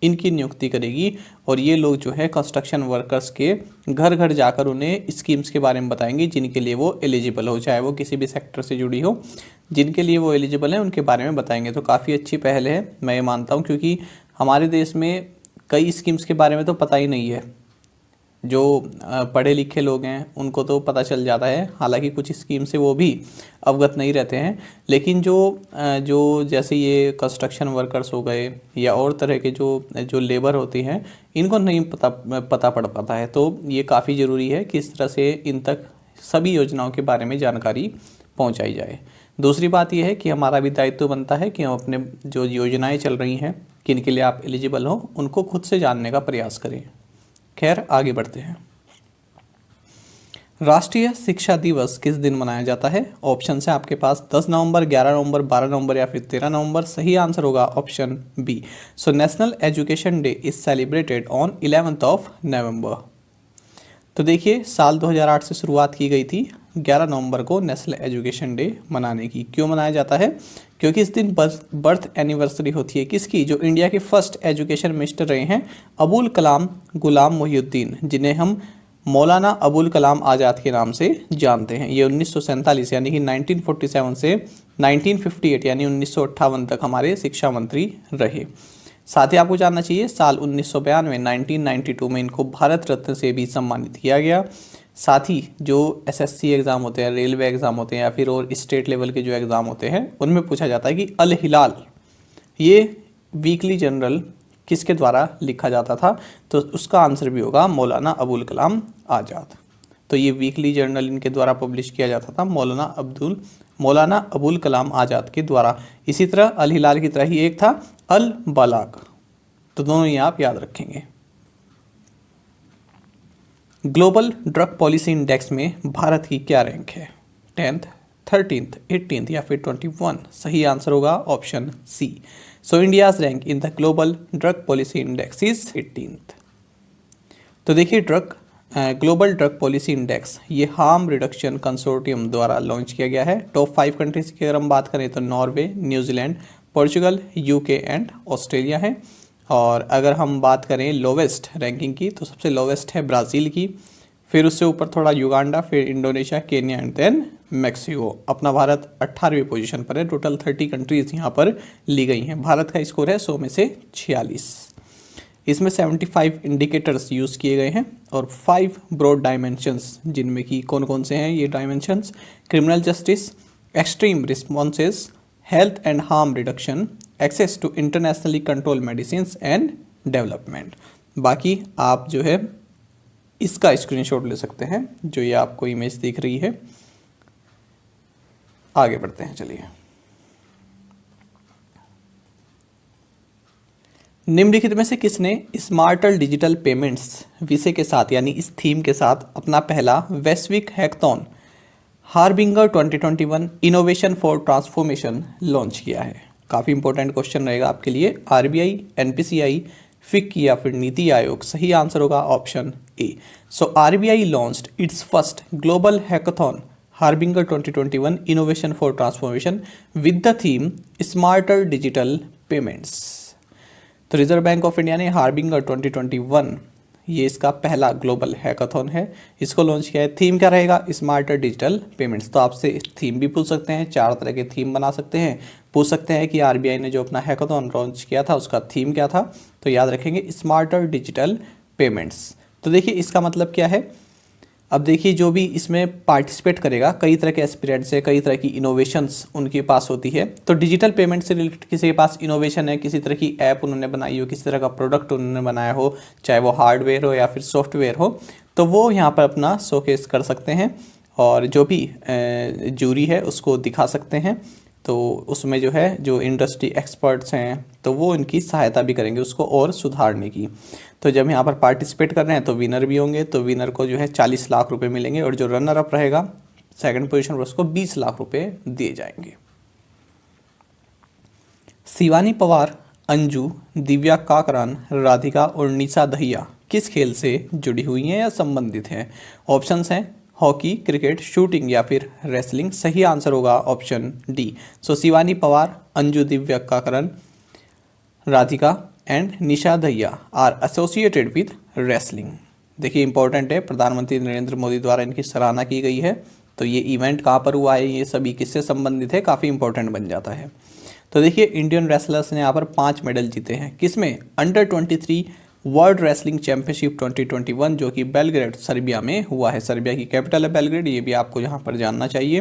इनकी नियुक्ति करेगी और ये लोग जो है कंस्ट्रक्शन वर्कर्स के घर घर जाकर उन्हें स्कीम्स के बारे में बताएंगे जिनके लिए वो एलिजिबल हो, चाहे वो किसी भी सेक्टर से जुड़ी हो, जिनके लिए वो एलिजिबल है उनके बारे में बताएंगे। तो काफ़ी अच्छी पहल है, मैं ये मानता हूँ, क्योंकि हमारे देश में कई स्कीम्स के बारे में तो पता ही नहीं है, जो पढ़े लिखे लोग हैं उनको तो पता चल जाता है, हालांकि कुछ स्कीम से वो भी अवगत नहीं रहते हैं, लेकिन जो जैसे ये कंस्ट्रक्शन वर्कर्स हो गए या और तरह के जो लेबर होती हैं, इनको नहीं पता पड़ पाता है। तो ये काफ़ी ज़रूरी है कि इस तरह से इन तक सभी योजनाओं के बारे में जानकारी पहुंचाई जाए। दूसरी बात यह है कि हमारा भी दायित्व बनता है कि हम अपने जो योजनाएं चल रही हैं, किन के लिए आप एलिजिबल हो, उनको खुद से जानने का प्रयास करें। खैर, आगे बढ़ते हैं। राष्ट्रीय शिक्षा दिवस किस दिन मनाया जाता है? ऑप्शन है आपके पास 10 नवंबर, 11 नवंबर, 12 नवंबर या फिर 13 नवंबर। सही आंसर होगा option B. So national education day is celebrated on 11th of November. तो देखिए, साल 2008 से शुरुआत की गई थी 11 नवंबर को नेशनल एजुकेशन डे मनाने की। क्यों मनाया जाता है? क्योंकि इस दिन बर्थ एनिवर्सरी होती है किसकी? जो इंडिया के फर्स्ट एजुकेशन मिनिस्टर रहे हैं, अबुल कलाम गुलाम मोहिउद्दीन, जिन्हें हम मौलाना अबुल कलाम आज़ाद के नाम से जानते हैं। ये 1947 यानी कि 1947 से 1958 यानी 1958 तक हमारे शिक्षा मंत्री रहे। साथ ही आपको जानना चाहिए, साल 1992 1992 में इनको भारत रत्न से भी सम्मानित किया गया। साथ ही जो एसएससी एग्ज़ाम होते हैं, रेलवे एग्ज़ाम होते हैं या फिर और स्टेट लेवल के जो एग्ज़ाम होते हैं, उनमें पूछा जाता है कि अल हिलाल ये वीकली जर्नल किसके द्वारा लिखा जाता था? तो उसका आंसर भी होगा मौलाना अबुल कलाम आज़ाद। तो ये वीकली जर्नल इनके द्वारा पब्लिश किया जाता था, मौलाना अबुल कलाम आज़ाद के द्वारा। इसी तरह अल हिलाल की तरह ही एक था अल बलाग। तो दोनों ही आप याद रखेंगे। ग्लोबल ड्रग पॉलिसी इंडेक्स में भारत की क्या रैंक है? 10th, 13th, 18th या फिर 21? सही आंसर होगा option C. So India's rank in the global drug policy index is 18th। तो देखिए, ग्लोबल ड्रग पॉलिसी इंडेक्स ये हार्म रिडक्शन कंसोर्टियम द्वारा लॉन्च किया गया है। टॉप 5 कंट्रीज की अगर हम बात करें तो Norway, New Zealand, Portugal, UK and Australia है। और अगर हम बात करें लोवेस्ट रैंकिंग की, तो सबसे लोवेस्ट है ब्राज़ील की, फिर उससे ऊपर थोड़ा युगांडा, फिर Indonesia, Kenya and then Mexico. अपना भारत 18वीं पोजीशन पर है। टोटल 30 कंट्रीज़ यहाँ पर ली गई हैं। भारत का स्कोर है 100 में से 46। इसमें 75 इंडिकेटर्स यूज़ किए गए हैं और 5 ब्रॉड डायमेंशंस, जिनमें कि कौन कौन से हैं ये dimensions? Criminal justice, extreme responses, health and harm reduction, access to internationally control medicine and development. बाकी आप जो है इसका स्क्रीनशॉट ले सकते हैं, जो ये आपको इमेज दिख रही है। आगे बढ़ते हैं, चलिए। निम्नलिखित में से किसने स्मार्टर डिजिटल पेमेंट्स विषय के साथ यानी इस थीम के साथ अपना पहला वैश्विक hackathon harbinger 2021 innovation for transformation launch किया है? काफ़ी इंपॉर्टेंट क्वेश्चन रहेगा आपके लिए। आरबीआई, एनपीसीआई, फिक या फिर नीति आयोग? सही आंसर होगा option A. So RBI launched it's first global hackathon harbinger 2021 innovation for transformation with the theme smarter digital payments. तो रिजर्व बैंक ऑफ इंडिया ने हार्बिंगर 2021 ये इसका पहला ग्लोबल हैकाथॉन है, इसको लॉन्च किया है। थीम क्या रहेगा? Smarter digital payments. तो आपसे थीम भी पूछ सकते हैं, 4 तरह के थीम बना सकते हैं। पूछ सकते हैं कि आरबीआई ने जो अपना हैकाथॉन लॉन्च किया था उसका थीम क्या था? तो याद रखेंगे स्मार्टर डिजिटल पेमेंट्स। तो देखिए, इसका मतलब क्या है? अब देखिए, जो भी इसमें पार्टिसिपेट करेगा, कई तरह के एस्पिरेंट्स है, कई तरह की इनोवेशंस उनके पास होती है। तो डिजिटल पेमेंट से रिलेटेड किसी के पास इनोवेशन है, किसी तरह की ऐप उन्होंने बनाई हो, किसी तरह का प्रोडक्ट उन्होंने बनाया हो, चाहे वो हार्डवेयर हो या फिर सॉफ्टवेयर हो, तो वो यहाँ पर अपना शोकेस कर सकते हैं और जो भी जूरी है उसको दिखा सकते हैं। तो उसमें जो है जो इंडस्ट्री एक्सपर्ट्स हैं तो वो इनकी सहायता भी करेंगे उसको और सुधारने की। तो जब यहाँ पर पार्टिसिपेट कर रहे हैं तो विनर भी होंगे, तो विनर को जो है 40 लाख रुपए मिलेंगे और जो रनर अप रहेगा सेकंड पोजीशन पर उसको 20 लाख रुपए दिए जाएंगे। शिवानी पवार, अंजू, दिव्या काकरान, राधिका और निशा दहिया किस खेल से जुड़ी हुई हैं या संबंधित हैं? ऑप्शंस हैं हॉकी, क्रिकेट, शूटिंग या फिर रेसलिंग। सही आंसर होगा option D. So Shivani Pawar, Anju, Divya Kakran, Radhika and Nisha Dahiya are associated with wrestling. देखिए, इंपॉर्टेंट है, प्रधानमंत्री नरेंद्र मोदी द्वारा इनकी सराहना की गई है। तो ये इवेंट कहाँ पर हुआ है, ये सभी किससे संबंधित है, काफ़ी इंपॉर्टेंट बन जाता है। तो देखिए, इंडियन रेसलर्स ने यहाँ पर 5 मेडल जीते हैं। किसमें? अंडर 23 वर्ल्ड रेसलिंग चैंपियनशिप 2021 जो कि बेलग्रेड सर्बिया में हुआ है। सर्बिया की कैपिटल है बेलग्रेड, ये भी आपको यहाँ पर जानना चाहिए।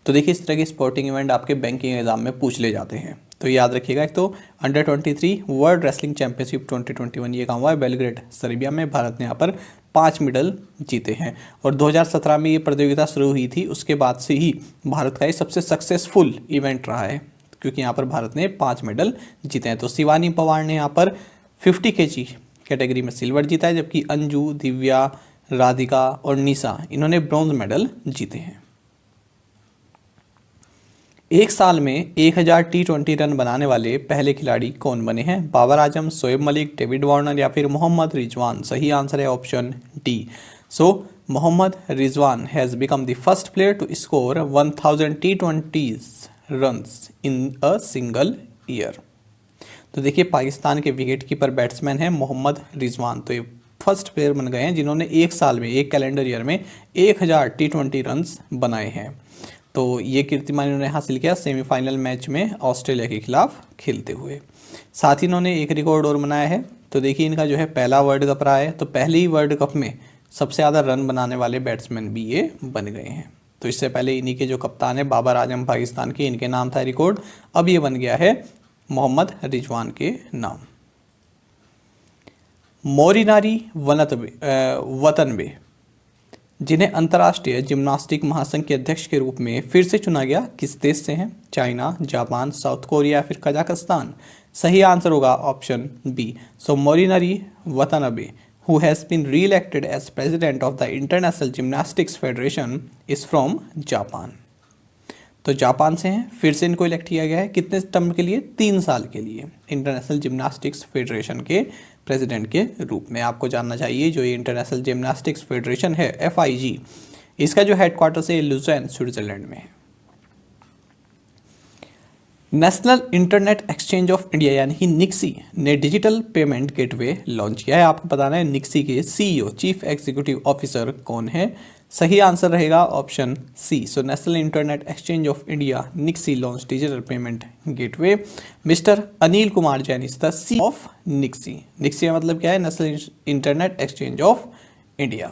तो देखिए इस तरह के स्पोर्टिंग इवेंट आपके बैंकिंग एग्जाम में पूछ ले जाते हैं, तो याद रखिएगा। एक तो अंडर 23 वर्ल्ड रेसलिंग चैंपियनशिप 2021 ये कहाँ हुआ है, बेलग्रेड सर्बिया में। भारत ने यहाँ पर 5 मेडल जीते हैं और 2017 में ये प्रतियोगिता शुरू हुई थी, उसके बाद से ही भारत का ये सबसे सक्सेसफुल इवेंट रहा है, क्योंकि यहाँ पर भारत ने 5 मेडल जीते हैं। तो शिवानी पवार ने यहाँ पर 50 kg कैटेगरी में सिल्वर जीता है, जबकि अंजू, दिव्या, राधिका और निशा इन्होंने ब्रॉन्ज मेडल जीते हैं। एक साल में 1000 T20 रन बनाने वाले पहले खिलाड़ी कौन बने हैं? बाबर आजम, शोएब मलिक, डेविड वार्नर या फिर मोहम्मद रिजवान। सही आंसर है option D. So Mohammad Rizwan has become the first player to score 1000 T20 runs in a single year. तो देखिए पाकिस्तान के विकेट कीपर बैट्समैन हैं मोहम्मद रिजवान, तो ये फर्स्ट प्लेयर बन गए हैं जिन्होंने एक साल में, एक कैलेंडर ईयर में 1000 T20 रन्स बनाए हैं। तो ये कीर्तिमान इन्होंने हासिल किया सेमीफाइनल मैच में ऑस्ट्रेलिया के खिलाफ खेलते हुए। साथ ही इन्होंने एक रिकॉर्ड और बनाया है। तो देखिए इनका जो है पहला वर्ल्ड कप रहा है, तो पहले ही वर्ल्ड कप में सबसे ज़्यादा रन बनाने वाले बैट्समैन भी ये बन गए हैं। तो इससे पहले इन्हीं के जो कप्तान है बाबर आजम पाकिस्तान के, इनके नाम था रिकॉर्ड, अब ये बन गया है मोहम्मद रिजवान के नाम। मोरिनारी वतनबे जिन्हें अंतर्राष्ट्रीय जिम्नास्टिक महासंघ के अध्यक्ष के रूप में फिर से चुना गया, किस देश से हैं? चाइना, जापान, साउथ कोरिया या फिर कजाकिस्तान। सही आंसर होगा option B. So Morinari Watanabe who has been re-elected as president of the International Gymnastics Federation is from Japan. तो जापान से हैं, फिर से इनको इलेक्ट किया गया है, कितने टर्म के लिए? 3 साल के लिए इंटरनेशनल जिम्नास्टिक्स फेडरेशन के प्रेसिडेंट के रूप में। आपको जानना चाहिए जो ये इंटरनेशनल जिम्नास्टिक्स फेडरेशन है FIG, इसका जो हेडक्वार्टर्स है लुज़ेन स्विट्जरलैंड में है। National Internet Exchange of India यानी कि निक्सी ने डिजिटल पेमेंट गेटवे लॉन्च किया है। आपको बताना है निक्सी के CEO चीफ एग्जीक्यूटिव ऑफिसर कौन है? सही आंसर रहेगा option C. So National Internet Exchange of India NIXI launch digital payment gateway. Mister Anil Kumar Jain is the CEO of NIXI. NIXI का मतलब क्या है? National Internet Exchange of India.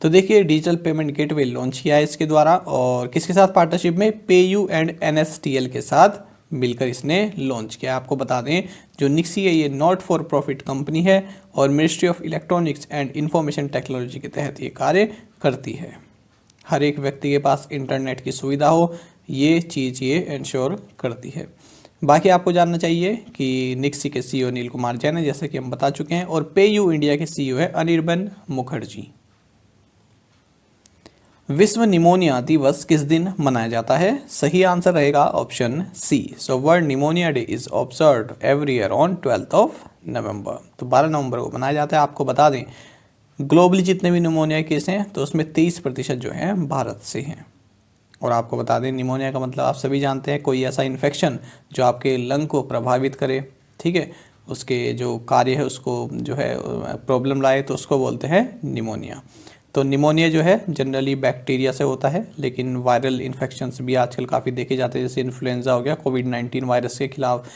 तो देखिए डिजिटल पेमेंट गेटवे लॉन्च किया है इसके द्वारा, और किसके साथ पार्टनरशिप में? पेयू एंड NSTL के साथ मिलकर इसने लॉन्च किया। आपको बता दें जो निक्सी है ये नॉट फॉर प्रॉफिट कंपनी है और ministry of electronics and information technology के तहत ये कार्य करती है। हर एक व्यक्ति के पास इंटरनेट की सुविधा हो, ये चीज़ ये इंश्योर करती है। बाकी आपको जानना चाहिए कि निक्सी के CEO अनिल कुमार जैन है, जैसे कि हम बता चुके हैं, और पेयू इंडिया के CEO है अनिर्बन मुखर्जी। विश्व निमोनिया दिवस किस दिन मनाया जाता है? सही आंसर रहेगा option C. So world pneumonia day is observed every year on 12 November. तो 12 नवंबर को मनाया जाता है। आपको बता दें ग्लोबली जितने भी निमोनिया केस हैं तो उसमें 30% जो हैं भारत से हैं। और आपको बता दें निमोनिया का मतलब आप सभी जानते हैं, कोई ऐसा इन्फेक्शन जो आपके लंग को प्रभावित करे, ठीक है, उसके जो कार्य है उसको जो है प्रॉब्लम लाए, तो उसको बोलते हैं निमोनिया। तो निमोनिया जो है जनरली बैक्टीरिया से होता है, लेकिन वायरल इन्फेक्शंस भी आजकल काफ़ी देखे जाते हैं, जैसे इन्फ्लुएंजा हो गया, कोविड-19 वायरस के खिलाफ,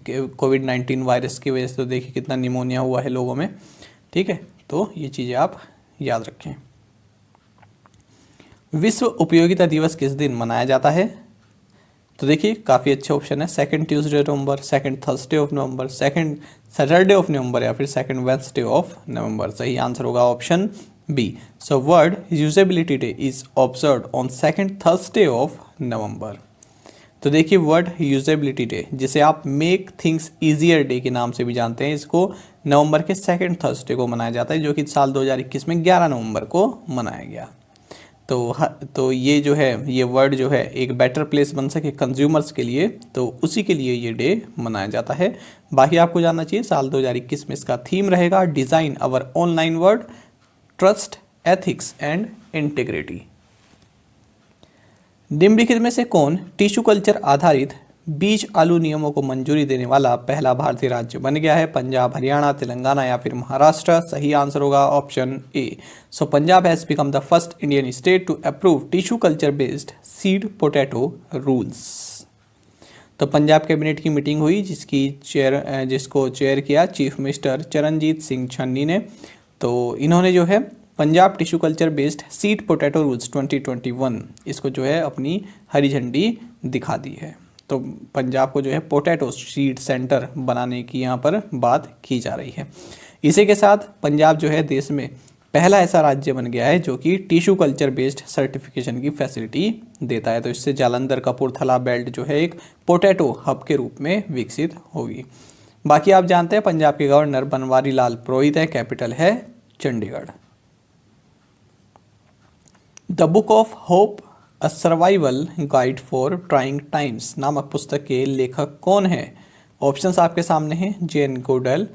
कोविड-19 वायरस की वजह से तो देखिए कितना निमोनिया हुआ है लोगों में, ठीक है। तो ये चीज़ें आप याद रखें। विश्व उपयोगिता दिवस किस दिन मनाया जाता है? तो देखिए काफ़ी अच्छे ऑप्शन है, 2nd Tuesday November, 2nd Thursday of November, 2nd Saturday of November या फिर 2nd वेडनेसडे ऑफ नवंबर। सही आंसर होगा option B. So world usability day is observed on 2nd Thursday of November. तो देखिए वर्ल्ड यूजेबिलिटी डे, जिसे आप make things easier day के नाम से भी जानते हैं, इसको नवंबर के 2nd थर्सडे को मनाया जाता है, जो कि साल 2021 में 11 नवंबर को मनाया गया। तो ये जो है ये वर्ड जो है एक बेटर प्लेस बन सके कंज्यूमर्स के लिए, तो उसी के लिए ये डे मनाया जाता है। बाकी आपको जानना चाहिए साल 2021 में इसका थीम रहेगा design our online world, trust, ethics and integrity. निम्नलिखित में से कौन टिश्यू कल्चर आधारित बीज आलू नियमों को मंजूरी देने वाला पहला भारतीय राज्य बन गया है? पंजाब, हरियाणा, तेलंगाना या फिर महाराष्ट्र। सही आंसर होगा option A. So Punjab has become the first Indian state to approve tissue culture based seed potato rules. तो पंजाब कैबिनेट की मीटिंग हुई जिसको चेयर किया चीफ मिनिस्टर चरणजीत सिंह चन्नी ने। तो इन्होंने जो है Punjab tissue culture based seed potato rules 2021 इसको जो है अपनी हरी झंडी दिखा दी है। तो पंजाब को जो है पोटैटो सीड सेंटर बनाने की यहाँ पर बात की जा रही है। इसी के साथ पंजाब जो है देश में पहला ऐसा राज्य बन गया है जो कि टिश्यू कल्चर बेस्ड सर्टिफिकेशन की फैसिलिटी देता है। तो इससे जालंधर कपूरथला बेल्ट जो है एक पोटैटो हब के रूप में विकसित होगी। बाकी आप जानते हैं पंजाब के गवर्नर बनवारी लाल पुरोहित है, कैपिटल है Chandigarh. The book of hope a survival guide for trying times नामक पुस्तक के लेखक कौन है? ऑप्शंस आपके सामने हैं, Jane Goodall,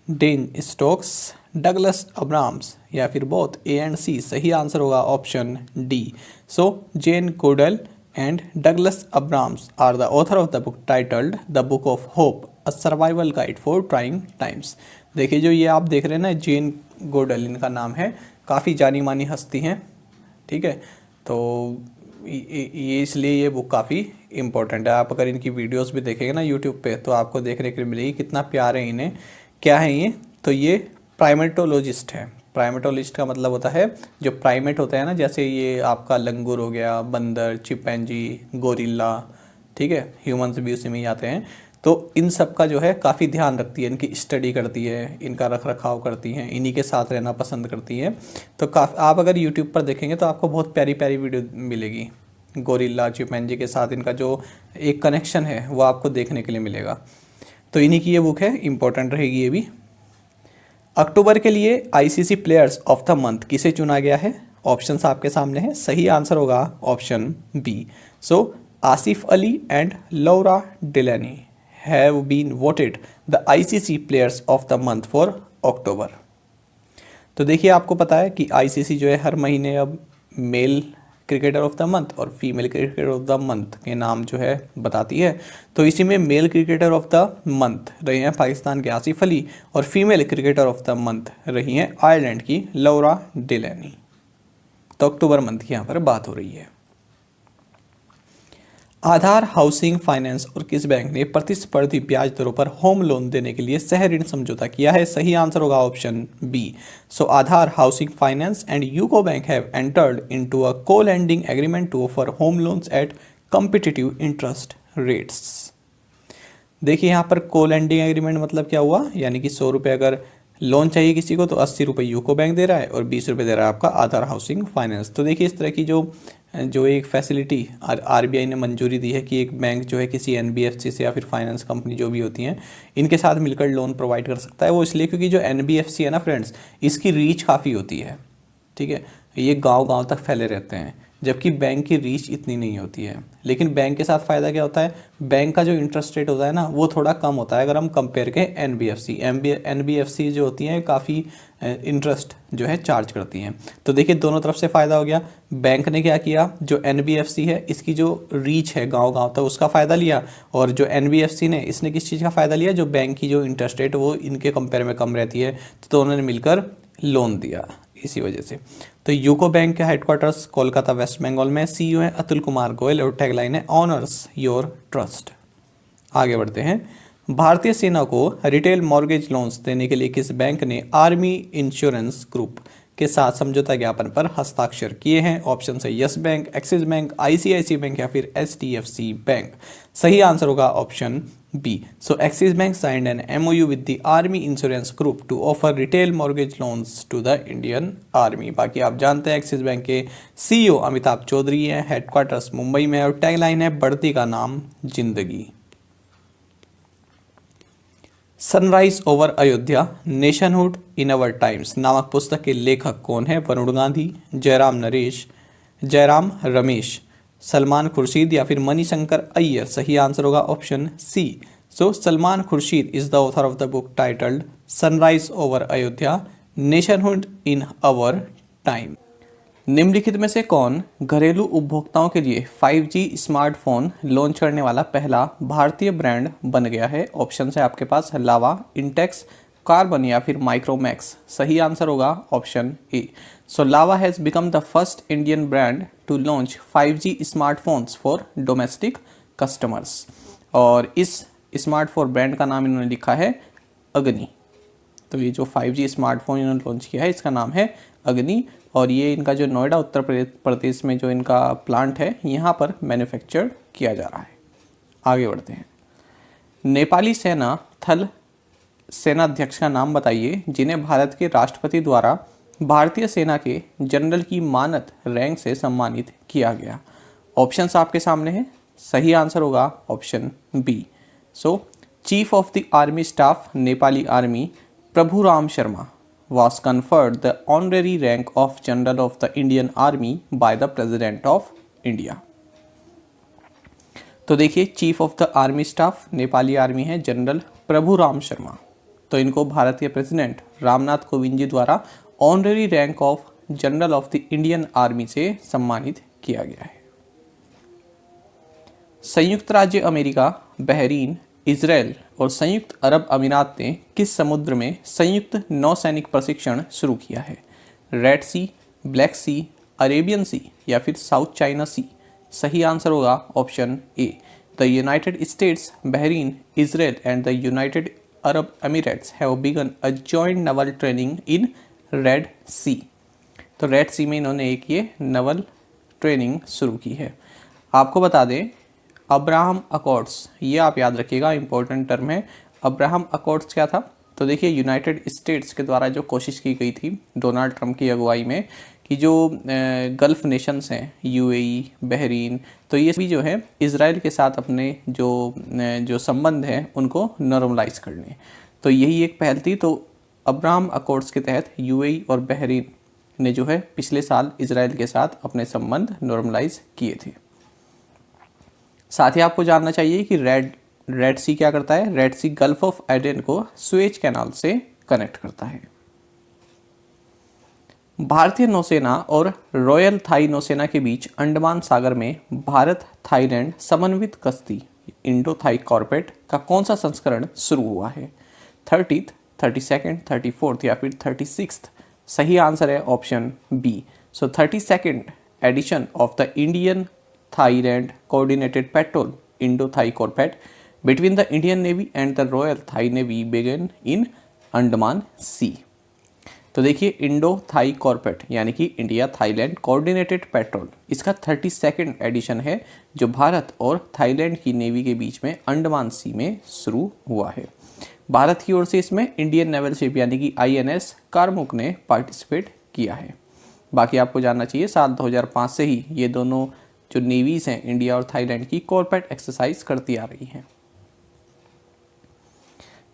Dan Stokes, Douglas Abrams या फिर बोथ ए एंड सी। सही आंसर होगा option D. So Jane Goodall and Douglas Abrams are the author of the book titled the book of hope a survival guide for trying times. देखिए जो ये आप देख रहे हैं ना, जेन गोडल इनका नाम है, काफ़ी जानी मानी हस्ती हैं, ठीक है। तो ये इसलिए ये बुक काफ़ी इम्पोर्टेंट है। आप अगर इनकी वीडियोस भी देखेंगे ना यूट्यूब पे तो आपको देखने के लिए मिलेगी कितना प्यार है इन्हें। क्या है ये? तो ये प्राइमेटोलॉजिस्ट है। प्राइमेटोलॉजिस्ट का मतलब होता है जो प्राइमेट होता है ना, जैसे ये आपका लंगूर हो गया, बंदर, चिंपैंजी, गोरिल्ला, ठीक है, ह्यूमंस भी उसी में ही आते हैं। तो इन सब का जो है काफ़ी ध्यान रखती है, इनकी स्टडी करती है, इनका रख रखाव करती हैं, इन्हीं के साथ रहना पसंद करती हैं। तो आप अगर यूट्यूब पर देखेंगे तो आपको बहुत प्यारी प्यारी वीडियो मिलेगी। गोरिल्ला, चिंपैंजी के साथ इनका जो एक कनेक्शन है वो आपको देखने के लिए मिलेगा। तो इन्हीं की ये बुक है, इम्पोर्टेंट रहेगी ये भी। अक्टूबर के लिए ICC players of the month किसे चुना गया है? ऑप्शंस आपके सामने हैं, सही आंसर होगा option B. So Asif Ali and Laura Delany have been voted the ICC players of the month for October. तो देखिए आपको पता है कि आईसीसी जो है हर महीने अब male cricketer of the month और female cricketer of the month के नाम जो है बताती है। तो इसी में male cricketer of the month रही हैं पाकिस्तान के आसिफ अली और female cricketer of the month रही हैं आयरलैंड की लौरा डिलैनी। तो अक्टूबर मंथ की यहाँ पर बात हो रही है। आधार हाउसिंग फाइनेंस और किस बैंक ने प्रतिस्पर्धी ब्याज दरों पर होम लोन देने के लिए सह ऋण समझौता किया है? सही आंसर होगा option B. So Aadhar Housing Finance and UCO Bank have entered into a co lending agreement to offer home loans at competitive interest rates. देखिए यहाँ पर को-लैंडिंग एग्रीमेंट मतलब क्या हुआ, यानी कि 100 रुपये अगर लोन चाहिए किसी को तो 80 रुपये यूको बैंक दे रहा है और 20 रुपये दे रहा है आपका आधार हाउसिंग फाइनेंस। तो देखिए इस तरह की जो एक फैसिलिटी आरबीआई ने मंजूरी दी है कि एक बैंक जो है किसी एनबीएफसी से या फिर फाइनेंस कंपनी जो भी होती हैं इनके साथ मिलकर लोन प्रोवाइड कर सकता है। वो इसलिए क्योंकि जो एनबीएफसी है ना फ्रेंड्स, इसकी रीच काफ़ी होती है, ठीक है, ये गांव-गांव तक फैले रहते हैं, जबकि बैंक की रीच इतनी नहीं होती है। लेकिन बैंक के साथ फ़ायदा क्या होता है, बैंक का जो इंटरेस्ट रेट होता है ना वो थोड़ा कम होता है अगर हम कंपेयर करें एनबीएफसी जो होती हैं काफ़ी इंटरेस्ट जो है चार्ज करती हैं। तो देखिए दोनों तरफ से फ़ायदा हो गया। बैंक ने क्या किया, जो एनबीएफसी है इसकी जो रीच है गांव-गांव तक उसका फ़ायदा लिया, और जो एनबीएफसी ने इसने किस चीज़ का फ़ायदा लिया, जो बैंक की जो इंटरेस्ट रेट वो इनके कंपेयर में कम रहती है, तो दोनों ने मिलकर लोन दिया इसी वजह से। तो यूको बैंक का हेडक्वार्टर्स कोलकाता वेस्ट बंगाल में, सीईओ है अतुल कुमार गोयल और टैगलाइन है ऑनर्स योर ट्रस्ट। आगे बढ़ते हैं। भारतीय सेना को रिटेल मॉर्गेज लोन्स देने के लिए किस बैंक ने आर्मी इंश्योरेंस ग्रुप के साथ समझौता ज्ञापन पर हस्ताक्षर किए हैं? ऑप्शन है Yes Bank, Axis Bank, ICIC Bank या फिर एचडीएफसी बैंक। सही आंसर होगा option B. So Axis Bank signed an MOU with the army insurance group to offer retail mortgage loans to the Indian army. बाकी आप जानते हैं Axis Bank के CEO Amitabh Chaudhry हैं, हेडक्वार्टर्स मुंबई में, और टैगलाइन है बढ़ती का नाम जिंदगी। Sunrise over Ayodhya nationhood in our times नामक पुस्तक के लेखक कौन है? वरुण गांधी, जयराम रमेश, सलमान खुर्शीद या फिर मणिशंकर अय्यर। सही आंसर होगा option C. So Salman Khurshid is the author of the book titled sunrise over Ayodhya nationhood in our time. निम्नलिखित में से कौन घरेलू उपभोक्ताओं के लिए 5G स्मार्टफोन लॉन्च करने वाला पहला भारतीय ब्रांड बन गया है? ऑप्शन है आपके पास लावा, इंटेक्स, कार्बन या फिर माइक्रोमैक्स। सही आंसर होगा option A. So Lava has become the first Indian brand to launch 5G smartphones for domestic customers. और इस स्मार्टफोन ब्रांड का नाम इन्होंने लिखा है अग्नि। तो ये जो 5G स्मार्टफोन इन्होंने लॉन्च किया है इसका नाम है अग्नि, और ये इनका जो नोएडा उत्तर प्रदेश में जो इनका प्लांट है यहाँ पर मैन्युफैक्चर किया जा रहा है। आगे बढ़ते हैं। नेपाली सेना थल सेनाध्यक्ष का नाम बताइए जिन्हें भारत के राष्ट्रपति द्वारा भारतीय सेना के जनरल की मानद रैंक से सम्मानित किया गया। ऑप्शंस आपके सामने हैं, सही आंसर होगा option B. So chief of the army staff Nepali army Prabhuram Sharma was conferred the honorary rank of General of the Indian Army by the President of India। तो देखिए chief of the army staff Nepali army है general Prabhuram Sharma, तो इनको भारत के president Ramnath Kovind ji द्वारा honorary rank of general of the Indian army से सम्मानित किया गया है। संयुक्त राज्य अमेरिका, बहरीन, इजराइल और संयुक्त अरब अमीरात ने किस समुद्र में संयुक्त नौसैनिक प्रशिक्षण शुरू किया है? Red Sea, Black Sea, Arabian Sea या फिर साउथ चाइना सी? सही आंसर होगा option A. The United States, Bahrain, Israel and the United Arab Emirates have begun a joint naval training in Red Sea. तो Red सी में इन्होंने एक ये Naval training शुरू की है। आपको बता दें अब्राहम अकॉर्ड्स, ये आप याद रखिएगा, इंपॉर्टेंट टर्म है। अब्राहम अकॉर्ड्स क्या था? तो देखिए यूनाइटेड स्टेट्स के द्वारा जो कोशिश की गई थी डोनाल्ड ट्रंप की अगुवाई में कि जो गल्फ नेशंस हैं यूएई, बहरीन, तो ये भी जो है इजराइल के साथ अपने जो संबंध हैं उनको नॉर्मलाइज करने, तो यही एक पहल थी। तो अब्राहम अकॉर्ड्स के तहत यूएई और बहरीन ने जो है पिछले साल इजराइल के साथ अपने संबंध नॉर्मलाइज किए थे। साथ ही आपको जानना चाहिए कि रेड सी क्या करता है? Red Sea Gulf of Aden को सुएज कैनाल से कनेक्ट करता है। भारतीय नौसेना और रॉयल थाई नौसेना के बीच अंडमान सागर में भारत थाईलैंड समन्वित कश्ती इंडो थाई कॉर्पेट का कौन सा संस्करण शुरू हुआ है? 30th, 32nd, 34th या फिर 36th? सही आंसर है option B. So 32nd edition of the Indian Thailand coordinated patrol Indo-Thai corvette between the Indian Navy and the Royal Thai Navy began in Andaman Sea। तो देखिए Indo Thai कॉर्पेट यानी कि India Thailand coordinated petrol, इसका 32nd addition है जो भारत और Thailand की navy के बीच में अंडमान सी में शुरू हुआ है। भारत की ओर से इसमें इंडियन नेवल शिप यानी कि INS कारमुक ने पार्टिसिपेट किया है। बाकी आपको जानना चाहिए साल 2005 से ही ये दोनों जो नेवीज हैं इंडिया और थाईलैंड की कॉर्पेट एक्सरसाइज करती आ रही हैं।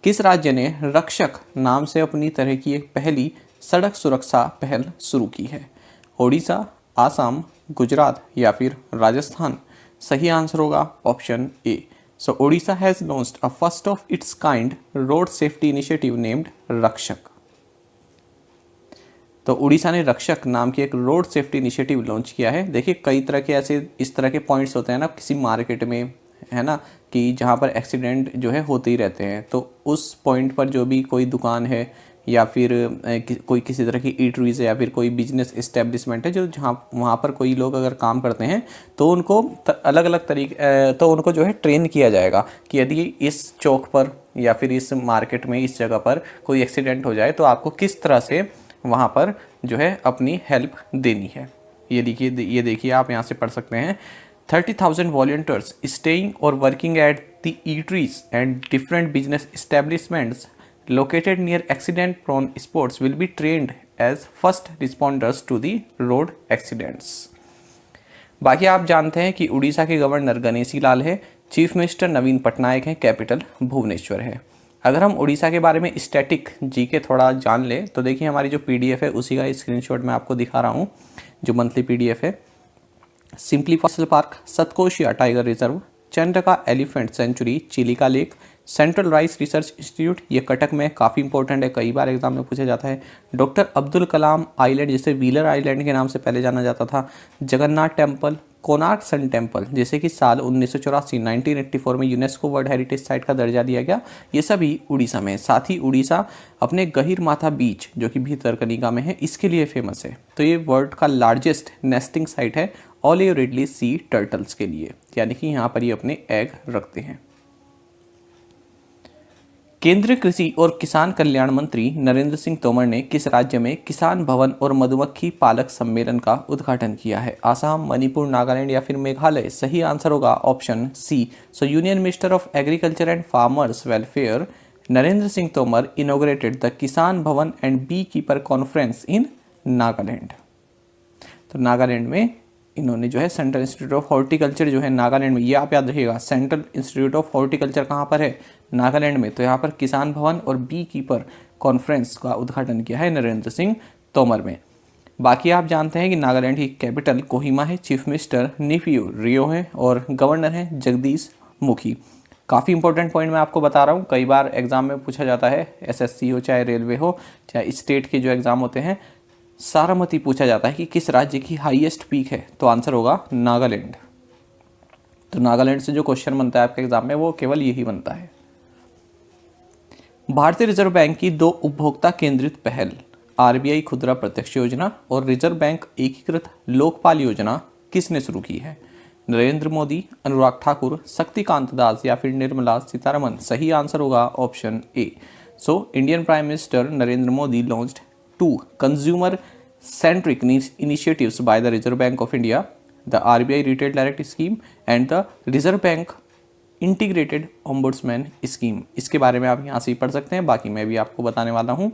किस राज्य ने रक्षक नाम से अपनी तरह की एक पहली सड़क सुरक्षा पहल शुरू की है? ओडिशा, आसाम, गुजरात या फिर राजस्थान? सही आंसर होगा option A. So Odisha has launched a first of its kind road safety initiative named रक्षक। तो उड़ीसा ने रक्षक नाम की एक रोड सेफ्टी इनिशिएटिव लॉन्च किया है। देखिए कई तरह के ऐसे इस तरह के पॉइंट्स होते हैं ना किसी मार्केट में, है ना, कि जहाँ पर एक्सीडेंट जो है होते ही रहते हैं, तो उस पॉइंट पर जो भी कोई दुकान है या फिर कोई किसी तरह की ईटरीज है या फिर कोई बिजनेस इस्टेब्लिशमेंट है जो जहाँ वहाँ पर कोई लोग अगर काम करते हैं तो उनको अलग अलग तरीके तो उनको जो है ट्रेन किया जाएगा कि यदि इस चौक पर या फिर इस मार्केट में इस जगह पर कोई एक्सीडेंट हो जाए तो आपको किस तरह से वहाँ पर जो है अपनी हेल्प देनी है। ये देखिए आप यहाँ से पढ़ सकते हैं 30,000 वॉलंटियर्स स्टेइंग और working at the eateries and different business establishments located near accident prone spots will be trained as first responders to the road accidents। बाकी आप जानते हैं कि उड़ीसा के गवर्नर गणेशी लाल है, चीफ मिनिस्टर नवीन पटनायक हैं, कैपिटल भुवनेश्वर है। अगर हम उड़ीसा के बारे में स्टैटिक जीके थोड़ा जान ले तो देखिए हमारी जो PDF है उसी का स्क्रीनशॉट मैं आपको दिखा रहा हूँ, जो मंथली PDF है। Simply fossil park, Satkosia tiger reserve, Chandaka elephant sanctuary, Chilika lake, central rice research institute, ये कटक में काफ़ी इंपॉर्टेंट है, कई बार एग्जाम में पूछा जाता है। डॉक्टर अब्दुल कलाम आइलैंड जिसे व्हीलर आइलैंड के नाम से पहले जाना जाता था, Jagannath temple, Konark sun temple जिसे कि साल 1984 में यूनेस्को वर्ल्ड हेरिटेज साइट का दर्जा दिया गया, ये सभी उड़ीसा में। साथ ही उड़ीसा अपने गहीर माथा बीच जो कि भितरकनिका में है इसके लिए फेमस है। तो ये वर्ल्ड का लार्जेस्ट नेस्टिंग साइट है ऑलिव रिडली सी टर्टल्स के लिए, यानी कि यहाँ पर ये अपने एग रखते हैं। केंद्रीय कृषि और किसान कल्याण मंत्री नरेंद्र सिंह तोमर ने किस राज्य में किसान भवन और मधुमक्खी पालक सम्मेलन का उद्घाटन किया है? आसाम, मणिपुर, नागालैंड या फिर मेघालय? सही आंसर होगा option C. So union minister of agriculture and farmers welfare Narendra Singh Tomar inaugurated the Kisan Bhavan and bee keeper conference in Nagaland. तो नागालैंड में इन्होंने जो है सेंट्रल इंस्टीट्यूट ऑफ हॉर्टिकल्चर जो है नागालैंड में, ये आप याद रखिएगा, सेंट्रल इंस्टीट्यूट ऑफ हॉर्टिकल्चर कहाँ पर है? नागालैंड में। तो यहाँ पर किसान भवन और बी कीपर कॉन्फ्रेंस का उद्घाटन किया है नरेंद्र सिंह तोमर में। बाकी आप जानते हैं कि नागालैंड की कैपिटल कोहिमा है, चीफ मिनिस्टर नीफियू रियो है और गवर्नर है जगदीश मुखी। काफ़ी इंपॉर्टेंट पॉइंट मैं आपको बता रहा हूँ, कई बार एग्जाम में पूछा जाता है, एसएससी हो चाहे रेलवे हो चाहे स्टेट के जो एग्ज़ाम होते हैं, सारामती पूछा जाता है कि किस राज्य की हाईएस्ट पीक है, तो आंसर होगा नागालैंड। तो नागालैंड से जो क्वेश्चन बनता है आपके एग्जाम में वो केवल यही बनता है। भारतीय रिजर्व बैंक की 2 उपभोक्ता केंद्रित पहल, आरबीआई खुदरा प्रत्यक्ष योजना और रिजर्व बैंक एकीकृत लोकपाल योजना किसने शुरू की है? नरेंद्र मोदी, अनुराग ठाकुर, शक्तिकांत दास या फिर निर्मला सीतारमन? सही आंसर होगा option A. So Indian prime minister Narendra Modi launched 2 consumer centric initiatives by the Reserve Bank of India, the RBI Retail Direct Scheme and the Reserve Bank Integrated Ombudsman Scheme। इसके बारे में आप यहाँ से ही पढ़ सकते हैं, बाकी मैं भी आपको बताने वाला हूँ।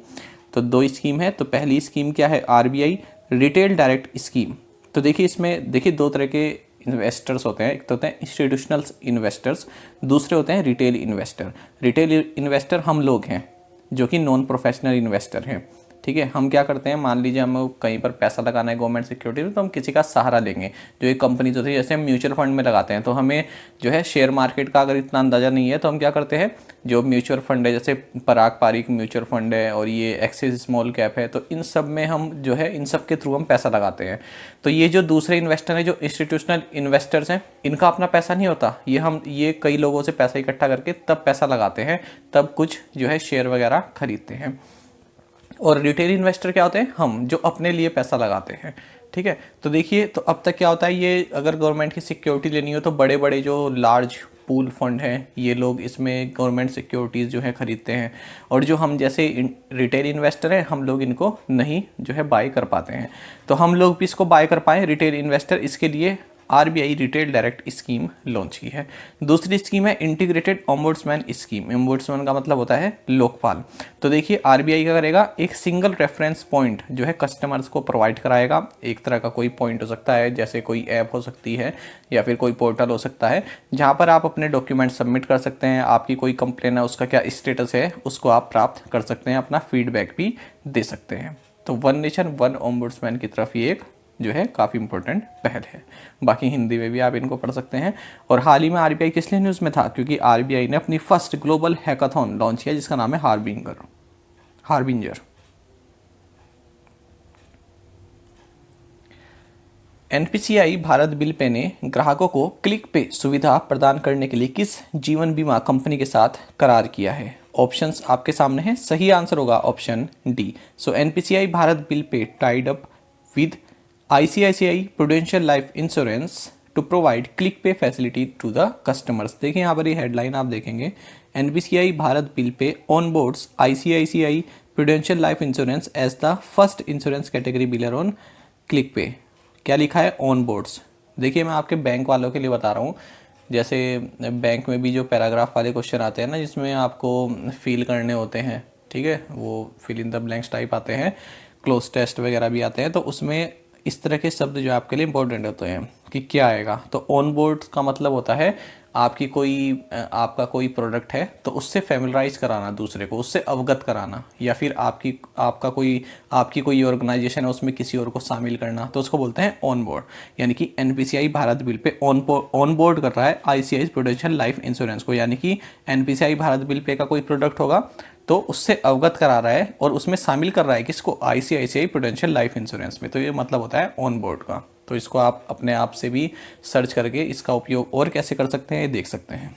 तो 2 स्कीम है। तो पहली स्कीम क्या है? RBI retail direct scheme. तो देखिए इसमें देखिए 2 तरह के इन्वेस्टर्स होते हैं, एक तो होते हैं इंस्टीट्यूशनल इन्वेस्टर्स, दूसरे होते हैं रिटेल इन्वेस्टर। रिटेल इन्वेस्टर हम लोग हैं जो कि नॉन प्रोफेशनल इन्वेस्टर हैं, ठीक है। हम क्या करते हैं, मान लीजिए हमें कहीं पर पैसा लगाना है गवर्नमेंट सिक्योरिटी में, तो हम किसी का सहारा लेंगे। जो एक कंपनी होती है, जैसे हम म्यूचुअल फंड में लगाते हैं, तो हमें जो है शेयर मार्केट का अगर इतना अंदाजा नहीं है तो हम क्या करते हैं, जो म्यूचुअल फंड है जैसे पराग पारिक म्यूचुअल फंड है और ये एक्सिस स्मॉल कैप है, तो इन सब में हम जो है इन सब के थ्रू हम पैसा लगाते हैं। तो ये जो दूसरे इन्वेस्टर हैं, जो इंस्टीट्यूशनल इन्वेस्टर्स हैं, इनका अपना पैसा नहीं होता, ये कई लोगों से पैसा इकट्ठा करके तब पैसा लगाते हैं, तब कुछ जो है शेयर वगैरह खरीदते हैं। और रिटेल इन्वेस्टर क्या होते हैं? हम जो अपने लिए पैसा लगाते हैं, ठीक है। तो देखिए, तो अब तक क्या होता है, ये अगर गवर्नमेंट की सिक्योरिटी लेनी हो तो बड़े बड़े जो लार्ज पूल फंड हैं, ये लोग इसमें गवर्नमेंट सिक्योरिटीज़ जो है खरीदते हैं, और जो हम जैसे रिटेल इन्वेस्टर हैं, हम लोग इनको नहीं जो है बाय कर पाते हैं। तो हम लोग भी इसको बाय कर पाएँ रिटेल इन्वेस्टर, इसके लिए RBI retail direct scheme launch की है। दूसरी स्कीम है इंटीग्रेटेड ओम्बुड्समैन स्कीम। ओम्बुड्समैन का मतलब होता है लोकपाल। तो देखिए आरबीआई क्या करेगा, एक सिंगल रेफरेंस पॉइंट जो है कस्टमर्स को प्रोवाइड कराएगा। एक तरह का कोई पॉइंट हो सकता है, जैसे कोई ऐप हो सकती है या फिर कोई पोर्टल हो सकता है, जहाँ पर आप अपने डॉक्यूमेंट सबमिट कर सकते हैं। आपकी कोई कंप्लेन है, उसका क्या स्टेटस है, उसको आप प्राप्त कर सकते हैं, अपना फीडबैक भी दे सकते हैं। तो वन नेशन वन ओम्बुड्समैन की तरफ ये एक जो है काफ़ी इंपॉर्टेंट पहल है। बाकी हिंदी में भी आप इनको पढ़ सकते हैं। और हाल ही में आरबीआई किस लिए न्यूज़ में था, क्योंकि आरबीआई ने अपनी फर्स्ट ग्लोबल हैकाथॉन लॉन्च किया जिसका नाम है हार्बिंजर। एनपीसीआई भारत बिल पे ने ग्राहकों को क्लिक पे सुविधा प्रदान करने के लिए किस जीवन बीमा कंपनी के साथ करार किया है? ऑप्शंस आपके सामने हैं, सही आंसर होगा option D. So NPCI Bharat bill pay tied up with ICICI prudential life insurance to provide click pay facility to the customers. देखिए यहाँ पर ये हेडलाइन आप देखेंगे, NPCI Bharat bill pay onboards ICICI prudential life insurance as the first insurance category biller on click pay. क्या लिखा है? Onboards. देखिए मैं आपके बैंक वालों के लिए बता रहा हूँ, जैसे बैंक में भी जो पैराग्राफ वाले क्वेश्चन आते हैं ना, जिसमें आपको फिल करने होते हैं, ठीक है, वो fill in the blanks type आते हैं, क्लोज टेस्ट वगैरह भी आते हैं, तो उसमें इस तरह के शब्द जो आपके लिए इंपॉर्टेंट होते हैं कि क्या आएगा। तो ऑन बोर्ड का मतलब होता है आपका कोई प्रोडक्ट है तो उससे फैमिलराइज कराना, दूसरे को उससे अवगत कराना, या फिर आपकी कोई ऑर्गेनाइजेशन है उसमें किसी और को शामिल करना, तो उसको बोलते हैं ऑन बोर्ड। यानी कि NPCI Bharat bill pay on board कर रहा है ICICI प्रूडेंशियल लाइफ इंश्योरेंस को, यानी कि एनपीसीआई भारत बिल पे का कोई प्रोडक्ट होगा तो उससे अवगत करा रहा है और उसमें शामिल कर रहा है किसको? ICICI प्रूडेंशियल लाइफ इंश्योरेंस में। तो ये मतलब होता है ऑन बोर्ड का। तो इसको आप अपने आप से भी सर्च करके इसका उपयोग और कैसे कर सकते हैं ये देख सकते हैं।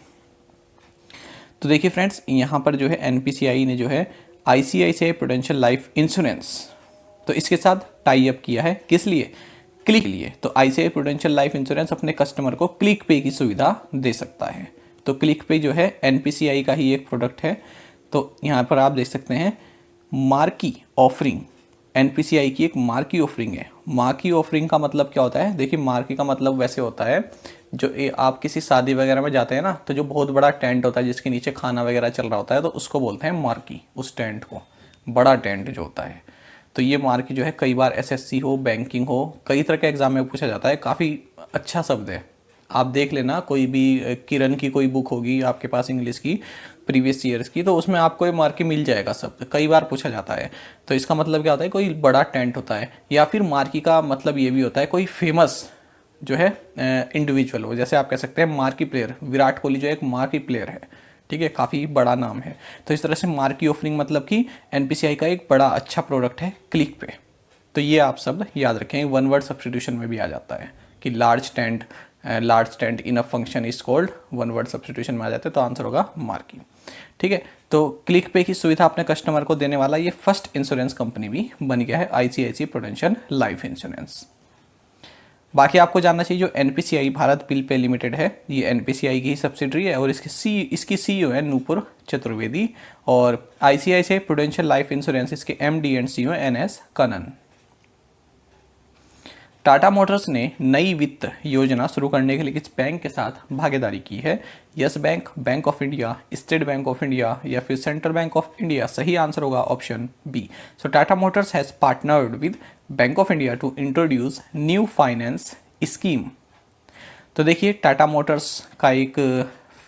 तो देखिए फ्रेंड्स, यहाँ पर जो है एनपीसीआई ने जो है ICICI प्रूडेंशियल लाइफ इंश्योरेंस तो इसके साथ टाई अप किया है, किस लिए? क्लिक लिए। तो ICICI प्रूडेंशियल लाइफ इंश्योरेंस अपने कस्टमर को क्लिक पे की सुविधा दे सकता है। तो क्लिक पे जो है एनपीसीआई का ही एक प्रोडक्ट है। तो यहाँ पर आप देख सकते हैं मार्की ऑफरिंग, एनपीसीआई की एक मार्की ऑफरिंग है। मार्की ऑफरिंग का मतलब क्या होता है? देखिए, मार्की का मतलब वैसे होता है जो आप किसी शादी वगैरह में जाते हैं ना, तो जो बहुत बड़ा टेंट होता है जिसके नीचे खाना वगैरह चल रहा होता है, तो उसको बोलते हैं मार्की, उस टेंट को, बड़ा टेंट जो होता है। तो ये मार्की जो है कई बार एसएससी हो, बैंकिंग हो, कई तरह के एग्जाम में पूछा जाता है। काफ़ी अच्छा शब्द है, आप देख लेना, कोई भी किरण की कोई बुक होगी आपके पास इंग्लिश की प्रीवियस ईयर्स की, तो उसमें आपको ये मार्की मिल जाएगा शब्द, कई बार पूछा जाता है। तो इसका मतलब क्या होता है? कोई बड़ा टेंट होता है। या फिर मार्की का मतलब ये भी होता है कोई फेमस जो है इंडिविजुअल हो। जैसे आप कह सकते हैं मार्की प्लेयर, विराट कोहली जो एक मार्की प्लेयर है, ठीक है, काफ़ी बड़ा नाम है। तो इस तरह से मार्की ऑफरिंग मतलब कि एनपीसीआई का एक बड़ा अच्छा प्रोडक्ट है क्लिक पे। तो ये आप सब याद रखें, वन वर्ड सब्स्टिट्यूशन में भी आ जाता है कि large tent in a function is called, one word substitution में आ जाते हैं, तो आंसर होगा मार्की। ठीक है, तो क्लिक पे की सुविधा अपने कस्टमर को देने वाला ये फर्स्ट इंश्योरेंस कंपनी भी बन गया है, आईसीआईसीआई प्रूडेंशियल लाइफ इंश्योरेंस। बाकी आपको जानना चाहिए जो एनपीसीआई भारत बिल पे लिमिटेड है, ये एनपीसीआई की ही सब्सिडरी है और इसकी सीईओ है नूपुर चतुर्वेदी, और आईसीआईसीआई प्रूडेंशियल लाइफ इंश्योरेंस इसके MD and CEO NS Kannan. Tata Motors ने नई वित्त योजना शुरू करने के लिए किस बैंक के साथ भागीदारी की है? Yes Bank, Bank of India, State Bank of India या फिर सेंट्रल बैंक ऑफ इंडिया? सही आंसर होगा option B. So Tata Motors has partnered with Bank of India to introduce new finance scheme. तो देखिए, टाटा मोटर्स का एक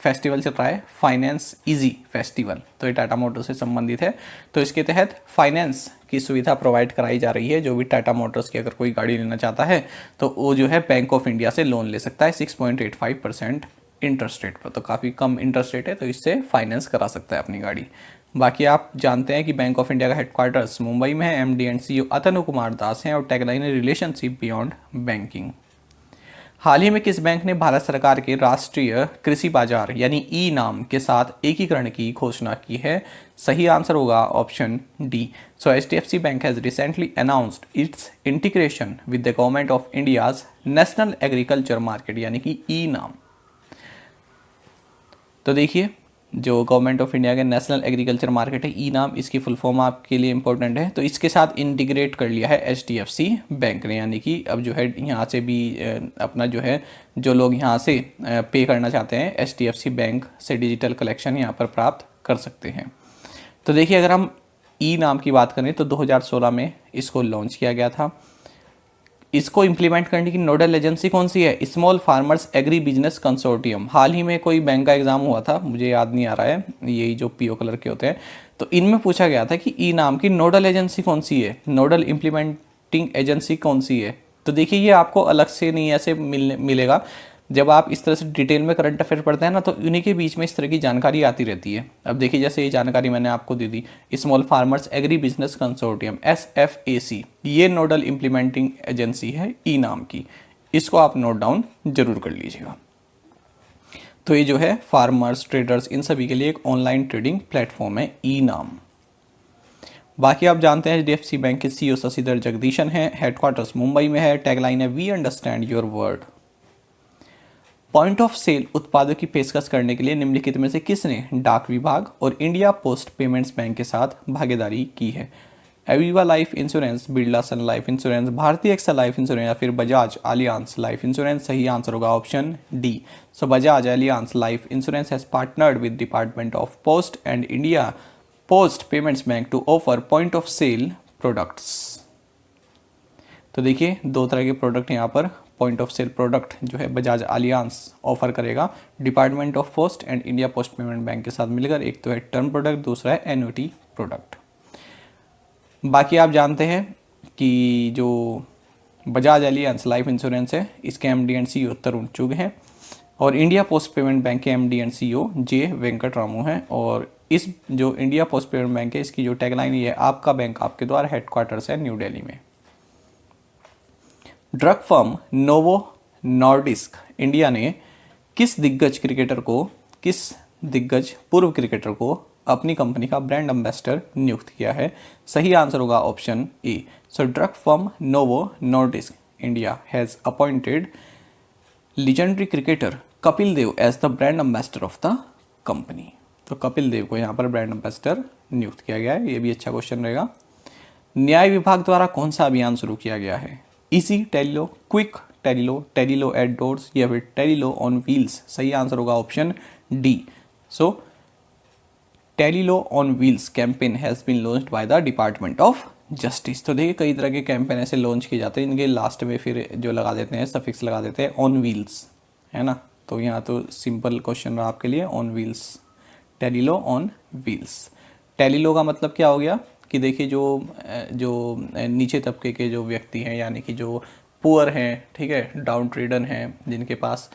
फेस्टिवल चल रहा है, फाइनेंस इजी फेस्टिवल, तो ये टाटा मोटर्स से संबंधित है। तो इसके तहत फाइनेंस की सुविधा प्रोवाइड कराई जा रही है। जो भी टाटा मोटर्स की अगर कोई गाड़ी लेना चाहता है तो वो जो है बैंक ऑफ इंडिया से लोन ले सकता है 6.85% इंटरेस्ट रेट पर। तो काफ़ी कम इंटरेस्ट रेट है, तो इससे फाइनेंस करा सकता है अपनी गाड़ी। बाकी आप जानते हैं कि बैंक ऑफ इंडिया का हेडक्वार्टर्स मुंबई में है, एमडी एंड सीईओ अतनु कुमार दास हैं और टैगलाइन है रिलेशनशिप बियॉन्ड बैंकिंग। हाल ही में किस बैंक ने भारत सरकार के राष्ट्रीय कृषि बाजार यानी ई नाम के साथ एकीकरण की घोषणा की है? सही आंसर होगा option D. So HDFC bank has recently announced it's integration with the government of India's national agriculture market यानी कि ई नाम। तो देखिए, जो गवर्नमेंट ऑफ इंडिया के नेशनल एग्रीकल्चर मार्केट है ई नाम, इसकी फुल फॉर्म आपके लिए इंपॉर्टेंट है। तो इसके साथ इंटीग्रेट कर लिया है एचडीएफसी बैंक ने, यानी कि अब जो है यहाँ से भी अपना जो है, जो लोग यहाँ से पे करना चाहते हैं एचडीएफसी बैंक से डिजिटल कलेक्शन यहाँ पर प्राप्त कर सकते हैं। तो देखिए, अगर हम ई नाम की बात करें तो 2016 में इसको लॉन्च किया गया था। इसको इम्प्लीमेंट करने की नोडल एजेंसी कौन सी है? Small farmers agri business consortium. हाल ही में कोई बैंक का एग्जाम हुआ था, मुझे याद नहीं आ रहा है, यही जो पीओ कलर के होते हैं, तो इनमें पूछा गया था कि ई नाम की नोडल एजेंसी कौन सी है, नोडल इम्प्लीमेंटिंग एजेंसी कौन सी है। तो देखिए, ये आपको अलग से नहीं ऐसे मिलेगा। जब आप इस तरह से डिटेल में करंट अफेयर पढ़ते हैं ना, तो उन्हीं के बीच में इस तरह की जानकारी आती रहती है। अब देखिए, जैसे ये जानकारी मैंने आपको दे दी, small farmers agri business consortium SFAC, ये नोडल इम्प्लीमेंटिंग एजेंसी है ई नाम की, इसको आप नोट डाउन जरूर कर लीजिएगा। तो ये जो है फार्मर्स, ट्रेडर्स, इन सभी के लिए एक ऑनलाइन ट्रेडिंग प्लेटफॉर्म है ई नाम। बाकी आप जानते हैं एचडीएफसी बैंक के सीईओ शशिधर जगदीशन है, हेडक्वार्टर्स मुंबई में है, टैगलाइन है we understand your world. Point of sale उत्पादों की पेशकश करने के लिए निम्नलिखित में से किसने डाक विभाग और इंडिया पोस्ट पेमेंट्स बैंक के साथ भागीदारी की है? Aviva life insurance, Birla sun life insurance, Bharti AXA life insurance या फिर बजाज एलियांस लाइफ इंश्योरेंस? सही आंसर होगा option D. So Bajaj Allianz life insurance has partnered with department of post and India post payments bank to offer point of sale products. तो देखिए, दो तरह के product यहाँ पर पॉइंट ऑफ सेल प्रोडक्ट जो है बजाज एलियांस ऑफर करेगा department of post and India post payment bank के साथ मिलकर। एक तो है टर्म प्रोडक्ट, दूसरा है एन्युटी प्रोडक्ट। बाकी आप जानते हैं कि जो बजाज एलियांस लाइफ इंश्योरेंस है, इसके एमडी एंड सीईओ तरुण चुग हैं और इंडिया पोस्ट पेमेंट बैंक के MD and CEO J Venkat Ramu हैं। और इस जो इंडिया पोस्ट पेमेंट बैंक है, इसकी जो टैगलाइन है आपका बैंक आपके द्वारा, हेडक्वार्टर्स है न्यू दिल्ली में। Drug firm Novo Nordisk India ने किस दिग्गज पूर्व क्रिकेटर को अपनी कंपनी का ब्रांड एम्बेसडर नियुक्त किया है? सही आंसर होगा option A. So drug firm Novo Nordisk India has appointed legendary cricketer Kapil Dev as the brand ambassador of the company. तो कपिल देव को यहाँ पर ब्रांड एम्बेसडर नियुक्त किया गया है। ये भी अच्छा क्वेश्चन रहेगा। न्याय विभाग द्वारा कौन सा अभियान शुरू किया गया है? Easy Tele Law, quick Tele Law, Tele Law at doors या फिर टेलीलॉ ऑन व्हील्स? सही आंसर होगा option D. So Tele Law on wheels campaign has been launched by the department of justice. तो देखिए कई तरह के कैंपेन ऐसे लॉन्च किए जाते हैं, इनके लास्ट में फिर जो लगा देते हैं सफिक्स लगा देते हैं ऑन व्हील्स, है ना। तो यहाँ तो सिंपल क्वेश्चन रहा आपके लिए, on wheels, Tele-Law on wheels. Tele-Law का मतलब क्या हो गया कि देखिए जो नीचे तबके के जो व्यक्ति हैं, यानी कि जो पुअर हैं, ठीक है, डाउन ट्रेडन हैं, जिनके पास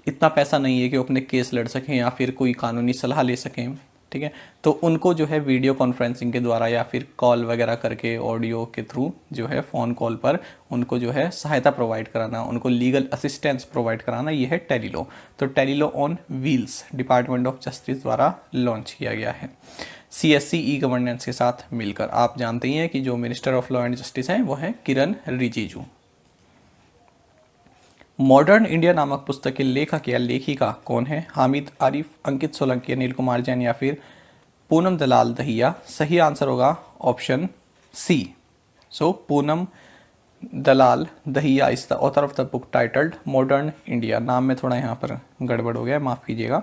इतना पैसा नहीं है कि वो अपने केस लड़ सकें या फिर कोई कानूनी सलाह ले सकें, ठीक है, तो उनको जो है वीडियो कॉन्फ्रेंसिंग के द्वारा या फिर कॉल वगैरह करके ऑडियो के थ्रू जो है फ़ोन कॉल पर उनको जो है सहायता प्रोवाइड कराना, उनको लीगल असिस्टेंस प्रोवाइड कराना, ये है टेलीलॉ। तो Tele-Law on wheels department of justice द्वारा लॉन्च किया गया है CSC ई गवर्नेंस के साथ मिलकर। आप जानते ही हैं कि जो minister of law and justice हैं वो हैं किरण रिजिजू। मॉडर्न इंडिया नामक पुस्तक के लेखक या लेखिका कौन है? हामिद आरिफ, अंकित सोलंकी, अनिल कुमार जैन या फिर पूनम दलाल दहिया? सही आंसर होगा option C. So Poonam Dalal Dahiya is the author of the book titled modern India. नाम में थोड़ा यहाँ पर गड़बड़ हो गया, माफ़ कीजिएगा।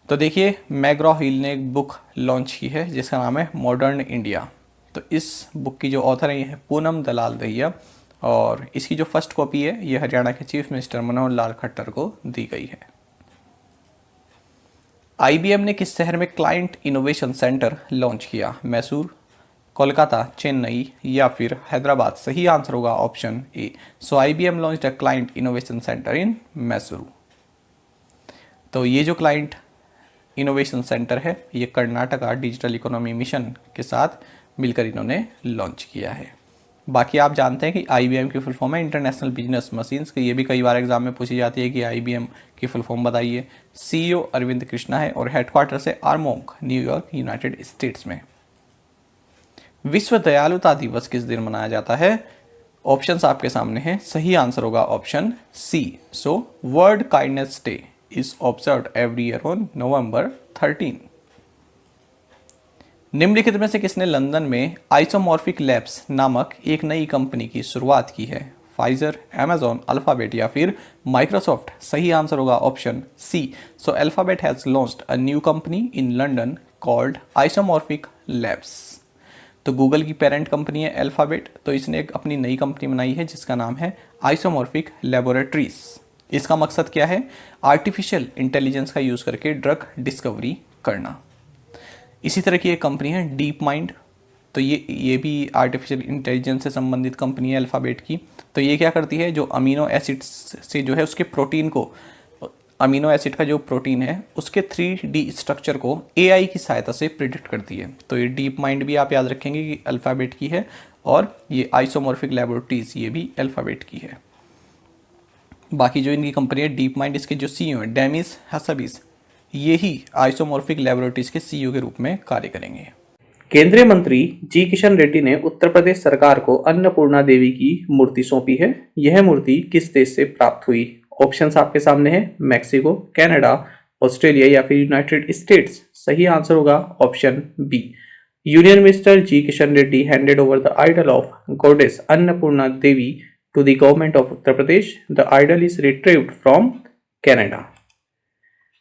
तो देखिए मैग्रॉ हिल ने एक बुक लॉन्च की है जिसका नाम है मॉडर्न इंडिया। तो इस बुक की जो ऑथर है ये है पूनम दलाल दहिया, और इसकी जो फर्स्ट कॉपी है ये हरियाणा के चीफ मिनिस्टर मनोहर लाल खट्टर को दी गई है। IBM ने किस शहर में क्लाइंट इनोवेशन सेंटर लॉन्च किया? मैसूर, कोलकाता, चेन्नई या फिर हैदराबाद? सही आंसर होगा option A. So IBM launched a client innovation centre in Mysore. तो ये जो क्लाइंट इनोवेशन सेंटर है ये कर्नाटका डिजिटल इकोनॉमी मिशन के साथ मिलकर इन्होंने लॉन्च किया है। बाकी आप जानते हैं कि IBM की फुल फॉर्म है इंटरनेशनल बिजनेस मशीन्स, कि ये भी कई बार एग्जाम में पूछी जाती है कि IBM की फुल फॉर्म बताइए। CEO अरविंद कृष्णा है और हेडक्वार्टर है आर्मोंग, न्यूयॉर्क, यूनाइटेड स्टेट्स में। विश्व दयालुता दिवस किस दिन मनाया जाता है? ऑप्शंस आपके सामने हैं, सही आंसर होगा option C. So world kindness day is observed every year on November 13। निम्नलिखित में से किसने लंदन में आइसोमॉर्फिक लैब्स नामक एक नई कंपनी की शुरुआत की है? फाइजर, अमेजॉन, अल्फाबेट या फिर माइक्रोसॉफ्ट? सही आंसर होगा option C. So Alphabet has launched a new company in London called Isomorphic Labs. तो गूगल की पेरेंट कंपनी है अल्फाबेट, तो इसने एक अपनी नई कंपनी बनाई है जिसका नाम है आइसोमॉर्फिक लैबोरेटरीज। इसका मकसद क्या है? आर्टिफिशियल इंटेलिजेंस का यूज़ करके ड्रग डिस्कवरी करना। इसी तरह की एक कंपनी है डीप माइंड, तो ये भी आर्टिफिशियल इंटेलिजेंस से संबंधित कंपनी है अल्फ़ाबेट की। तो ये क्या करती है, जो अमीनो एसिड्स से जो है उसके प्रोटीन को, अमीनो एसिड का जो प्रोटीन है उसके 3D स्ट्रक्चर को AI की सहायता से प्रिडिक्ट करती है। तो ये डीप माइंड भी आप याद रखेंगे कि अल्फ़ाबेट की है, और ये आइसोमॉर्फिक लैबोरेटरीज ये भी अल्फ़ाबेट की है। बाकी जो इनकी कंपनी है डीप माइंड, इसके जो CEO हैं डेमिस हसाबिस, ये ही आइसोमॉर्फिक लैबोरेटरीज के CEO के रूप में कार्य करेंगे। केंद्रीय मंत्री जी किशन रेड्डी ने उत्तर प्रदेश सरकार को अन्नपूर्णा देवी की मूर्ति सौंपी है। यह मूर्ति किस देश से प्राप्त हुई? ऑप्शंस आपके सामने हैं, मैक्सिको, कनाडा, ऑस्ट्रेलिया या फिर यूनाइटेड स्टेट्स? सही आंसर होगा option B. Union minister G Kishan Reddy handed over the idol of goddess Annapurna Devi to the government of Uttar Pradesh. The idol is retrieved from Canada.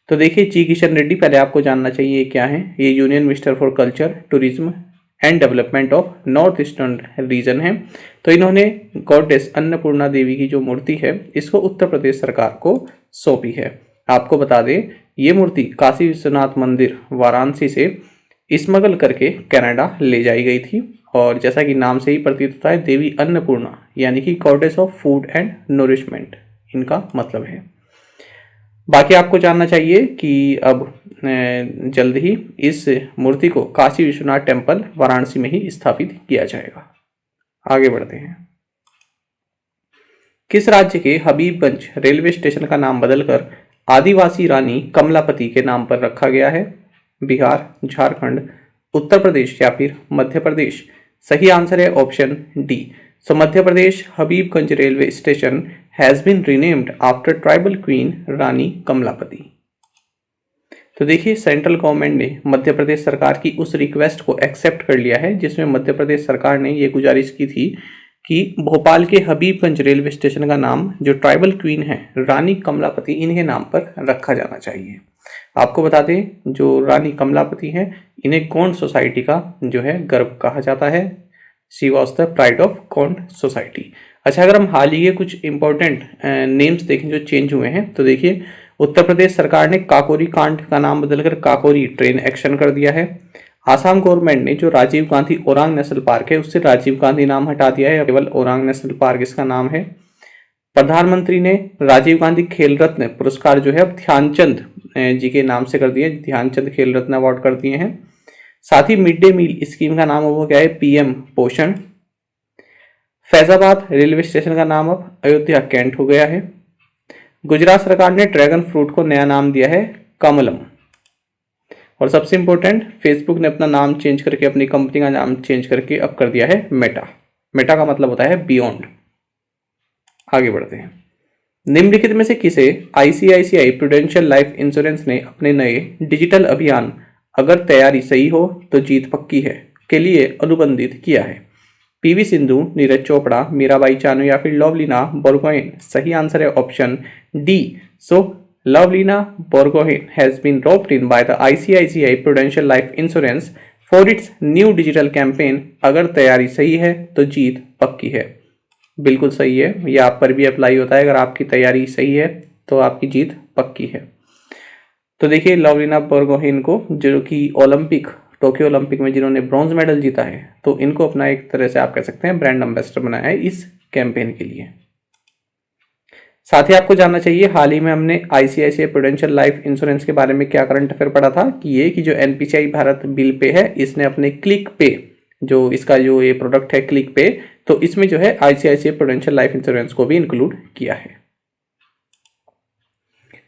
तो देखिए जी किशन रेड्डी, पहले आपको जानना चाहिए क्या है। ये union minister for culture, tourism and development of north eastern region है। तो इन्होंने गॉडेस अन्नपूर्णा देवी की जो मूर्ति है इसको उत्तर प्रदेश सरकार को सौंपी है। आपको बता दें ये मूर्ति काशी विश्वनाथ मंदिर वाराणसी से स्मगल करके कनाडा ले जाई गई थी, और जैसा कि नाम से ही प्रतीत होता है देवी अन्नपूर्णा यानी कि goddess of food and nourishment इनका मतलब है। बाकी आपको जानना चाहिए कि अब जल्द ही इस मूर्ति को काशी विश्वनाथ टेम्पल वाराणसी में ही स्थापित किया जाएगा। आगे बढ़ते हैं। किस राज्य के हबीबगंज रेलवे स्टेशन का नाम बदलकर आदिवासी रानी कमलापति के नाम पर रखा गया है? बिहार, झारखंड, उत्तर प्रदेश या फिर मध्य प्रदेश? सही आंसर है option D. So Madhya Pradesh Habibganj railway station has been renamed after tribal queen रानी कमलापति। तो देखिए सेंट्रल गवर्नमेंट ने मध्य प्रदेश सरकार की उस रिक्वेस्ट को एक्सेप्ट कर लिया है जिसमें मध्य प्रदेश सरकार ने ये गुजारिश की थी कि भोपाल के हबीबगंज रेलवे स्टेशन का नाम जो ट्राइबल क्वीन है रानी कमलापति इनके नाम पर रखा जाना चाहिए। आपको बता दें जो रानी कमलापति हैं इन्हें गोंड सोसाइटी का जो है गर्व कहा जाता है। She was the pride of Gond society. अच्छा, अगर हम हाल ही के कुछ इंपॉर्टेंट नेम्स देखें जो चेंज हुए हैं तो देखिए उत्तर प्रदेश सरकार ने काकोरी कांड का नाम बदलकर काकोरी ट्रेन एक्शन कर दिया है। आसाम गवर्नमेंट ने जो राजीव गांधी ओरांग नेशनल पार्क है उससे राजीव गांधी नाम हटा दिया है, केवल ओरांग नेशनल पार्क इसका नाम है। प्रधानमंत्री ने राजीव गांधी खेल रत्न पुरस्कार जो है अब ध्यानचंद जी के नाम से कर दिए, ध्यानचंद खेल रत्न अवार्ड कर दिए हैं। साथ ही मिड डे मील स्कीम का नाम वो क्या है, पीएम पोषण। फैजाबाद रेलवे स्टेशन का नाम अब अयोध्या कैंट हो गया है। गुजरात सरकार ने ड्रैगन फ्रूट को नया नाम दिया है कमलम। और सबसे इंपॉर्टेंट, फेसबुक ने अपना नाम चेंज करके अपनी कंपनी का नाम चेंज करके अब कर दिया है मेटा। मेटा का मतलब होता है बियॉन्ड। आगे बढ़ते हैं। निम्नलिखित में से किसे आईसीआईसीआई प्रूडेंशियल लाइफ इंश्योरेंस ने अपने नए डिजिटल अभियान अगर तैयारी सही हो तो जीत पक्की है के लिए अनुबंधित किया है? पीवी सिंधु, नीरज चोपड़ा, मीराबाई चानू या फिर लवलीना बोरगोहेन? सही आंसर है option D. So Lovlina Borgohain has been roped in by the ICICI Prudential Life Insurance for its new digital campaign अगर तैयारी सही है तो जीत पक्की है। बिल्कुल सही है, यह आप पर भी अप्लाई होता है। अगर आपकी तैयारी सही है तो आपकी जीत पक्की है। तो देखिए लवलीना बोरगोहेन को जो कि टोक्यो ओलंपिक में जिन्होंने ब्रॉन्ज मेडल जीता है तो इनको अपना एक तरह से आप कह सकते हैं ब्रांड एम्बेसडर बनाया है इस कैंपेन के लिए। साथ ही आपको जानना चाहिए हाल ही में हमने आईसीआईसीआई प्रूडेंशियल लाइफ इंश्योरेंस के बारे में क्या करंट अफेयर पढ़ा था कि जो एनपीसीआई भारत बिल पे है इसने अपने क्लिक पे जो इसका जो ये प्रोडक्ट है क्लिक पे, तो इसमें जो है आईसीआईसीआई प्रूडेंशियल लाइफ इंश्योरेंस को भी इंक्लूड किया है।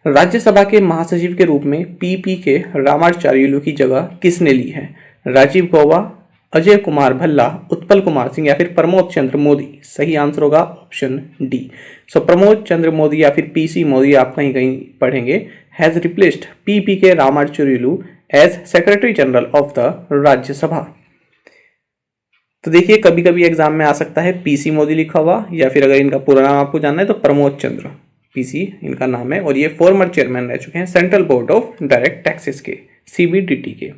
राज्यसभा के महासचिव के रूप में पीपी के रामाचार्युलू की जगह किसने ली है? राजीव गौबा, अजय कुमार भल्ला, उत्पल कुमार सिंह या फिर प्रमोद चंद्र मोदी? सही आंसर होगा ऑप्शन डी। सो प्रमोद चंद्र मोदी या फिर पीसी मोदी आप कहीं कहीं पढ़ेंगे, has replaced PP K Ramacharyulu as secretary general of the Rajya Sabha. तो देखिए कभी कभी एग्जाम में आ सकता है पीसी मोदी लिखा हुआ या फिर अगर इनका पूरा नाम आपको जानना है तो प्रमोद चंद्र, पीसी इनका नाम है। और ये फॉर्मर चेयरमैन रह चुके हैं central board of direct taxes के, सीबीडीटी के।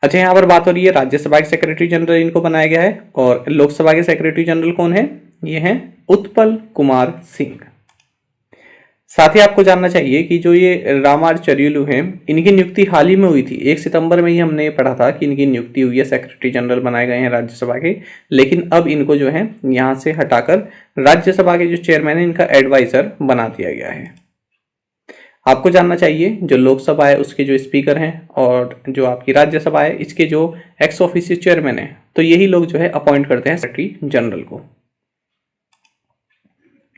अच्छा, यहाँ पर बात हो रही है राज्यसभा के सेक्रेटरी जनरल इनको बनाया गया है और लोकसभा के सेक्रेटरी जनरल कौन है? ये हैं उत्पल कुमार सिंह। साथ ही आपको जानना चाहिए कि जो ये रामाचार्युलू हैं इनकी नियुक्ति हाल ही में हुई थी, 1 सितंबर में ही हमने ये पढ़ा था कि इनकी नियुक्ति हुई है, सेक्रेटरी जनरल बनाए गए हैं राज्यसभा के। लेकिन अब इनको जो है यहाँ से हटाकर राज्यसभा के जो चेयरमैन है इनका एडवाइजर बना दिया गया है। आपको जानना चाहिए जो लोकसभा है उसके जो स्पीकर हैं और जो आपकी राज्यसभा है इसके जो एक्स ऑफिशियो चेयरमैन है तो यही लोग जो है अपॉइंट करते हैं सेक्रेटरी जनरल को।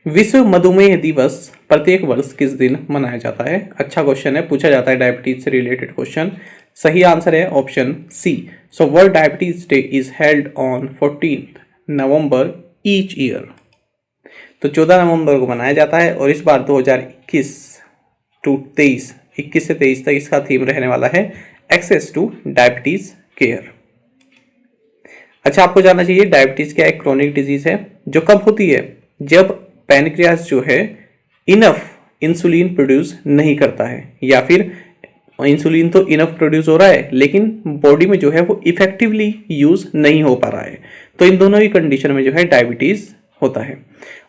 विश्व मधुमेह दिवस प्रत्येक वर्ष किस दिन मनाया जाता है? अच्छा क्वेश्चन है, पूछा जाता है डायबिटीज से रिलेटेड क्वेश्चन। सही आंसर है option C. So world diabetes day is held on 14 November each year. तो 14 नवंबर को मनाया जाता है और इस बार 2021 से 23 तक इसका थीम रहने वाला है एक्सेस टू डायबिटीज केयर। अच्छा, आपको जानना चाहिए डायबिटीज क्या एक क्रोनिक डिजीज है जो कब होती है? जब पैनक्रियास जो है इनफ इंसुलिन प्रोड्यूस नहीं करता है या फिर इंसुलिन तो इनफ प्रोड्यूस हो रहा है लेकिन बॉडी में जो है वो इफेक्टिवली यूज नहीं हो पा रहा है। तो इन दोनों ही कंडीशन में जो है डायबिटीज होता है।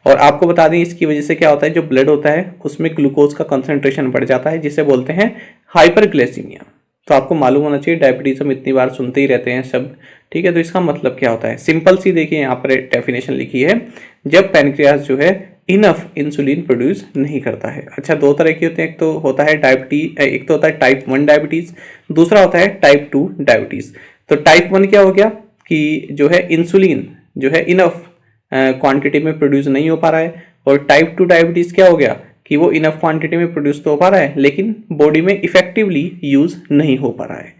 और आपको बता दें इसकी वजह से क्या होता है, जो ब्लड होता है उसमें ग्लूकोज का कंसंट्रेशन बढ़ जाता है जिसे बोलते हैं हाइपरग्लाइसीमिया। तो आपको मालूम होना चाहिए, डायबिटीज हम इतनी बार सुनते ही रहते हैं सब, ठीक है। तो इसका मतलब क्या होता है, सिंपल सी देखिए यहाँ पर डेफिनेशन लिखी है, जब पैनक्रियास जो है इनफ इंसुलिन प्रोड्यूस नहीं करता है। अच्छा, दो तरह की होते हैं, एक तो होता है एक तो होता है टाइप 1 डायबिटीज, दूसरा होता है टाइप 2 डायबिटीज। तो टाइप 1 क्या हो गया कि जो है इंसुलिन जो है इनफ क्वांटिटी में प्रोड्यूस नहीं हो पा रहा है, और टाइप 2 डायबिटीज क्या हो गया कि वो इनफ क्वांटिटी में प्रोड्यूस तो हो पा रहा है लेकिन बॉडी में इफेक्टिवली यूज नहीं हो पा रहा है।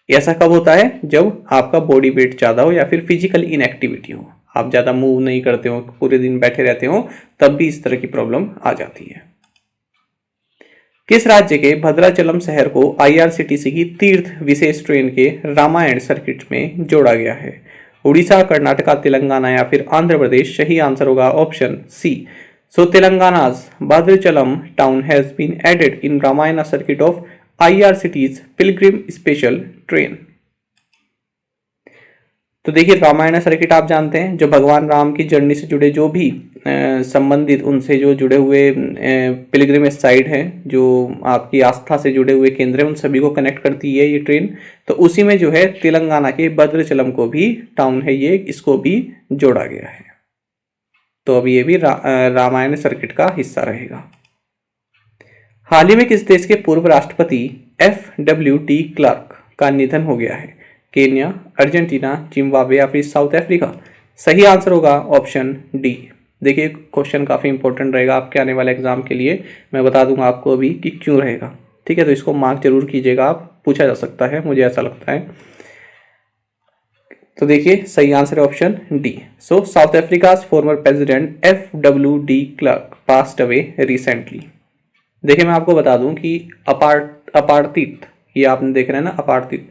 ऐसा कब होता है, जब आपका बॉडी वेट ज़्यादा हो या फिर फिजिकल इनएक्टिविटी हो, आप ज़्यादा मूव नहीं करते हो, पूरे दिन बैठे रहते हो, तब भी इस तरह की प्रॉब्लम आ जाती है। किस राज्य के भद्राचलम शहर को आईआरसीटीसी की तीर्थ विशेष ट्रेन के रामायण सर्किट में जोड़ा गया है? उड़ीसा, कर्नाटका, तेलंगाना या फिर आंध्र प्रदेश? सही आंसर होगा option C. So Telangana's Bhadrachalam town has been added in Ramayana circuit of IRCT's Pilgrim Special Train। तो देखिए रामायण सर्किट आप जानते हैं, जो भगवान राम की जर्नी से जुड़े जो भी संबंधित उनसे जो जुड़े हुए पिलग्रिमेज साइट हैं, जो आपकी आस्था से जुड़े हुए केंद्र हैं, उन सभी को कनेक्ट करती है ये ट्रेन। तो उसी में जो है तेलंगाना के भद्राचलम को भी टाउन है ये, इसको भी जोड़ा गया है। तो अब ये भी रामायण सर्किट का हिस्सा रहेगा। हाल ही में किस देश के पूर्व राष्ट्रपति FWD क्लार्क का निधन हो गया है? केन्या, अर्जेंटीना, जिम्बाब्वे या फिर साउथ अफ्रीका? सही आंसर होगा ऑप्शन डी। देखिए क्वेश्चन काफ़ी इंपॉर्टेंट रहेगा आपके आने वाले एग्जाम के लिए, मैं बता दूंगा आपको अभी कि क्यों रहेगा। ठीक है, तो इसको मार्क जरूर कीजिएगा, आप पूछा जा सकता है, मुझे ऐसा लगता है। तो देखिए सही आंसर है option D. So South Africa former president FWD Klerk passed away recently. देखिए मैं आपको बता दूं कि अपार्थित, ये आपने देख रहे हैं ना अपार्थित,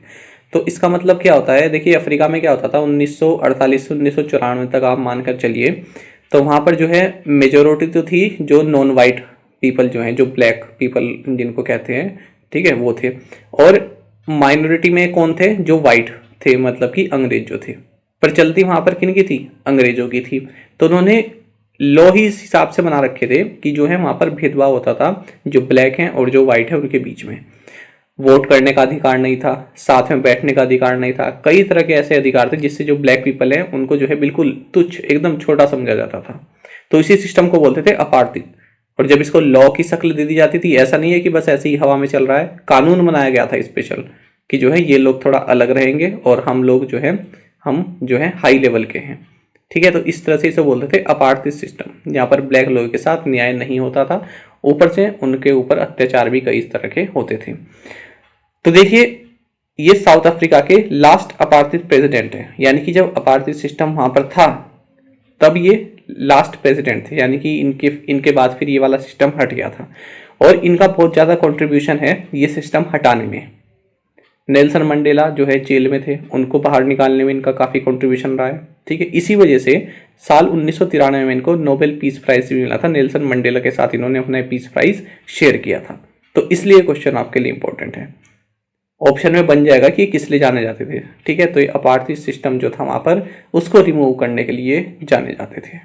तो इसका मतलब क्या होता है? देखिए अफ्रीका में क्या होता था 1948 से 1994 तक आप मानकर चलिए, तो वहाँ पर जो है मेजोरिटी तो थी जो नॉन वाइट पीपल जो हैं, जो ब्लैक पीपल जिनको कहते हैं, ठीक है, वो थे। और माइनॉरिटी में कौन थे? जो वाइट थे, मतलब कि अंग्रेज जो थे। पर चलती वहाँ पर किन की थी? अंग्रेजों की थी। तो उन्होंने लॉ ही इस हिसाब से बना रखे थे कि जो है वहाँ पर भेदभाव होता था, जो ब्लैक हैं और जो वाइट है उनके बीच में। वोट करने का अधिकार नहीं था, साथ में बैठने का अधिकार नहीं था, कई तरह के ऐसे अधिकार थे जिससे जो ब्लैक पीपल हैं उनको जो है बिल्कुल तुच्छ, एकदम छोटा समझा जाता था। तो इसी सिस्टम को बोलते थे अपार्थित। और जब इसको लॉ की शक्ल दे दी जाती थी, ऐसा नहीं है कि बस ऐसे ही हवा में चल रहा है, कानून बनाया गया था स्पेशल कि जो है ये लोग थोड़ा अलग रहेंगे और हम लोग जो है हम जो है हाई लेवल के हैं। ठीक है, तो इस तरह से इसे बोलते थे अपार्थित सिस्टम, जहाँ पर ब्लैक लोगों के साथ न्याय नहीं होता था, ऊपर से उनके ऊपर अत्याचार भी कई तरह के होते थे। तो देखिए ये साउथ अफ्रीका के लास्ट अपार्थित प्रेसिडेंट है, यानी कि जब अपार्थित सिस्टम वहां पर था तब ये लास्ट प्रेसिडेंट थे, यानी कि इनके बाद फिर ये वाला सिस्टम हट गया था। और इनका बहुत ज़्यादा कंट्रीब्यूशन है ये सिस्टम हटाने में। नेल्सन मंडेला जो है जेल में थे, उनको बाहर निकालने में इनका काफ़ी कंट्रीब्यूशन रहा है। ठीक है, इसी वजह से साल 1993 में इनको नोबेल पीस प्राइज भी मिला था। नेल्सन मंडेला के साथ इन्होंने अपना पीस प्राइज शेयर किया था। तो इसलिए क्वेश्चन आपके लिए इंपॉर्टेंट है, ऑप्शन में बन जाएगा कि किस लिए जाने जाते थे। ठीक है, तो ये अपार्थित सिस्टम जो था वहां पर, उसको रिमूव करने के लिए जाने जाते थे।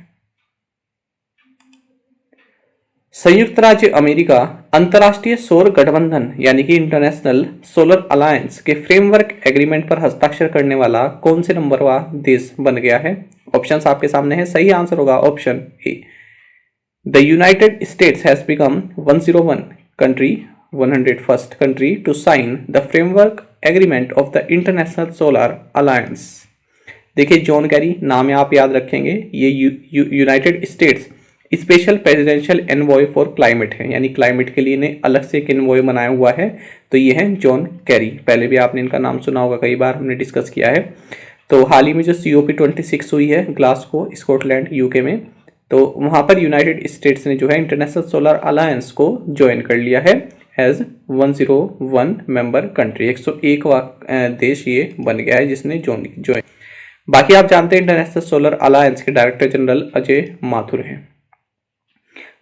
संयुक्त राज्य अमेरिका अंतर्राष्ट्रीय सौर गठबंधन यानी कि इंटरनेशनल सोलर अलायंस के फ्रेमवर्क एग्रीमेंट पर हस्ताक्षर करने वाला कौन से नंबरवा देश बन गया है? ऑप्शंस आपके सामने है, सही आंसर होगा option A. The United states has become 101 country 101st country to sign the framework agreement of the International Solar Alliance। देखिए जॉन कैरी नाम आप याद रखेंगे, ये United states special presidential envoy for climate है, यानी क्लाइमेट के लिए इन्हें अलग से एक एनवॉय बनाया हुआ है। तो ये है जॉन कैरी, पहले भी आपने इनका नाम सुना होगा, कई बार हमने डिस्कस किया है। तो हाल ही में जो COP26 हुई है ग्लासगो स्कॉटलैंड UK में, तो वहाँ पर यूनाइटेड स्टेट्स ने जो है इंटरनेशनल सोलर अलायंस को ज्वाइन कर लिया है एज 101 मेंबर कंट्री। 101 देश ये बन गया है जिसने ज्वाइन। बाकी आप जानते हैं इंटरनेशनल सोलर अलायंस के डायरेक्टर जनरल अजय माथुर हैं।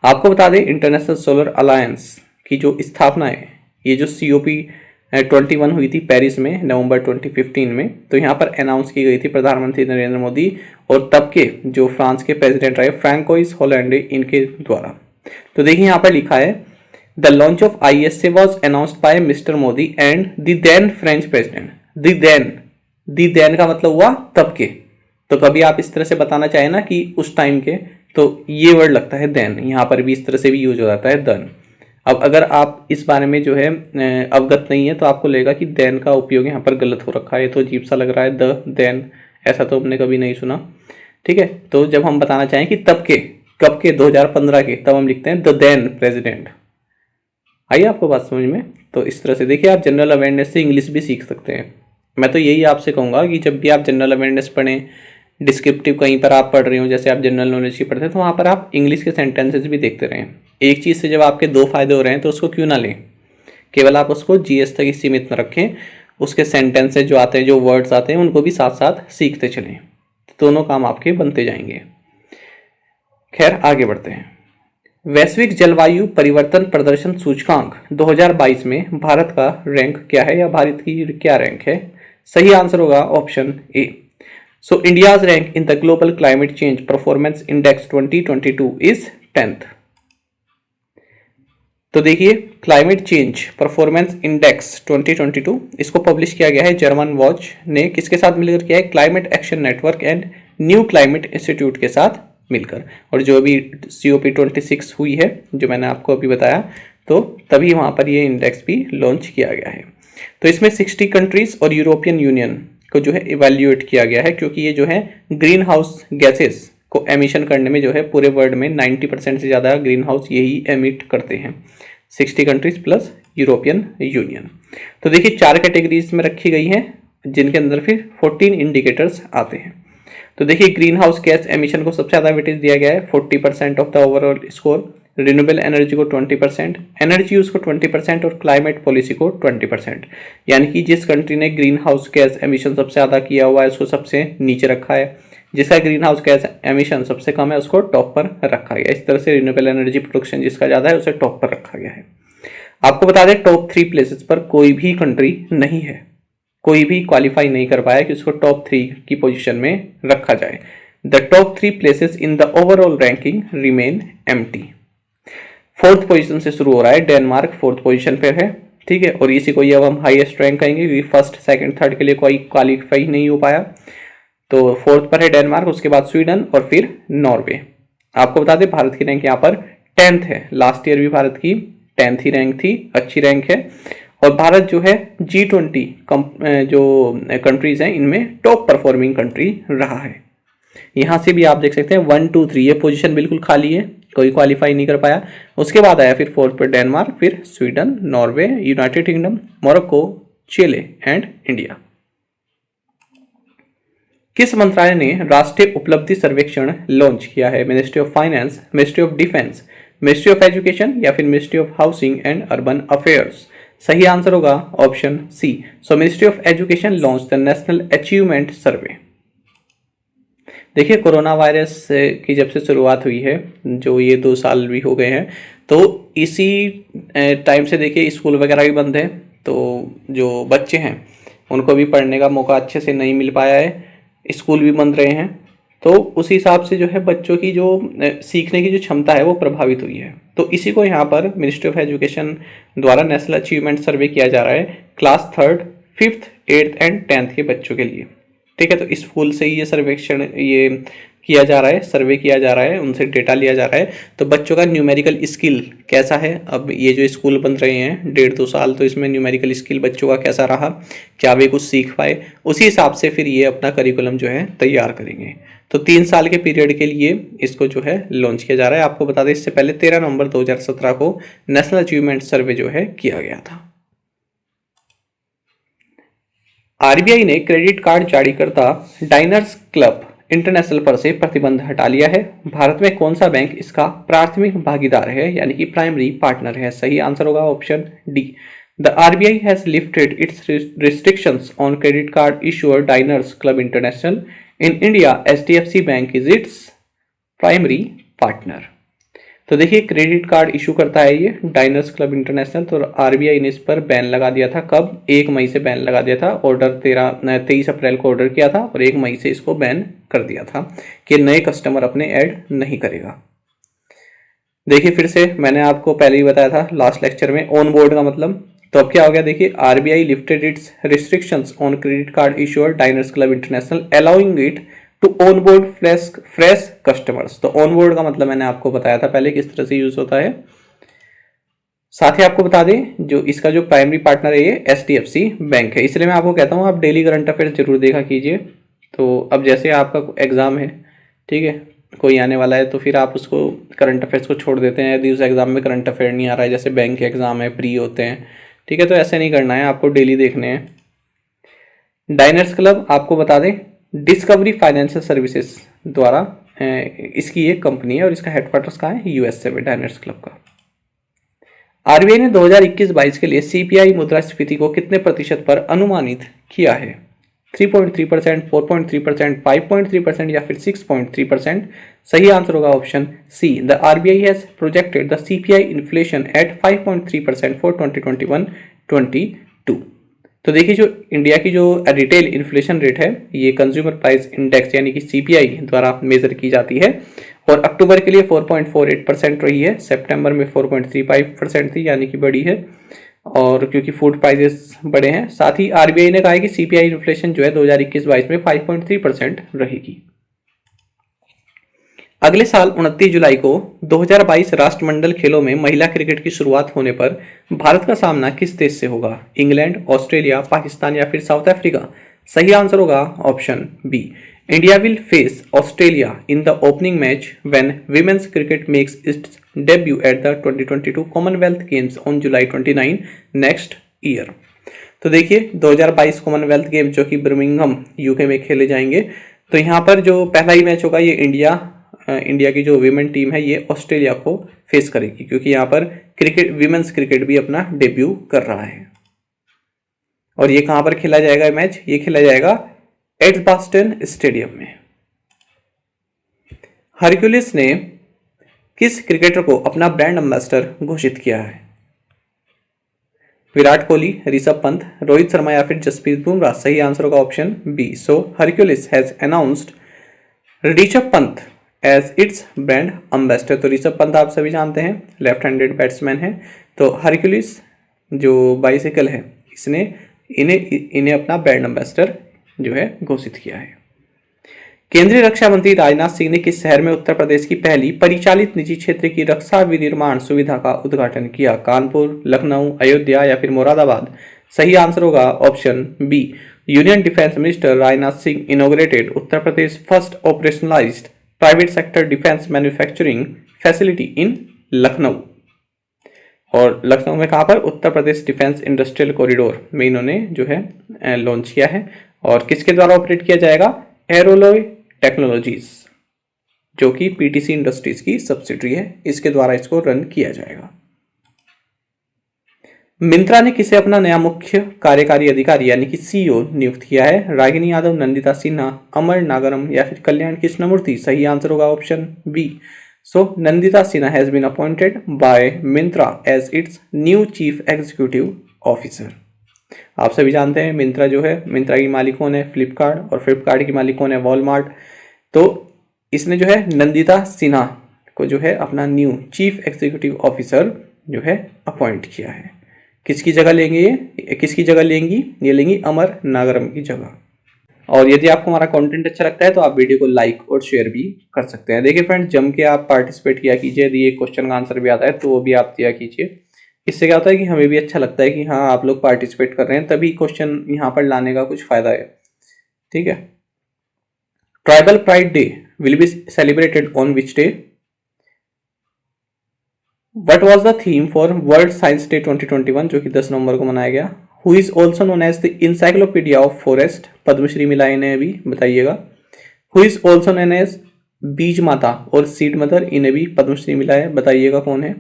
आपको बता दें इंटरनेशनल सोलर अलायंस की जो स्थापना है, ये जो COP21 हुई थी पेरिस में नवंबर 2015 में, तो यहाँ पर अनाउंस की गई थी प्रधानमंत्री नरेंद्र मोदी और तब के जो फ्रांस के प्रेसिडेंट रहे फ्रैंकोइस होलैंडे, इनके द्वारा। तो देखिए यहाँ पर लिखा है The launch of ISA was announced by Mr. Modi and the then French president। the then का मतलब हुआ तब के। तो कभी आप इस तरह से बताना चाहें ना कि उस टाइम के, तो ये वर्ड लगता है then, यहाँ पर भी इस तरह से भी यूज हो जाता है then। अब अगर आप इस बारे में जो है अवगत नहीं है तो आपको लगेगा कि then का उपयोग यहाँ पर गलत हो रखा है, तो अजीब सा लग रहा है the then, ऐसा तो हमने कभी नहीं सुना। ठीक है, तो जब हम बताना चाहें कि तब के, कब के, 2015 के, तब हम लिखते हैं the then president। आइए आपको बात समझ में। तो इस तरह से देखिए आप जनरल अवेयरनेस से इंग्लिश भी सीख सकते हैं। मैं तो यही आपसे कहूँगा कि जब भी आप जनरल अवेयरनेस पढ़ें, डिस्क्रिप्टिव कहीं पर आप पढ़ रहे हो, जैसे आप जनरल नॉलेज की पढ़ते हैं, तो वहाँ पर आप इंग्लिश के सेंटेंसेस भी देखते रहें। एक चीज़ से जब आपके दो फायदे हो रहे हैं तो उसको क्यों ना लें। केवल आप उसको जीएस तक ही सीमित न रखें, उसके सेंटेंसेस जो आते हैं, जो वर्ड्स आते हैं, उनको भी साथ साथ सीखते चलें, तो दोनों काम आपके बनते जाएंगे। खैर आगे बढ़ते हैं। वैश्विक जलवायु परिवर्तन प्रदर्शन सूचकांक 2022 में भारत का रैंक क्या है, या भारत की क्या रैंक है? सही आंसर होगा option A. So India's rank in the global climate change performance index 2022 is 10th। तो देखिए, क्लाइमेट चेंज परफॉर्मेंस इंडेक्स 2022 इसको पब्लिश किया गया है जर्मन वॉच ने, किसके साथ मिलकर किया है? Climate action network and new climate institute के साथ मिलकर। और जो अभी COP26 हुई है, जो मैंने आपको अभी बताया, तो तभी वहाँ पर ये इंडेक्स भी लॉन्च किया गया है। तो इसमें 60 कंट्रीज और यूरोपियन यूनियन को जो है इवेल्युएट किया गया है, क्योंकि ये जो है ग्रीन हाउस गैसेस को एमिशन करने में जो है पूरे वर्ल्ड में 90% से ज़्यादा ग्रीन हाउस यही एमिट करते हैं, 60 कंट्रीज प्लस यूरोपियन यूनियन। तो देखिए 4 कैटेगरीज में रखी गई हैं, जिनके अंदर फिर 14 इंडिकेटर्स आते हैं। तो देखिए ग्रीन हाउस गैस एमिशन को सबसे ज़्यादा वेटेज दिया गया है, 40% of the overall score, renewable energy को 20%, एनर्जी यूज को 20% और क्लाइमेट पॉलिसी को 20%। यानी कि जिस कंट्री ने ग्रीन हाउस गैस एमिशन सबसे ज़्यादा किया हुआ है उसको सबसे नीचे रखा है, जिसका ग्रीन हाउस गैस एमिशन सबसे कम है उसको टॉप पर रखा गया। इस तरह से रिन्यूएबल एनर्जी प्रोडक्शन जिसका ज़्यादा है उसे टॉप पर रखा गया है। आपको बता दें टॉप 3 प्लेसेस पर कोई भी कंट्री नहीं है, कोई भी क्वालिफाई नहीं कर पाया कि उसको टॉप 3 की पोजीशन में रखा जाए। The top 3 places in the overall ranking remain empty. 4th position से शुरू हो रहा है, डेनमार्क 4th पोजीशन पर है, ठीक है, और इसी को ये अब हम हाईएस्ट रैंक कहेंगे, क्योंकि 1st, 2nd, 3rd के लिए कोई क्वालिफाई नहीं हो पाया। तो 4th पर है डेनमार्क, उसके बाद स्वीडन और फिर नॉर्वे। आपको बता दें भारत की रैंक यहाँ पर 10th है। लास्ट ईयर भी भारत की 10th ही रैंक थी, अच्छी रैंक है। और भारत जो है G20 जो कंट्रीज हैं इनमें टॉप परफॉर्मिंग कंट्री रहा है। यहाँ से भी आप देख सकते हैं 1, 2, 3 ये पोजीशन बिल्कुल खाली है, कोई क्वालिफाई नहीं कर पाया। उसके बाद आया फिर 4th पर डेनमार्क, फिर Sweden, Norway, United Kingdom, Morocco, Chile and India. किस मंत्रालय ने राष्ट्रीय उपलब्धि सर्वेक्षण लॉन्च किया है? Ministry of finance, ministry of defence, ministry of education या फिर ministry of housing and urban affairs? सही आंसर होगा option C. So ministry of education launch the national achievement survey. देखिए कोरोना वायरस की जब से शुरुआत हुई है, जो ये 2 साल भी हो गए हैं, तो इसी टाइम से देखिए स्कूल वगैरह भी बंद है, तो जो बच्चे हैं उनको भी पढ़ने का मौका अच्छे से नहीं मिल पाया है, स्कूल भी बंद रहे हैं। तो उस हिसाब से जो है बच्चों की जो सीखने की जो क्षमता है वो प्रभावित हुई है। तो इसी को यहाँ पर मिनिस्ट्री ऑफ एजुकेशन द्वारा नेशनल अचीवमेंट सर्वे किया जा रहा है class 3rd, 5th, 8th and 10th के बच्चों के लिए, ठीक है। तो स्कूल से ही ये सर्वेक्षण ये किया जा रहा है, सर्वे किया जा रहा है, उनसे डेटा लिया जा रहा है। तो बच्चों का न्यूमेरिकल स्किल कैसा है, अब ये जो स्कूल बन रहे हैं 1.5-2 साल, तो इसमें न्यूमेरिकल स्किल बच्चों का कैसा रहा, क्या वे कुछ सीख पाए, उसी हिसाब से फिर ये अपना करिकुलम जो है तैयार करेंगे। तो 3 साल के पीरियड के लिए इसको जो है लॉन्च किया जा रहा है। आपको बता दें इससे पहले 13 नवंबर 2017 को नेशनल अचीवमेंट सर्वे जो है किया गया था। आरबीआई ने क्रेडिट कार्ड जारीकर्ता डाइनर्स क्लब इंटरनेशनल पर से प्रतिबंध हटा लिया है। भारत में कौन सा बैंक इसका प्राथमिक भागीदार है, यानी कि प्राइमरी पार्टनर है? सही आंसर होगा option D. The RBI has lifted its restrictions on credit card issuer Diners Club international in India. HDFC bank is its primary partner. तो देखिए क्रेडिट कार्ड इशू करता है ये डाइनर्स क्लब इंटरनेशनल। तो RBI ने इस पर बैन लगा दिया था, कब? 1 मई से बैन लगा दिया था। ऑर्डर 23 अप्रैल को ऑर्डर किया था और 1 मई से इसको बैन कर दिया था कि नए कस्टमर अपने ऐड नहीं करेगा। देखिए फिर से मैंने आपको पहले ही बताया था लास्ट लेक्चर में ऑन बोर्ड का मतलब। तो अब क्या हो गया, देखिए RBI lifted its restrictions on credit card issuer Diners Club International allowing it to onboard fresh customers. तो ऑनबोर्ड का मतलब मैंने आपको बताया था पहले किस तरह से यूज होता है। साथ ही आपको बता दें जो इसका जो प्राइमरी पार्टनर है ये एचडीएफसी बैंक है। इसलिए मैं आपको कहता हूँ आप डेली करंट अफेयर्स जरूर देखा कीजिए। तो अब जैसे आपका एग्जाम है, ठीक है, कोई आने वाला है, तो फिर आप उसको करंट अफेयर्स को छोड़ देते हैं यदि उस एग्जाम में करंट अफेयर नहीं आ रहा है। जैसे बैंक के एग्जाम है, प्री होते हैं, ठीक है, तो ऐसे नहीं करना है, आपको डेली देखने हैं। डाइनर्स क्लब आपको बता दें डिस्कवरी फाइनेंशियल सर्विसेज द्वारा इसकी एक कंपनी है और इसका हेडक्वार्टर्स कहाँ है? यूएसए में, डाइनर्स क्लब का। आरबीआई ने 2021-22 के लिए सीपीआई मुद्रास्फीति को कितने प्रतिशत पर अनुमानित किया है? 3.3%, 4.3%, 5.3% या फिर 6.3%? सही आंसर होगा option C. The RBI has projected the CPI inflation at 5.3% for 2021-22। तो देखिए, जो इंडिया की जो रिटेल इन्फ्लेशन रेट है, ये कंज्यूमर प्राइस इंडेक्स यानी कि सीपीआई द्वारा मेजर की जाती है, और अक्टूबर के लिए 4.48% रही है, सितंबर में 4.35% थी, यानी कि बढ़ी है, और क्योंकि फूड प्राइसेस बढ़े हैं। साथ ही आरबीआई ने कहा है कि सीपीआई इन्फ्लेशन जो है 2021-22 में 5.3% रहेगी। अगले साल 29 जुलाई को 2022 राष्ट्रमंडल खेलों में महिला क्रिकेट की शुरुआत होने पर भारत का सामना किस देश से होगा? इंग्लैंड, ऑस्ट्रेलिया, पाकिस्तान या फिर साउथ अफ्रीका? सही आंसर होगा option B. India will face Australia in the opening match when women's cricket makes its debut at the 2022 Commonwealth Games on July 29 next year. तो देखिए, 2022 कॉमनवेल्थ गेम जो कि Birmingham UK में खेले जाएंगे, तो यहाँ पर जो पहला ही मैच होगा, ये इंडिया की जो विमेन टीम है ये ऑस्ट्रेलिया को फेस करेगी, क्योंकि यहाँ पर विमेन्स क्रिकेट भी अपना डेब्यू कर रहा है। और ये कहां पर खेला जाएगा मैच? ये खेला जाएगा एडजबास्टन स्टेडियम में। हरक्यूलिस ने किस क्रिकेटर को अपना ब्रांड एम्बेसडर घोषित किया है? विराट कोहली, ऋषभ पंत, रोहित शर्मा या फिर जसप्रीत बुमराह? सही आंसर होगा option B. So Hercules has announced Rishabh Pant as its brand ambassador. तो ऋषभ पंत आप सभी जानते हैं लेफ्ट हैंडेड बैट्समैन है, तो हरक्यूलिस जो बाइसिकल है, इसने इन्हें अपना ब्रांड एम्बेसडर जो है घोषित किया है। केंद्रीय रक्षा मंत्री राजनाथ सिंह ने किस शहर में उत्तर प्रदेश की पहली परिचालित निजी क्षेत्र की रक्षा विनिर्माण सुविधा का उद्घाटन किया? कानपुर, लखनऊ, अयोध्या या फिर मुरादाबाद? सही आंसर होगा option B. Union defence minister Rajnath Singh inaugurated Uttar Pradesh first operationalised private sector defence manufacturing facility in Lucknow. और लखनऊ में कहां पर? Uttar Pradesh defence industrial corridor में इन्होंने जो है लॉन्च किया है। और किसके द्वारा ऑपरेट किया जाएगा? एरोलॉय टेक्नोलॉजीज, जो कि पीटीसी इंडस्ट्रीज की सब्सिडरी है, इसके द्वारा इसको रन किया जाएगा। मिंत्रा ने किसे अपना नया मुख्य कार्यकारी अधिकारी यानी कि सीईओ नियुक्त किया है? रागिनी यादव, नंदिता सिन्हा, अमर नागरम या फिर कल्याण कृष्णमूर्ति? सही आंसर होगा option B. So Nandita Sinha has been appointed by Myntra as its new chief executive officer। आप सभी जानते हैं मिंत्रा जो है, मिंत्रा की मालिक कौन है? फ्लिपकार्ट, और फ्लिपकार्ट की मालिक कौन है? वॉलमार्ट। तो इसने जो है नंदिता सिन्हा को जो है अपना न्यू चीफ एग्जीक्यूटिव ऑफिसर जो है अपॉइंट किया है। किसकी जगह लेंगे ये? किसकी जगह लेंगी? ये लेंगी अमर नागरम की जगह। और यदि आपको हमारा कंटेंट अच्छा लगता है तो आप वीडियो को लाइक और शेयर भी कर सकते हैं। देखिए फ्रेंड्स, जम के आप पार्टिसिपेट किया कीजिए। यदि ये क्वेश्चन का आंसर भी आता है तो वो भी आप दिया कीजिए। इससे क्या होता है कि हमें भी अच्छा लगता है कि हाँ, आप लोग पार्टिसिपेट कर रहे हैं, तभी क्वेश्चन यहाँ पर लाने का कुछ फायदा है। ठीक है। Tribal pride day will be celebrated on which day? What was the theme for world science day 2021, जो कि 10 नवंबर को मनाया गया? Who is also known as the Encyclopedia of Forest? Padmashri मिला इन्हें अभी, बताइएगा। Who is also known as बीज माता और सीड मदर? इन्हें भी पद्मश्री मिला है, बताइएगा कौन है।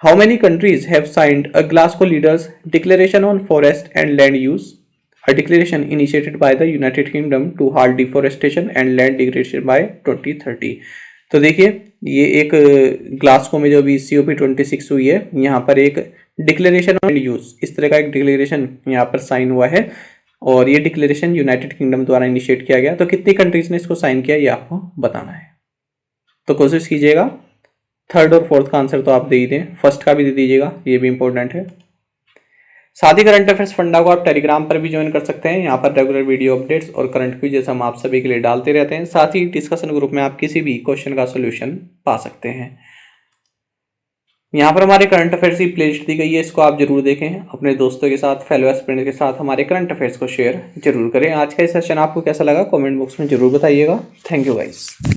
How many countries have signed a Glasgow Leaders Declaration on Forest and Land Use? A declaration initiated by the United Kingdom to halt deforestation and land degradation by 2030। तो देखिए, ये एक ग्लासगो में जो भी COP26 हुई है, यहाँ पर एक डिक्लेरेशन ऑन यूज, इस तरह का एक डिक्लेरेशन यहाँ पर साइन हुआ है, और ये डिक्लेरेशन यूनाइटेड किंगडम द्वारा इनिशिएट किया गया। तो कितनी कंट्रीज ने इसको साइन किया ये आपको बताना है, तो कोशिश कीजिएगा। थर्ड और फोर्थ का आंसर तो आप दे ही दें, फर्स्ट का भी दे दीजिएगा, ये भी इंपॉर्टेंट है। साथ ही करंट अफेयर्स फंडा को आप टेलीग्राम पर भी ज्वाइन कर सकते हैं। यहाँ पर रेगुलर वीडियो अपडेट्स और करंट क्विज जैसा हम आप सभी के लिए डालते रहते हैं। साथ ही डिस्कशन ग्रुप में आप किसी भी क्वेश्चन का सोल्यूशन पा सकते हैं। यहाँ पर हमारे करंट अफेयर्स की प्लेलिस्ट दी गई है, इसको आप जरूर देखें। अपने दोस्तों के साथ, फेलो एस्पिरेंट्स के साथ हमारे करंट अफेयर्स को शेयर जरूर करें। आज का ये सेशन आपको कैसा लगा कमेंट बॉक्स में जरूर बताइएगा। Thank you guys.